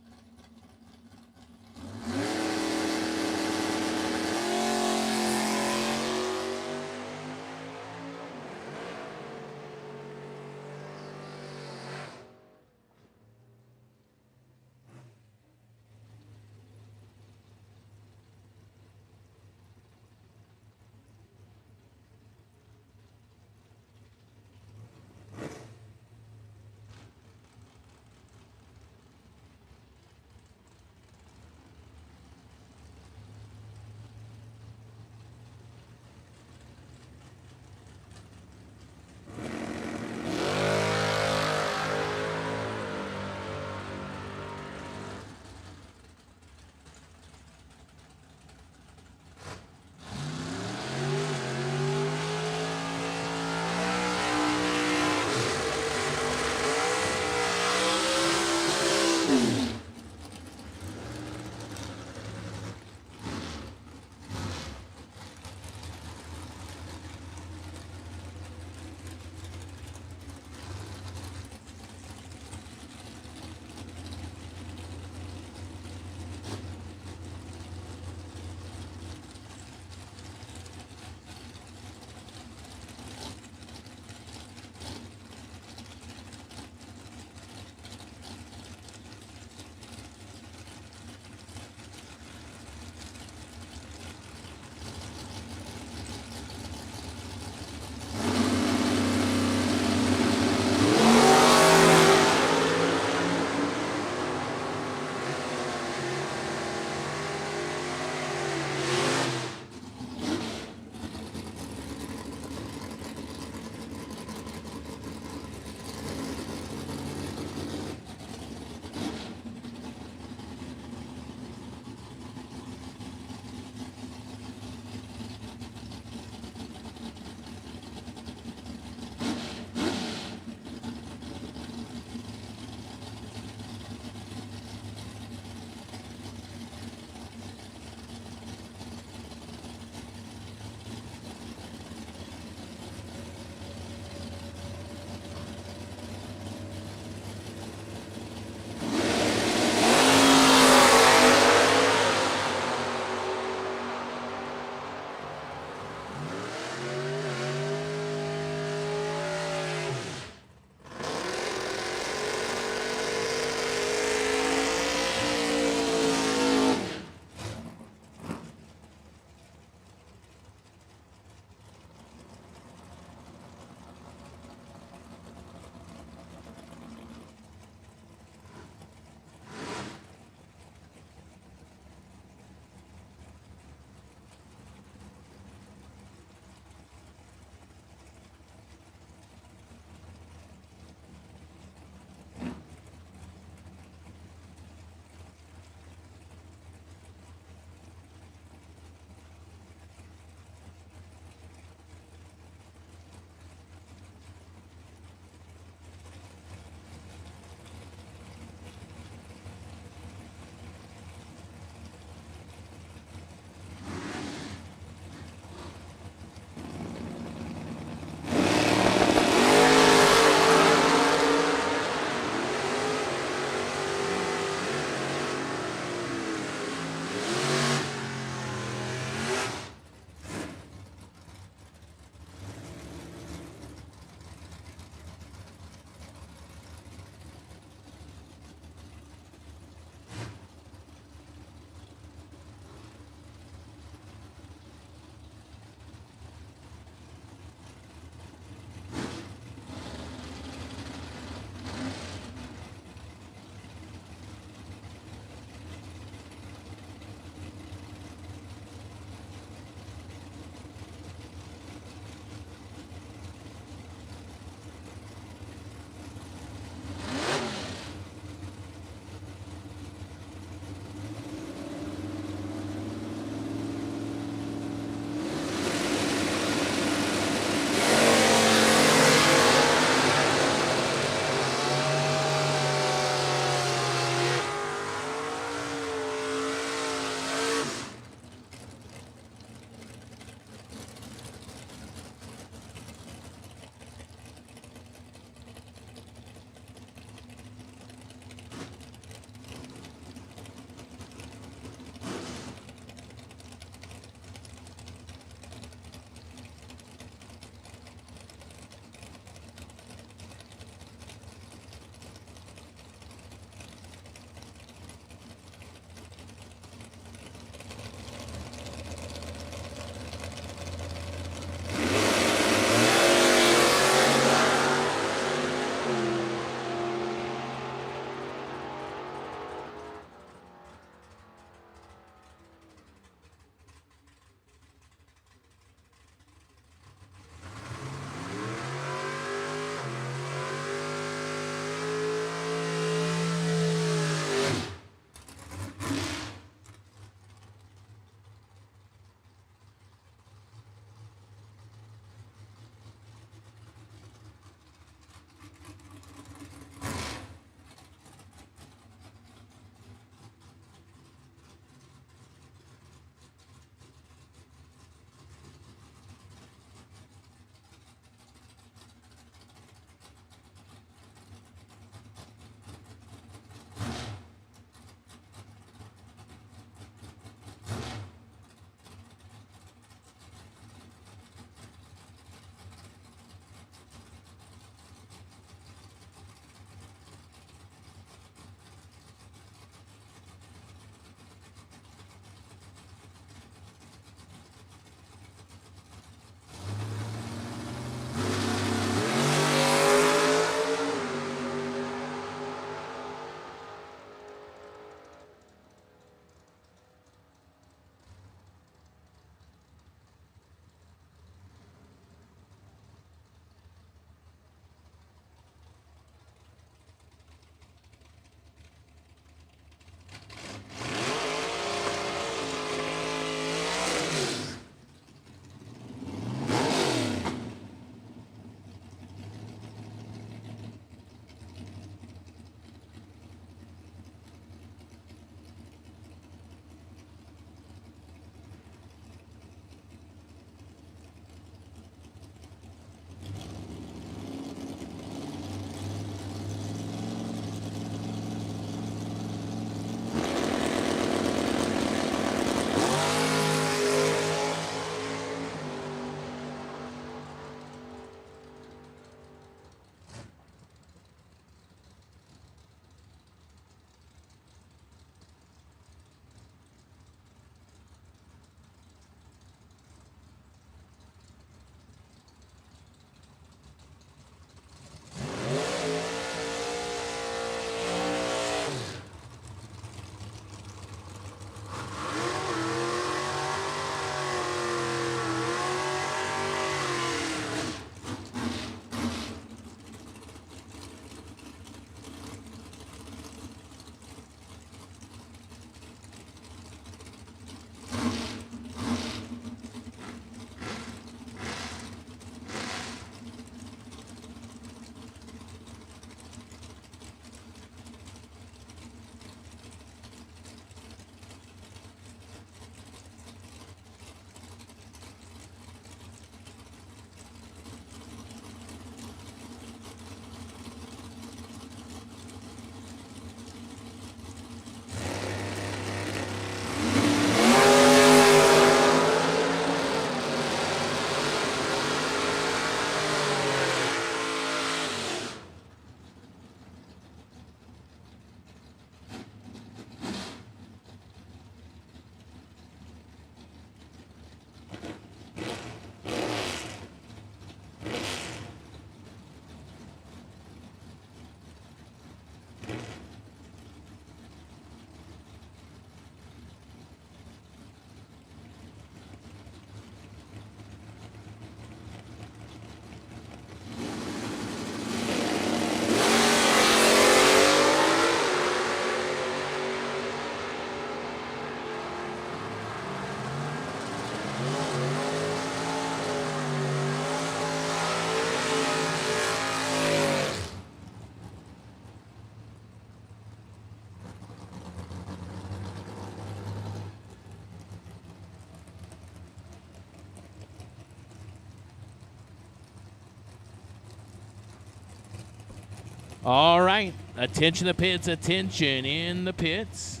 All right. Attention the pits. Attention in the pits.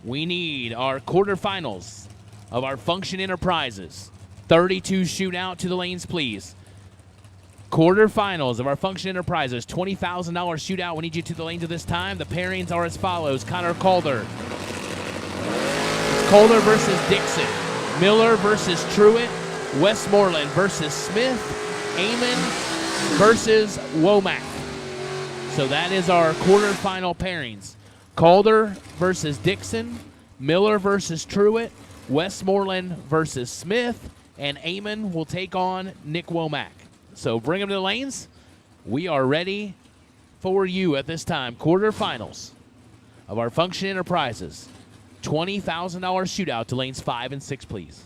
We need our quarterfinals of our Function Enterprises. 32 shootout to the lanes, please. Quarterfinals of our Function Enterprises. $20,000 shootout. We need you to the lanes at this time. The pairings are as follows. Connor Calder. It's Calder versus Dixon. Miller versus Truitt. Westmoreland versus Smith. Amon versus Womack. So that is our quarterfinal pairings. Calder versus Dixon. Miller versus Truitt. Westmoreland versus Smith. And Amon will take on Nick Womack. So bring them to the lanes. We are ready for you at this time. Quarterfinals of our Function Enterprises. $20,000 shootout to lanes 5 and 6, please.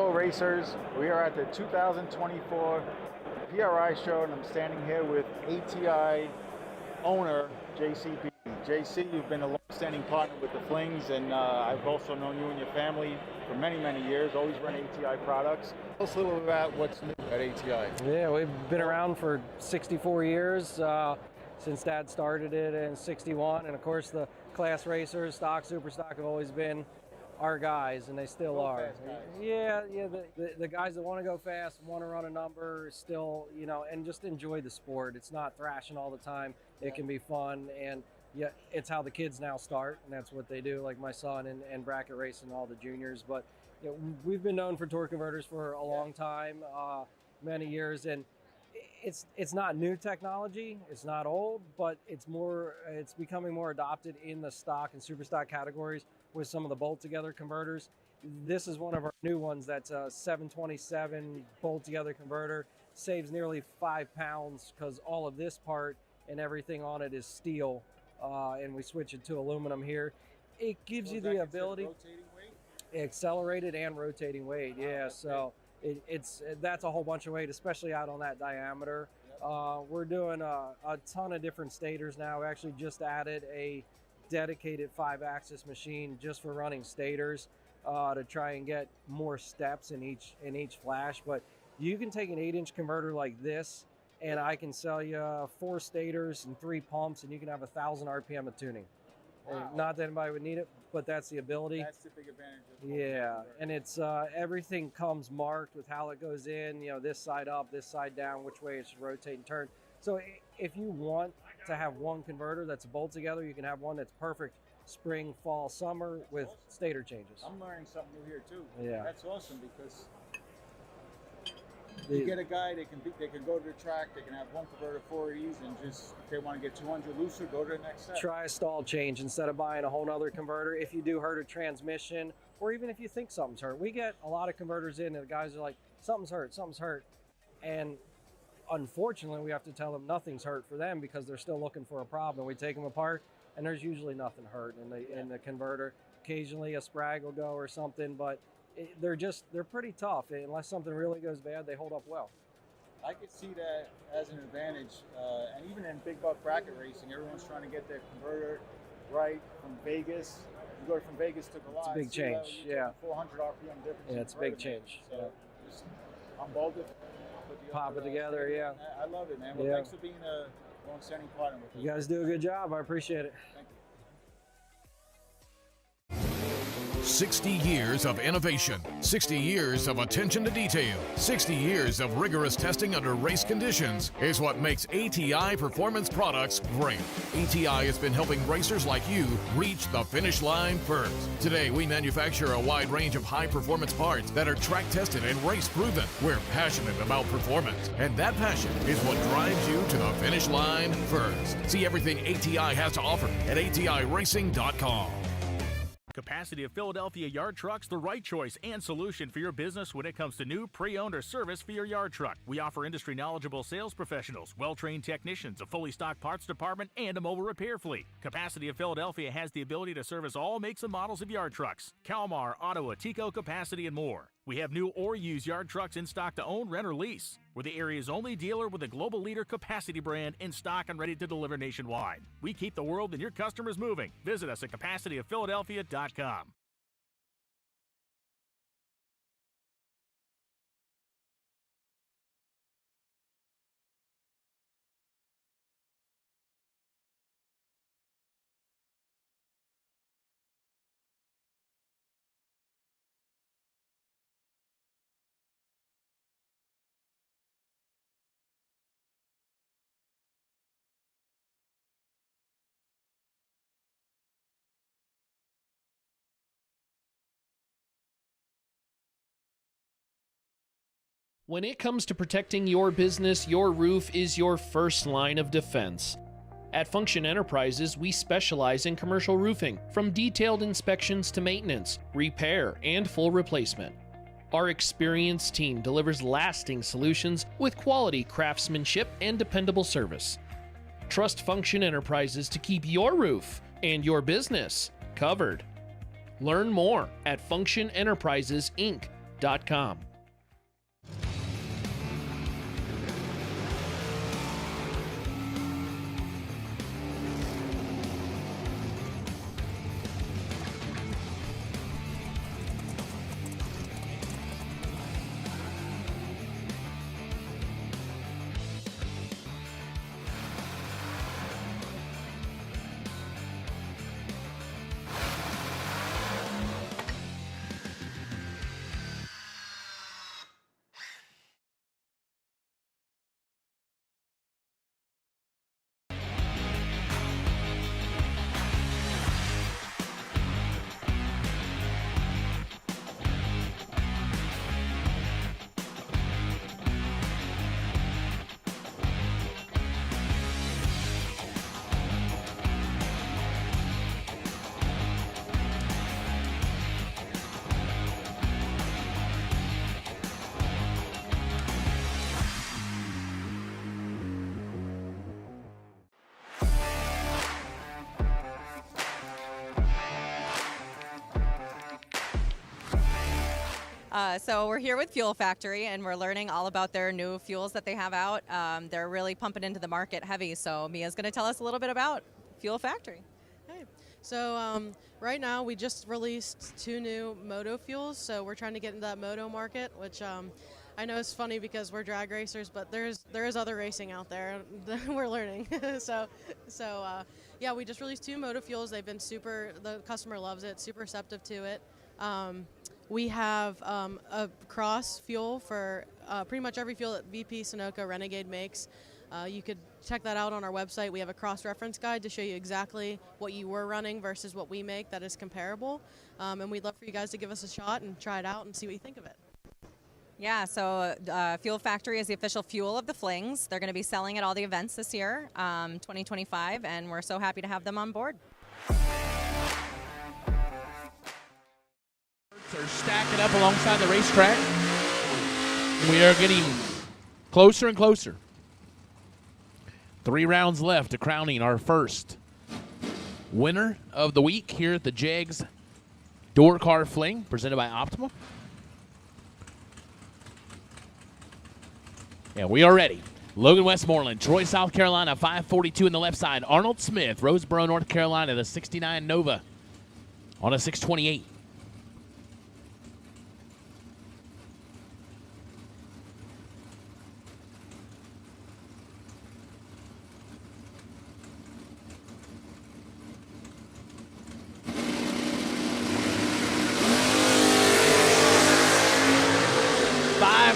Hello racers, we are at the 2024 PRI show and I'm standing here with ATI owner JCB. JC, you've been a long-standing partner with the Flings, and I've also known you and your family for many, many years, always run ATI products. Tell us a little about what's new at ATI. Yeah, we've been around for 64 years, since Dad started it in 61, and of course the class racers, stock, super stock have always been our guys, and they still are. Yeah, the guys that want to go fast, want to run a number, still, you know, and just enjoy the sport. It's not thrashing all the time. It can be fun, and yeah, it's how the kids now start, and that's what they do, like my son and bracket racing, all the juniors. But you know, we've been known for torque converters for a long time, many years, and it's not new technology, it's not old, but it's becoming more adopted in the stock and super stock categories with some of the bolt together converters. This is one of our new ones that's a 727 bolt together converter, saves nearly 5 pounds because all of this part and everything on it is steel, and we switch it to aluminum here. It gives you the ability, accelerated and rotating weight. Yeah, so that's a whole bunch of weight, especially out on that diameter. We're doing a ton of different stators now. We actually just added a dedicated 5-axis machine just for running stators to try and get more steps in each flash. But you can take an 8-inch converter like this, and I can sell you 4 stators and 3 pumps, and you can have 1,000 RPM of tuning. Wow. Not that anybody would need it, but that's the ability. That's the big advantage of yeah, and it's everything comes marked with how it goes in, you know, this side up, this side down, which way it should rotate and turn. So if you want to have one converter that's a bolt together, you can have one that's perfect spring, fall, summer with stator changes. I'm learning something new here too. Yeah. That's awesome because you get a guy, they can go to the track, they can have one converter 4 of these, and just, if they want to get 200 looser, go to the next set. Try a stall change instead of buying a whole nother converter. If you do hurt a transmission, or even if you think something's hurt. We get a lot of converters in and the guys are like, something's hurt. And unfortunately, we have to tell them nothing's hurt for them because they're still looking for a problem. We take them apart and there's usually nothing hurt in the converter. Occasionally a sprag will go or something, but they're pretty tough. Unless something really goes bad, they hold up well. I could see that as an advantage, and even in big buck bracket racing, everyone's trying to get their converter right from Vegas. You go from Vegas to Goliath. It's a big change, yeah. 400 RPM difference. Yeah, it's a big change. So Yeah. just unbolt it, Pop it together, yeah. I love it, man. Well, Yeah. thanks for being a long-standing partner with us. You guys do a good job. I appreciate it. Thank you. 60 years of innovation, 60 years of attention to detail, 60 years of rigorous testing under race conditions is what makes ATI Performance Products great. ATI has been helping racers like you reach the finish line first. Today, we manufacture a wide range of high-performance parts that are track-tested and race-proven. We're passionate about performance, and that passion is what drives you to the finish line first. See everything ATI has to offer at ATIRacing.com. Capacity of Philadelphia Yard Trucks, the right choice and solution for your business when it comes to new, pre-owned, or service for your yard truck. We offer industry-knowledgeable sales professionals, well-trained technicians, a fully stocked parts department, and a mobile repair fleet. Capacity of Philadelphia has the ability to service all makes and models of yard trucks: Kalmar, Ottawa, Tico, Capacity, and more. We have new or used yard trucks in stock to own, rent, or lease. We're the area's only dealer with a global leader Capacity brand in stock and ready to deliver nationwide. We keep the world and your customers moving. Visit us at CapacityofPhiladelphia.com. When it comes to protecting your business, your roof is your first line of defense. At Function Enterprises, we specialize in commercial roofing, from detailed inspections to maintenance, repair, and full replacement. Our experienced team delivers lasting solutions with quality craftsmanship and dependable service. Trust Function Enterprises to keep your roof and your business covered. Learn more at functionenterprisesinc.com. Shootout.com. So we're here with Fuel Factory, and we're learning all about their new fuels that they have out. They're really pumping into the market heavy, so Mia's going to tell us a little bit about Fuel Factory. So right now we just released 2 new moto fuels, so we're trying to get into that moto market, which I know is funny because we're drag racers, but there is other racing out there. We're learning. Yeah, we just released 2 moto fuels. They've been the customer loves it, super receptive to it. We have a cross fuel for pretty much every fuel that VP, Sunoco, Renegade makes. You could check that out on our website. We have a cross-reference guide to show you exactly what you were running versus what we make that is comparable. And we'd love for you guys to give us a shot and try it out and see what you think of it. Yeah, so Fuel Factory is the official fuel of the Flings. They're going to be selling at all the events this year, 2025, and we're so happy to have them on board. Are stacking up alongside the racetrack. We are getting closer and closer. 3 rounds left to crowning our first winner of the week here at the Jegs DoorCar Fling, presented by Optima. And we are ready. Logan Westmoreland, Troy, South Carolina, 542 in the left side. Arnold Smith, Roseboro, North Carolina, the 69 Nova on a 628.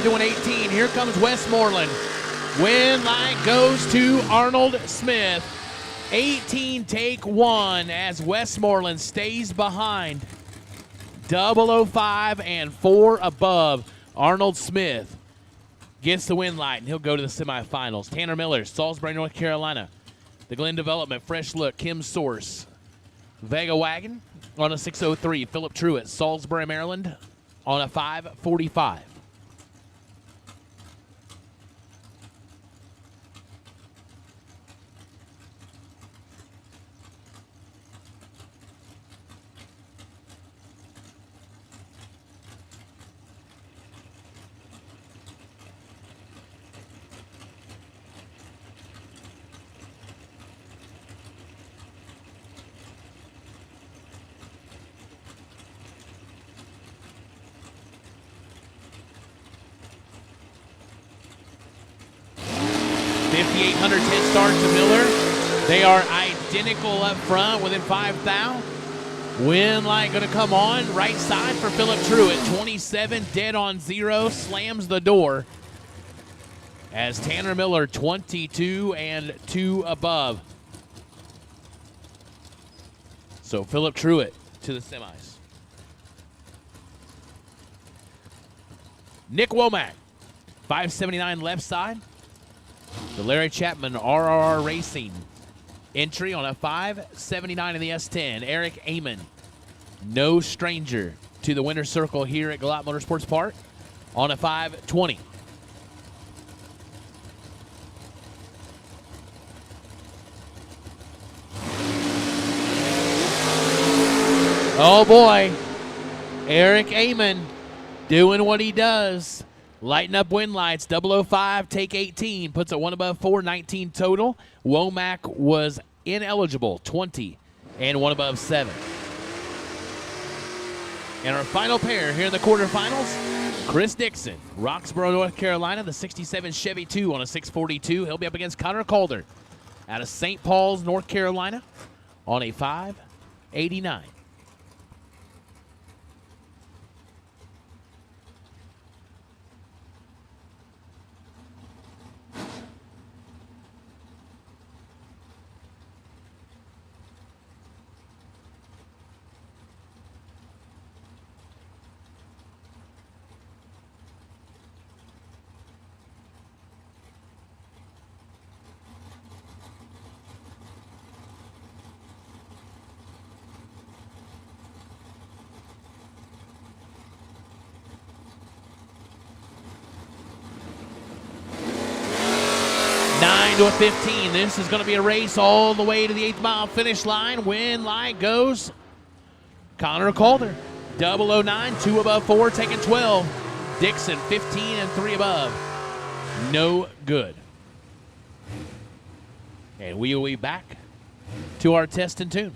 To an 18. Here comes Westmoreland. Win line goes to Arnold Smith. 18 take 1 as Westmoreland stays behind. 005 and 4 above. Arnold Smith gets the win light, and he'll go to the semifinals. Tanner Miller, Salisbury, North Carolina. The Glen Development, Fresh Look, Kim Source. Vega Wagon on a 603. Philip Truitt, Salisbury, Maryland on a 545. Head start to Miller. They are identical up front within 5 thou. Win light going to come on. Right side for Philip Truitt. 27 dead on 0. Slams the door. As Tanner Miller 22 and 2 above. So Philip Truitt to the semis. Nick Womack, 579 left side. The Larry Chapman RRR Racing entry on a 579 in the S10. Eric Amon, no stranger to the winner's circle here at Galot Motorsports Park on a 520. Oh boy, Eric Amon Doing what he does. Lighting up win lights. 005, take 18. Puts it 1 above 4, 19 total. Womack was ineligible, 20, and 1 above 7. And our final pair here in the quarterfinals, Chris Dixon, Roxborough, North Carolina, the 67 Chevy 2 on a 642. He'll be up against Connor Calder out of St. Paul's, North Carolina on a 589. To a 15. This is going to be a race all the way to the 8th mile finish line. Win light goes Connor Calder. 009, 2 above 4, taking 12. Dixon, 15 and 3 above. No good. And we will be back to our test and tune.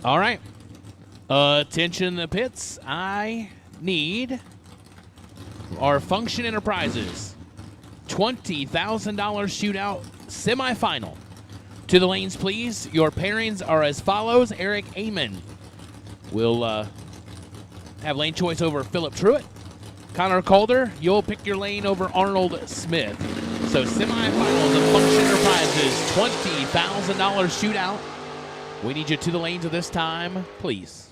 All right. Attention the pits. I need our Function Enterprises $20,000 shootout semifinal. To the lanes, please. Your pairings are as follows. Eric Amon will have lane choice over Philip Truitt. Connor Calder, you'll pick your lane over Arnold Smith. So semifinals of Function Enterprises, $20,000 shootout. We need you to the lanes at this time, please.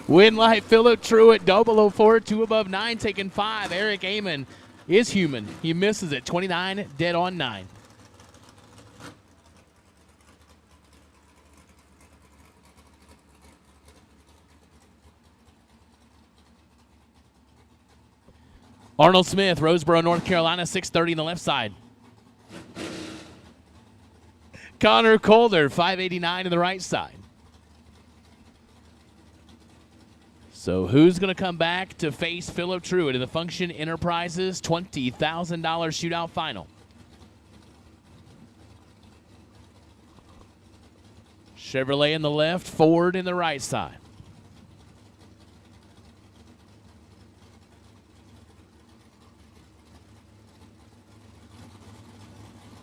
Winlight, Philip Truitt, 004, 2 above 9, taking 5. Eric Amon is human. He misses it, 29, dead on 9. Arnold Smith, Roseboro, North Carolina, 630 on the left side. Connor Calder, 589 on the right side. So who's going to come back to face Philip Truitt in the Function Enterprises $20,000 shootout final? Chevrolet in the left, Ford in the right side.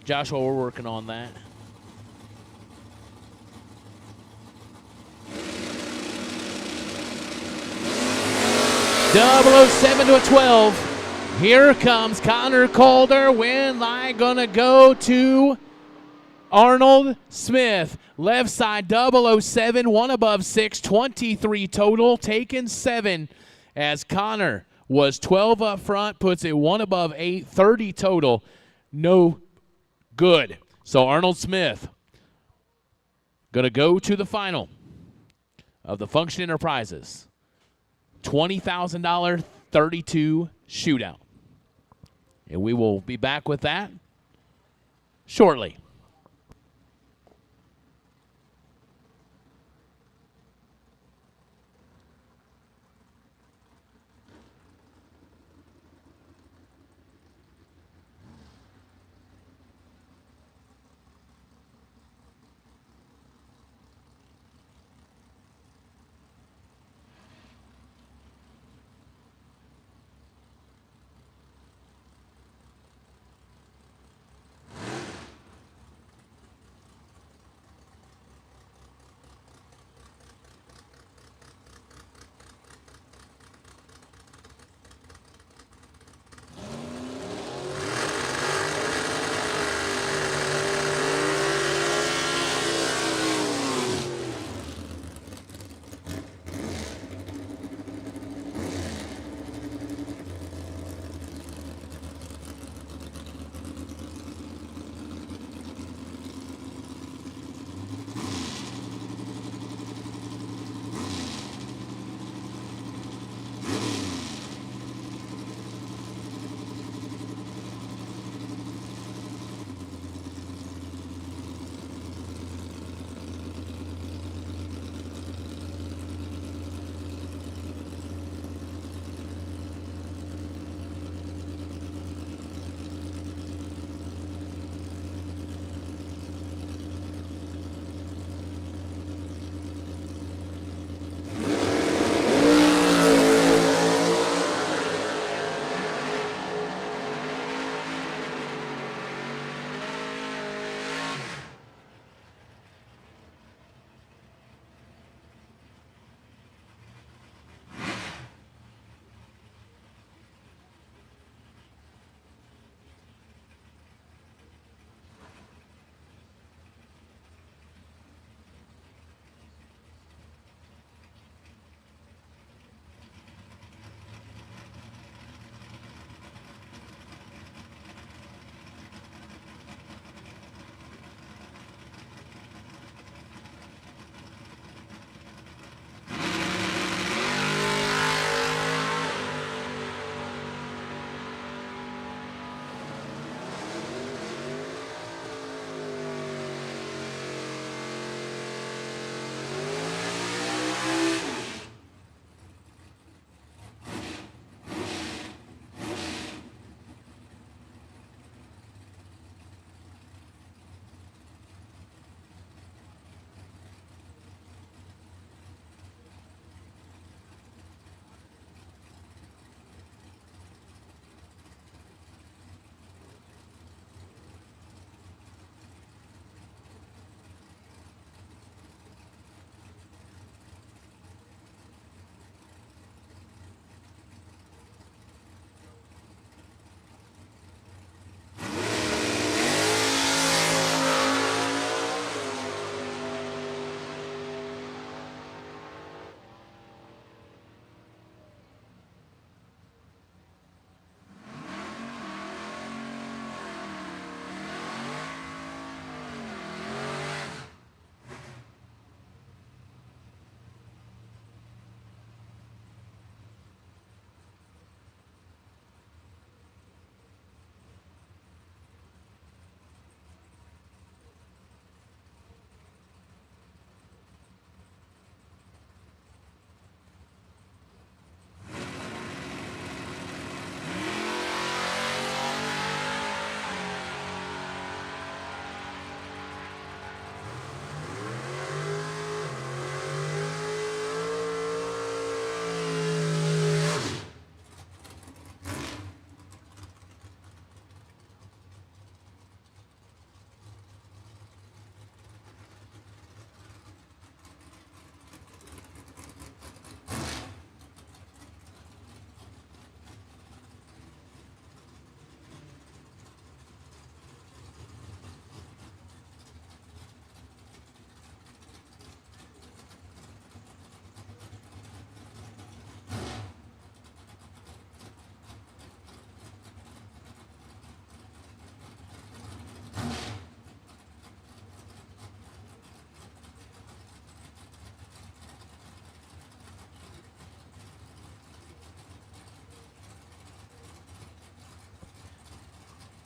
Joshua, we're working on that. Double 07 to a 12. Here comes Connor Calder. Win line gonna go to Arnold Smith. Left side 007, 1 above 6, 23 total, taken 7 as Connor was 12 up front, puts it 1 above 8, 30 total. No good. So Arnold Smith gonna go to the final of the Function Enterprises $20,000 32 shootout. And we will be back with that shortly.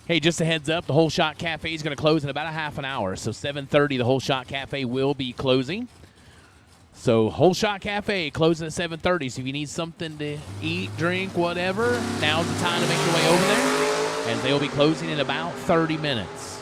Hey, just a heads up, the Whole Shot Cafe is going to close in about a half an hour. So 7:30, the Whole Shot Cafe will be closing. So Whole Shot Cafe closing at 7:30. So if you need something to eat, drink, whatever, now's the time to make your way over there. And they'll be closing in about 30 minutes.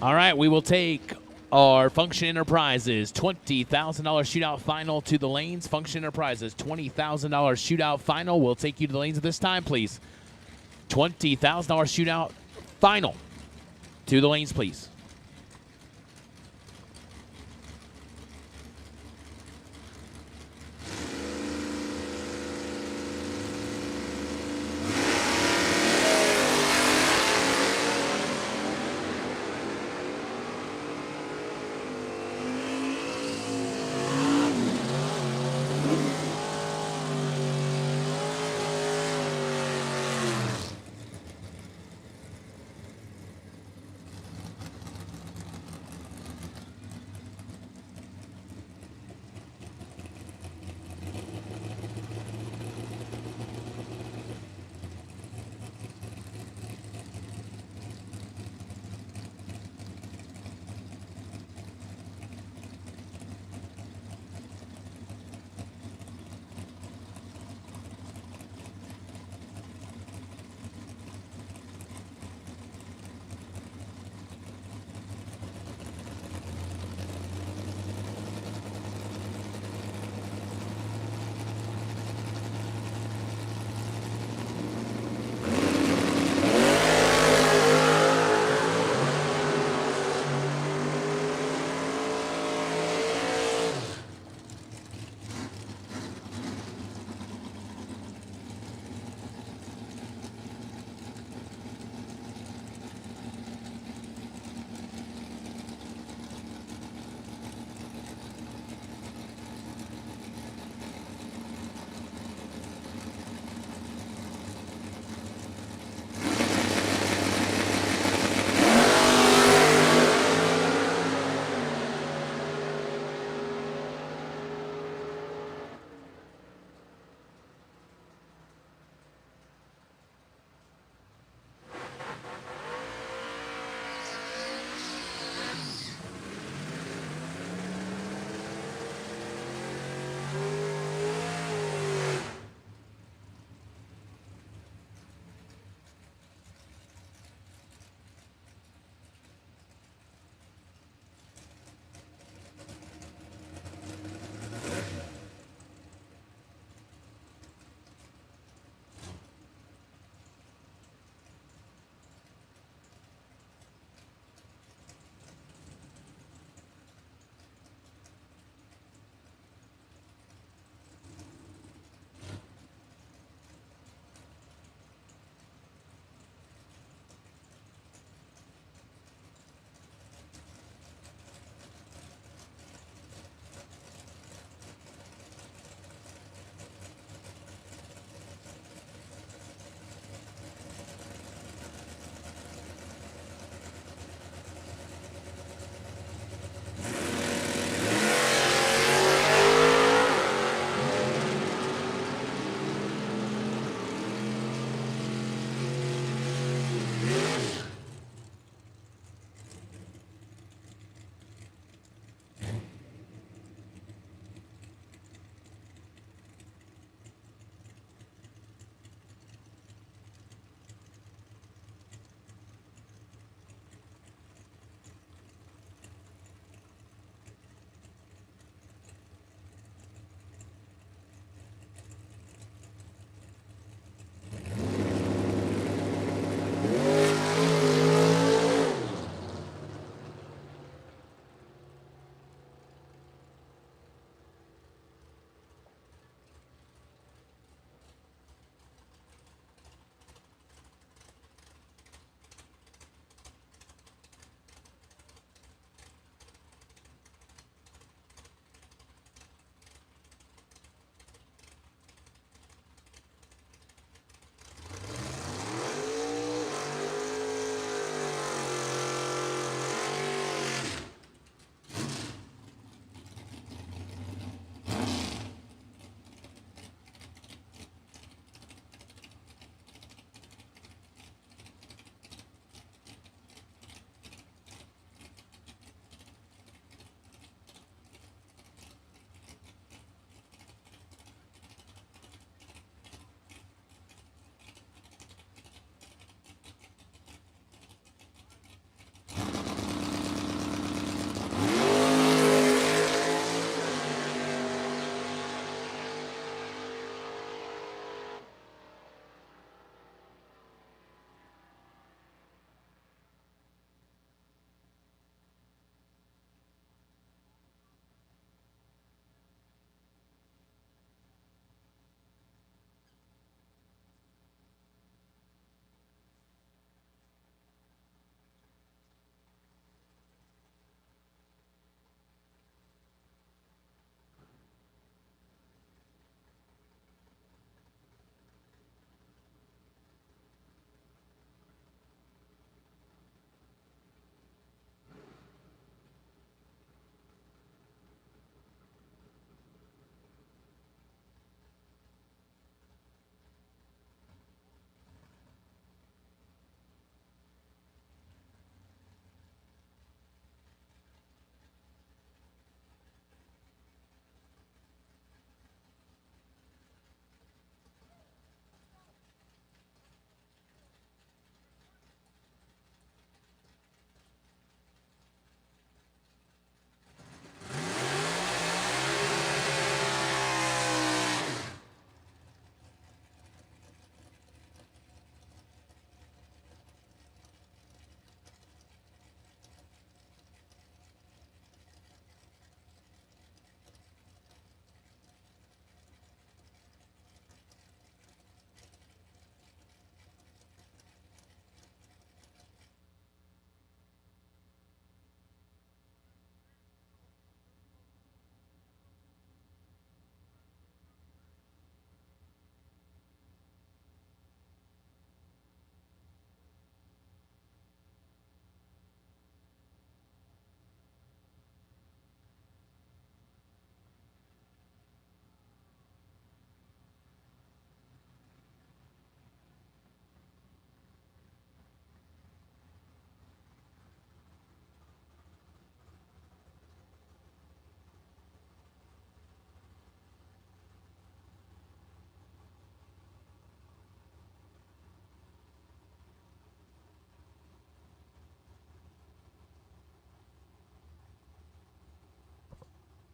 All right, we will take our Function Enterprises $20,000 shootout final to the lanes. Function Enterprises $20,000 shootout final. We'll take you to the lanes at this time, please. $20,000 shootout final to the lanes, please.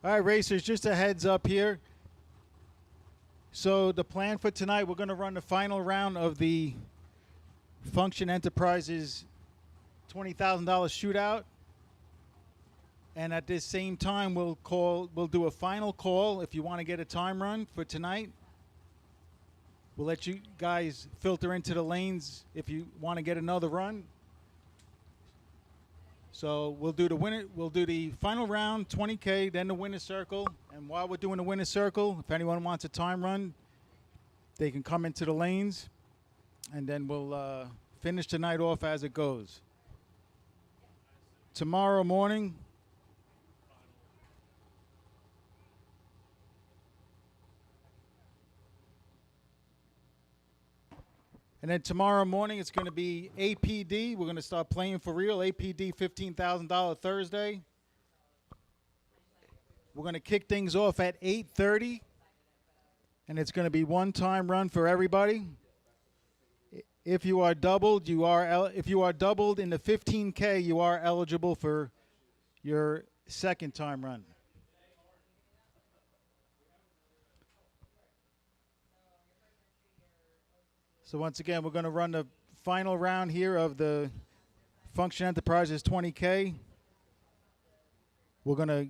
All right, racers, just a heads up here. So the plan for tonight, we're going to run the final round of the Function Enterprises $20,000 shootout. And at this same time, we'll do a final call if you want to get a time run for tonight. We'll let you guys filter into the lanes if you want to get another run. So we'll do the final round, 20K, then the winner's circle. And while we're doing the winner's circle, if anyone wants a time run, they can come into the lanes. And then we'll finish tonight off as it goes. Tomorrow morning, and then tomorrow morning, it's going to be APD. We're going to start playing for real. APD $15,000 Thursday. We're going to kick things off at 8:30. And it's going to be one-time run for everybody. If you are doubled, if you are doubled in the 15K, you are eligible for your second time run. So once again, we're going to run the final round here of the Function Enterprises 20K. We're going to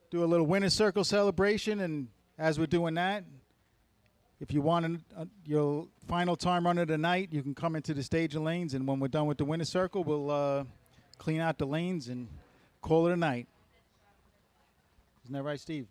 do a little winner's circle celebration, and as we're doing that, if you want your final time run of the night, you can come into the stage and lanes, and when we're done with the winner's circle, we'll clean out the lanes and call it a night. Isn't that right, Steve?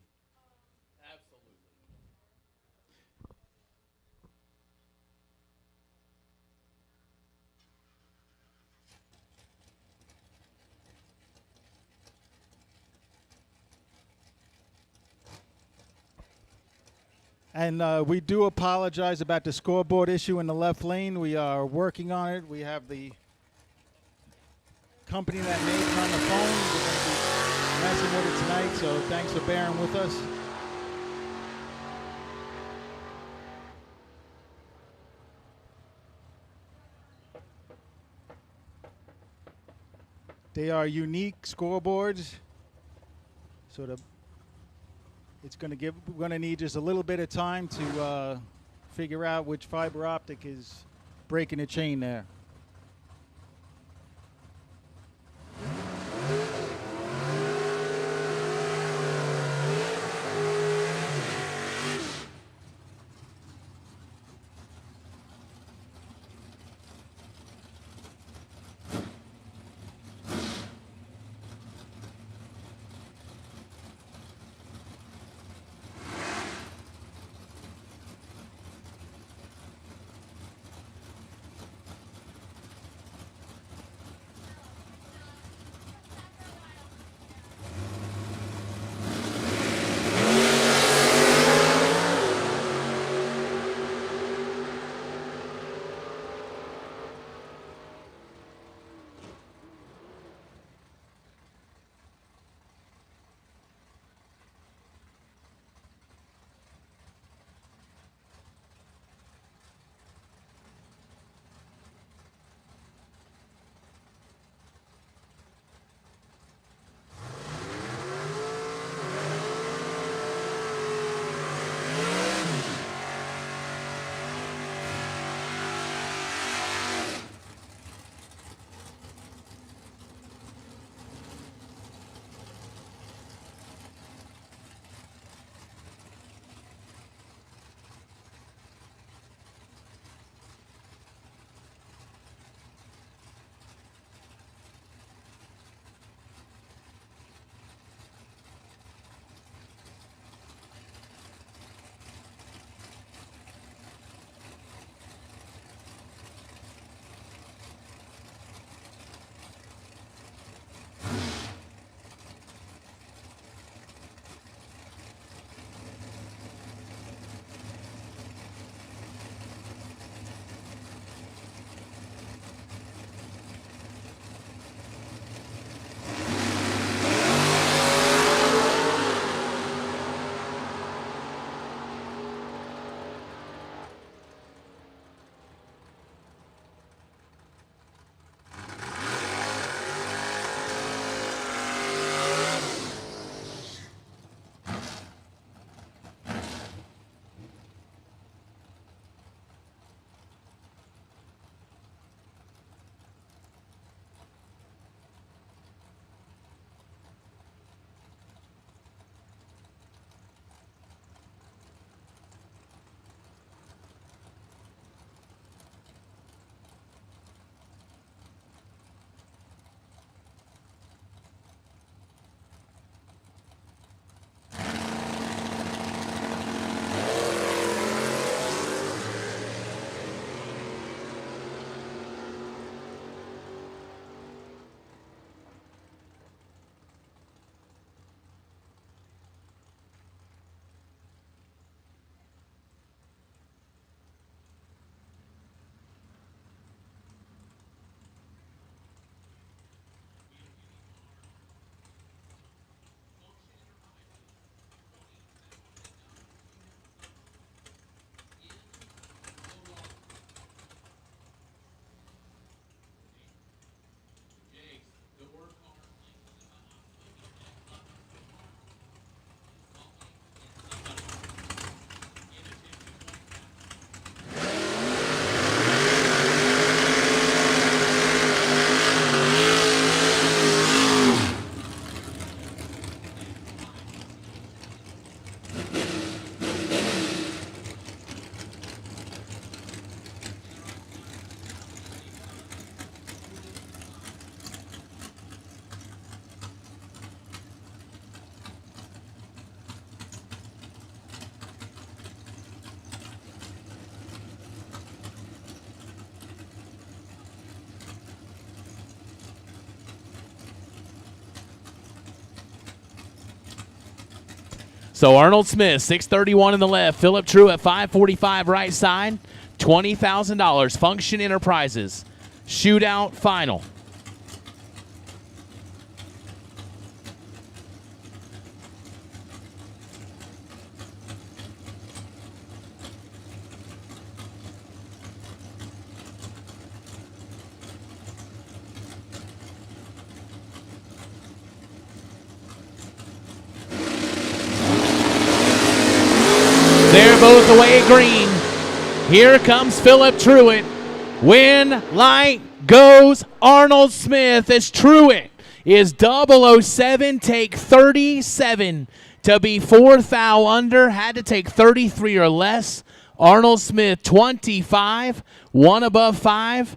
And we do apologize about the scoreboard issue in the left lane. We are working on it. We have the company that made it on the phone. We're going to be messing with it tonight, so thanks for bearing with us. They are unique scoreboards. So we're going to need just a little bit of time to figure out which fiber optic is breaking the chain there. So Arnold Smith, 631 in the left. Philip True at 545 right side. $20,000. Function Enterprises. Shootout final. They're both away green. Here comes Philip Truitt. Win light goes Arnold Smith as Truitt is 007, take 37 to be 4th thou under. Had to take 33 or less. Arnold Smith 25, 1 above 5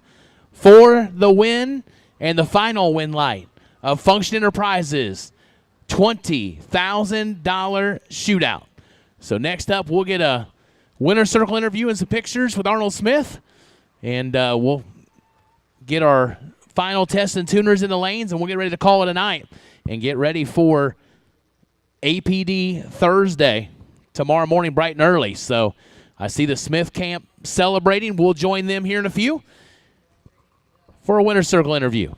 for the win. And the final win light of Function Enterprises, $20,000 shootout. So next up, we'll get a winner circle interview and some pictures with Arnold Smith. And we'll get our final tests and tuners in the lanes, and we'll get ready to call it a night and get ready for APD Thursday, tomorrow morning bright and early. So I see the Smith camp celebrating. We'll join them here in a few for a winner circle interview.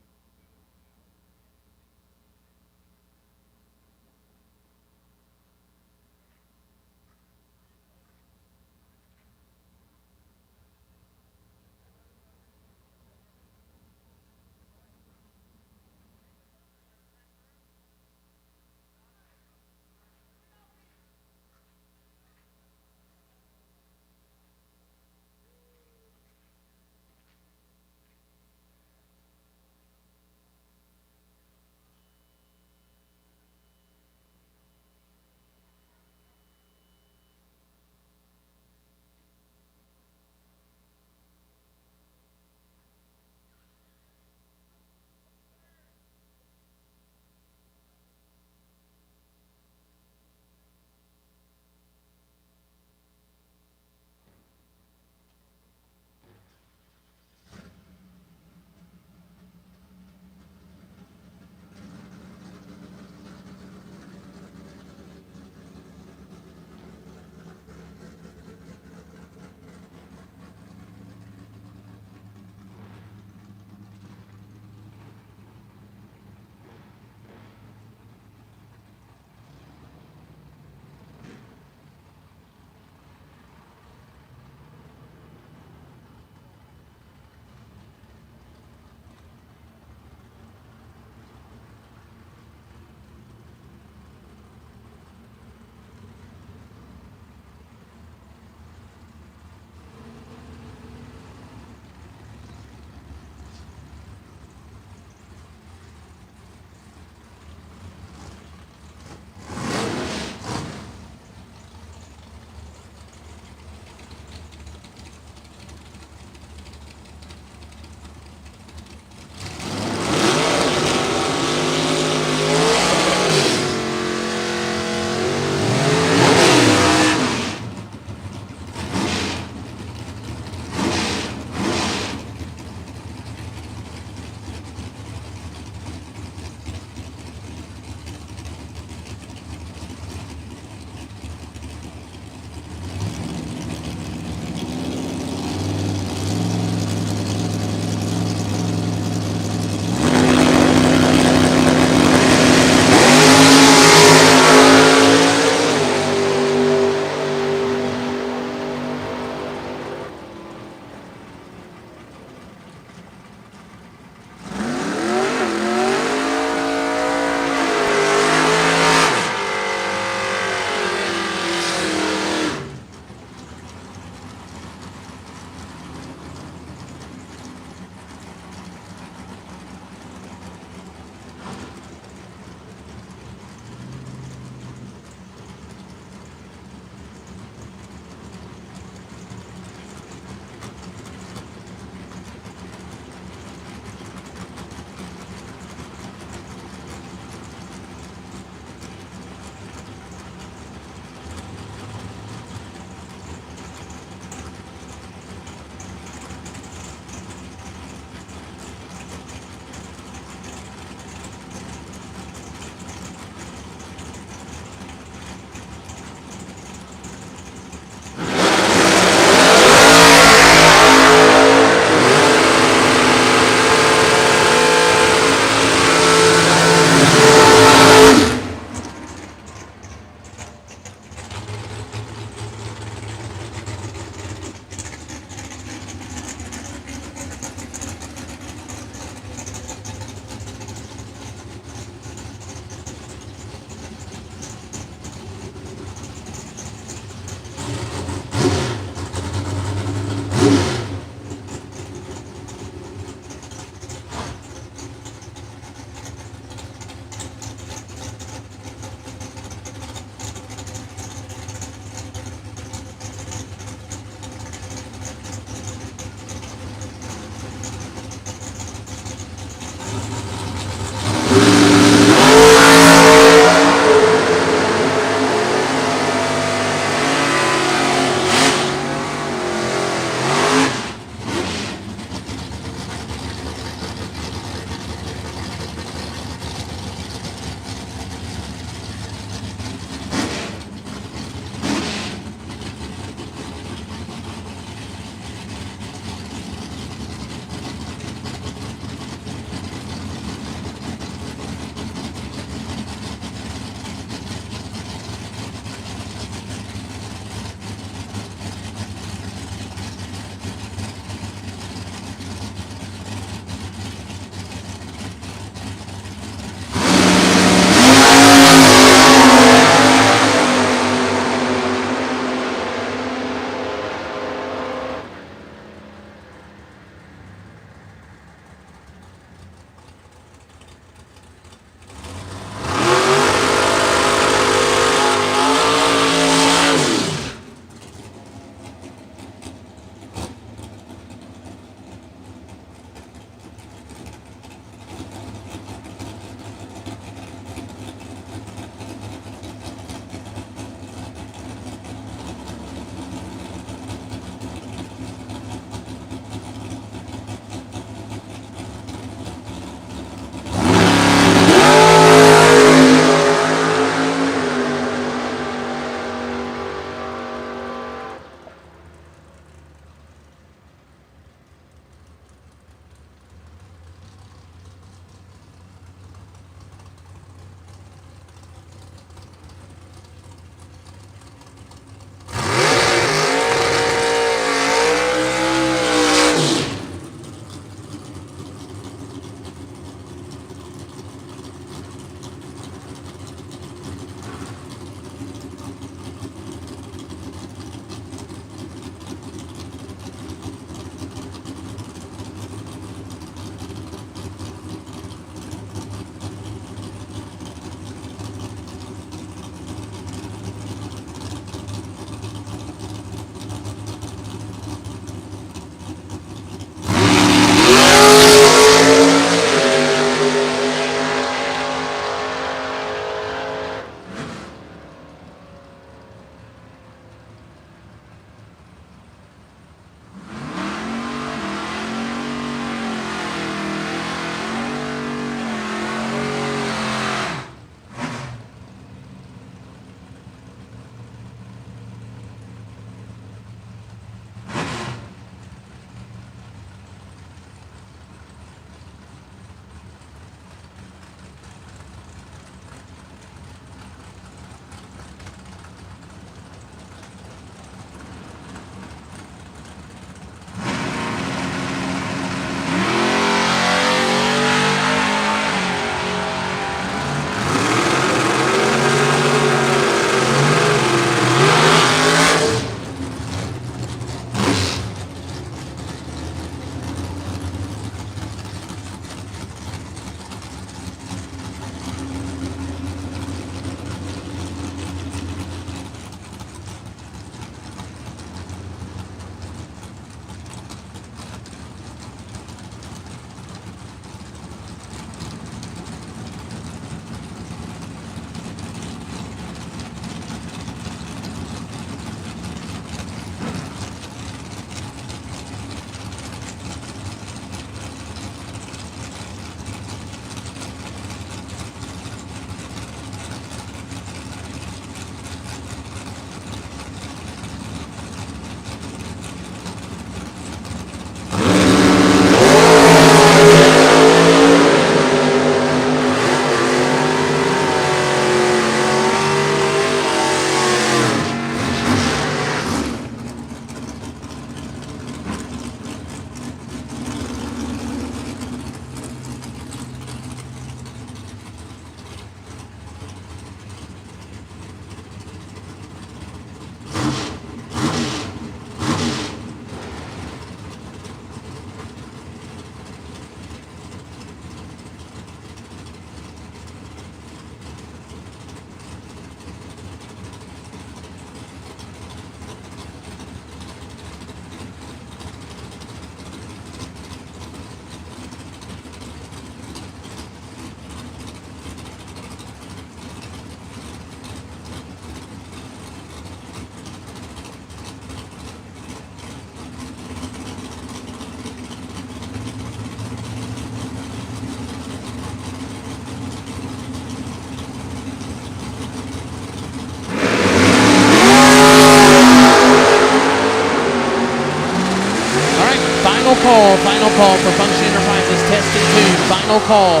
Final call for Function Enterprises, test and tune. Final call.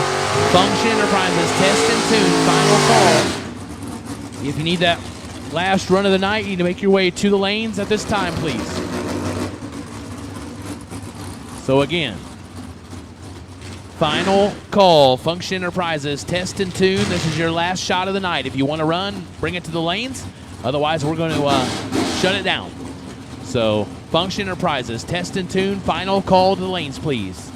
Function Enterprises, test and tune. Final call. If you need that last run of the night, you need to make your way to the lanes at this time, please. So again, final call. Function Enterprises, test and tune. This is your last shot of the night. If you want to run, bring it to the lanes. Otherwise, we're going to shut it down. So, Function Enterprises, test and tune. Final call to the lanes, please.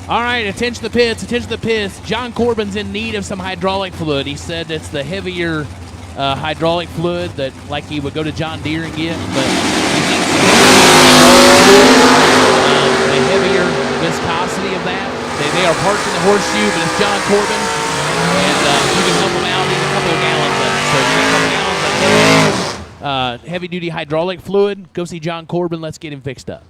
All right, attention to the pits, attention to the pits. John Corbin's in need of some hydraulic fluid. He said it's the heavier hydraulic fluid that, like, he would go to John Deere and get, but the heavier viscosity of that. They are parked in the horseshoe, but it's John Corbin, and you can help him out. He's a couple of gallons of it. So you need a couple gallons of heavy-duty hydraulic fluid. Go see John Corbin. Let's get him fixed up.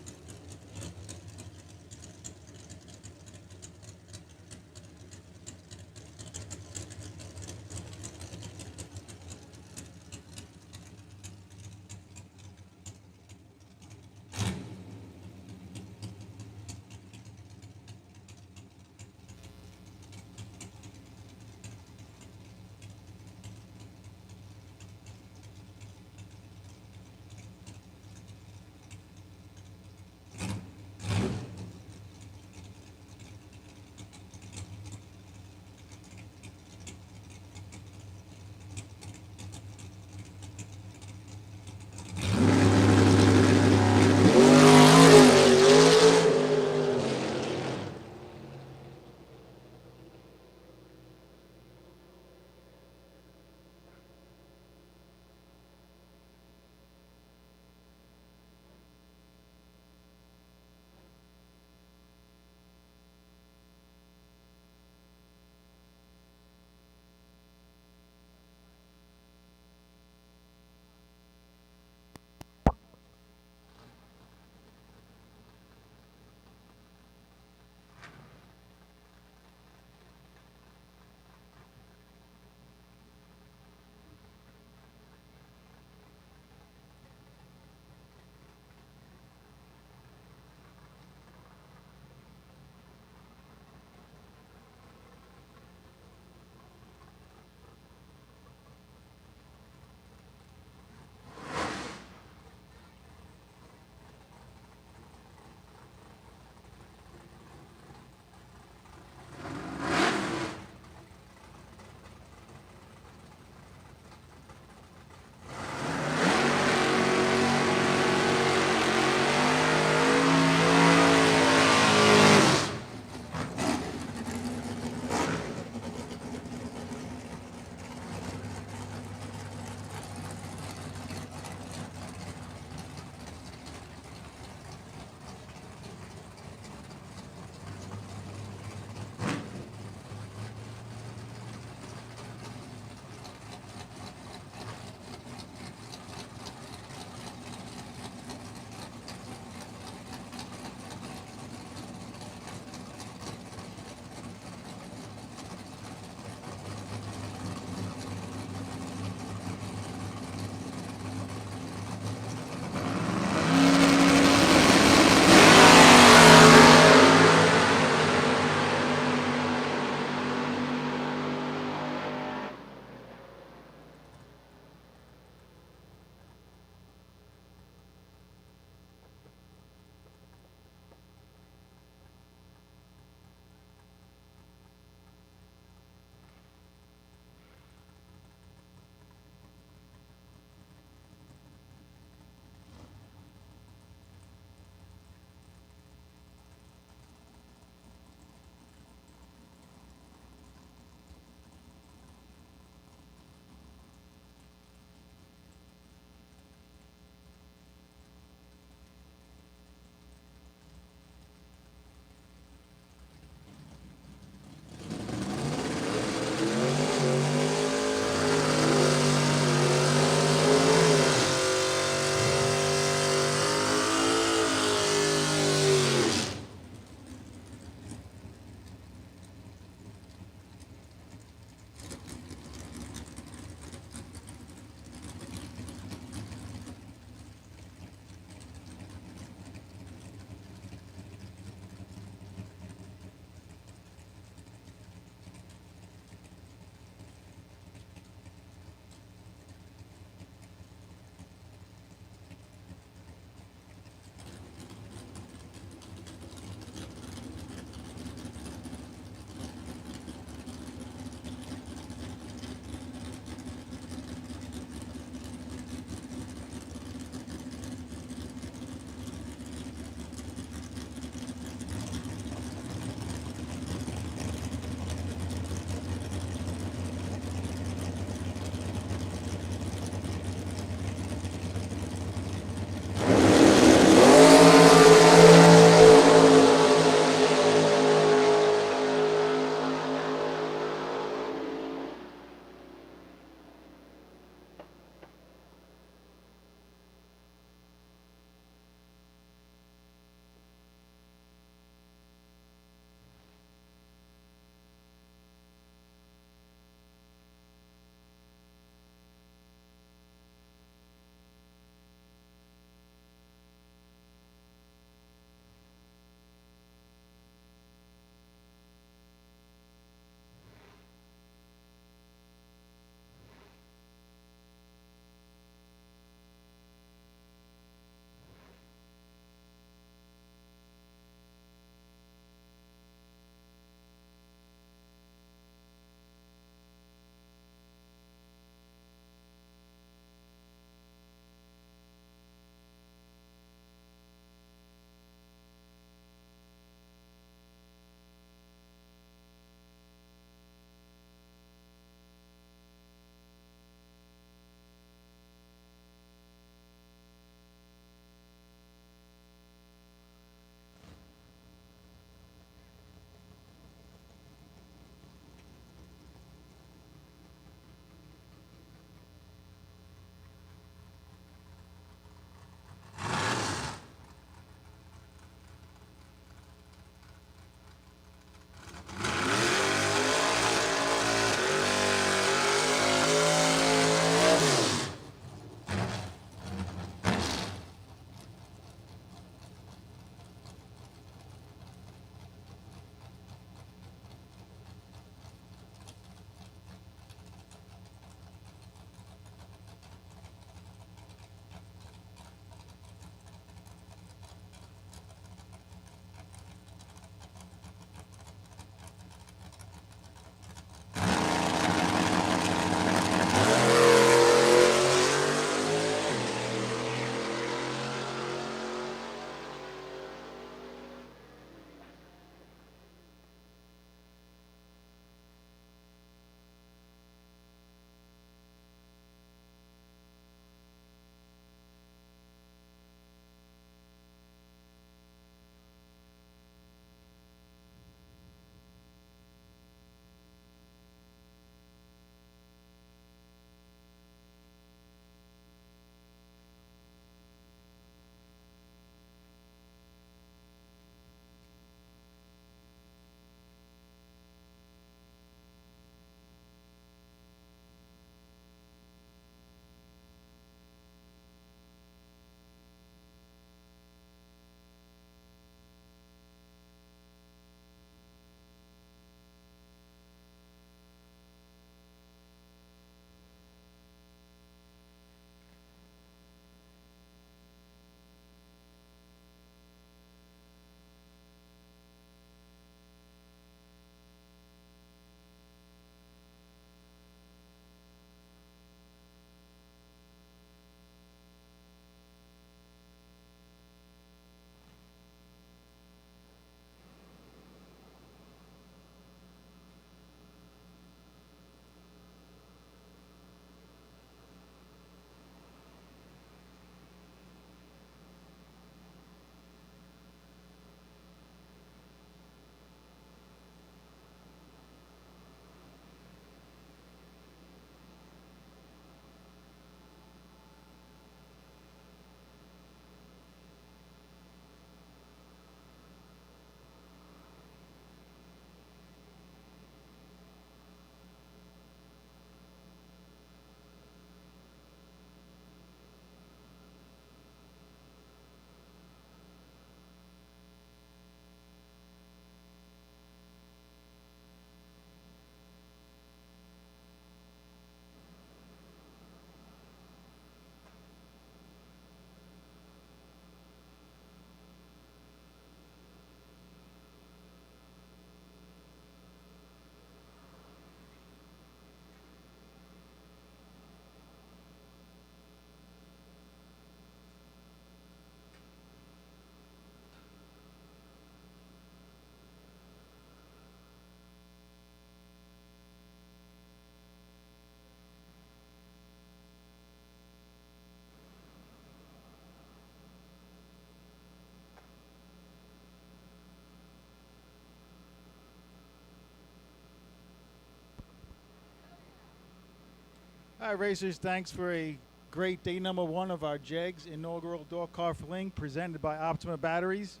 All right, racers, thanks for a great day number 1 of our JEGS inaugural DoorCar Fling presented by Optima Batteries.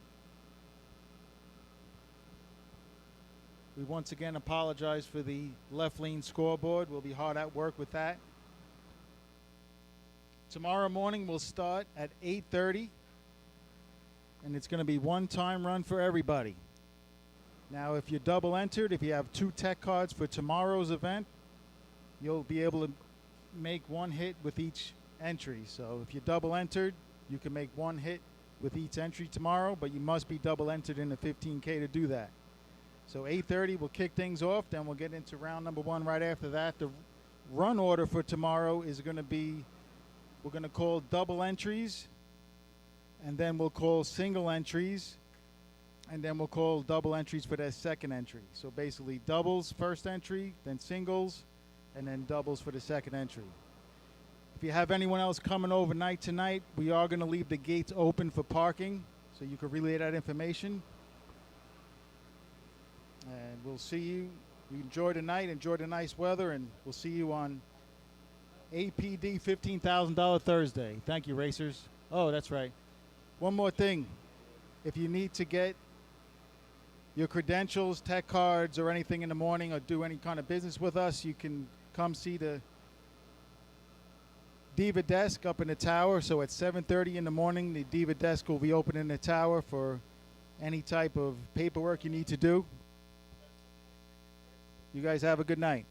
We once again apologize for the left lean scoreboard. We'll be hard at work with that. Tomorrow morning we'll start at 8:30, and it's going to be one-time run for everybody. Now, if you're double entered, if you have 2 tech cards for tomorrow's event, you'll be able to make 1 hit with each entry. So if you're double entered, you can make 1 hit with each entry tomorrow, but you must be double entered in the 15K to do that. So 8:30 we'll kick things off, then we'll get into round number 1 right after that. The run order for tomorrow is going to be, we're going to call double entries, and then we'll call single entries, and then we'll call double entries for that second entry. So basically doubles first entry, then singles, and then doubles for the second entry. If you have anyone else coming overnight tonight, we are going to leave the gates open for parking, so you can relay that information. And we'll see you. You enjoy the night, enjoy the nice weather, and we'll see you on APD $15,000 Thursday. Thank you, racers. Oh, that's right. One more thing. If you need to get your credentials, tech cards, or anything in the morning, or do any kind of business with us, you can come see the Diva desk up in the tower. So at 7:30 in the morning, the Diva desk will be open in the tower for any type of paperwork you need to do. You guys have a good night.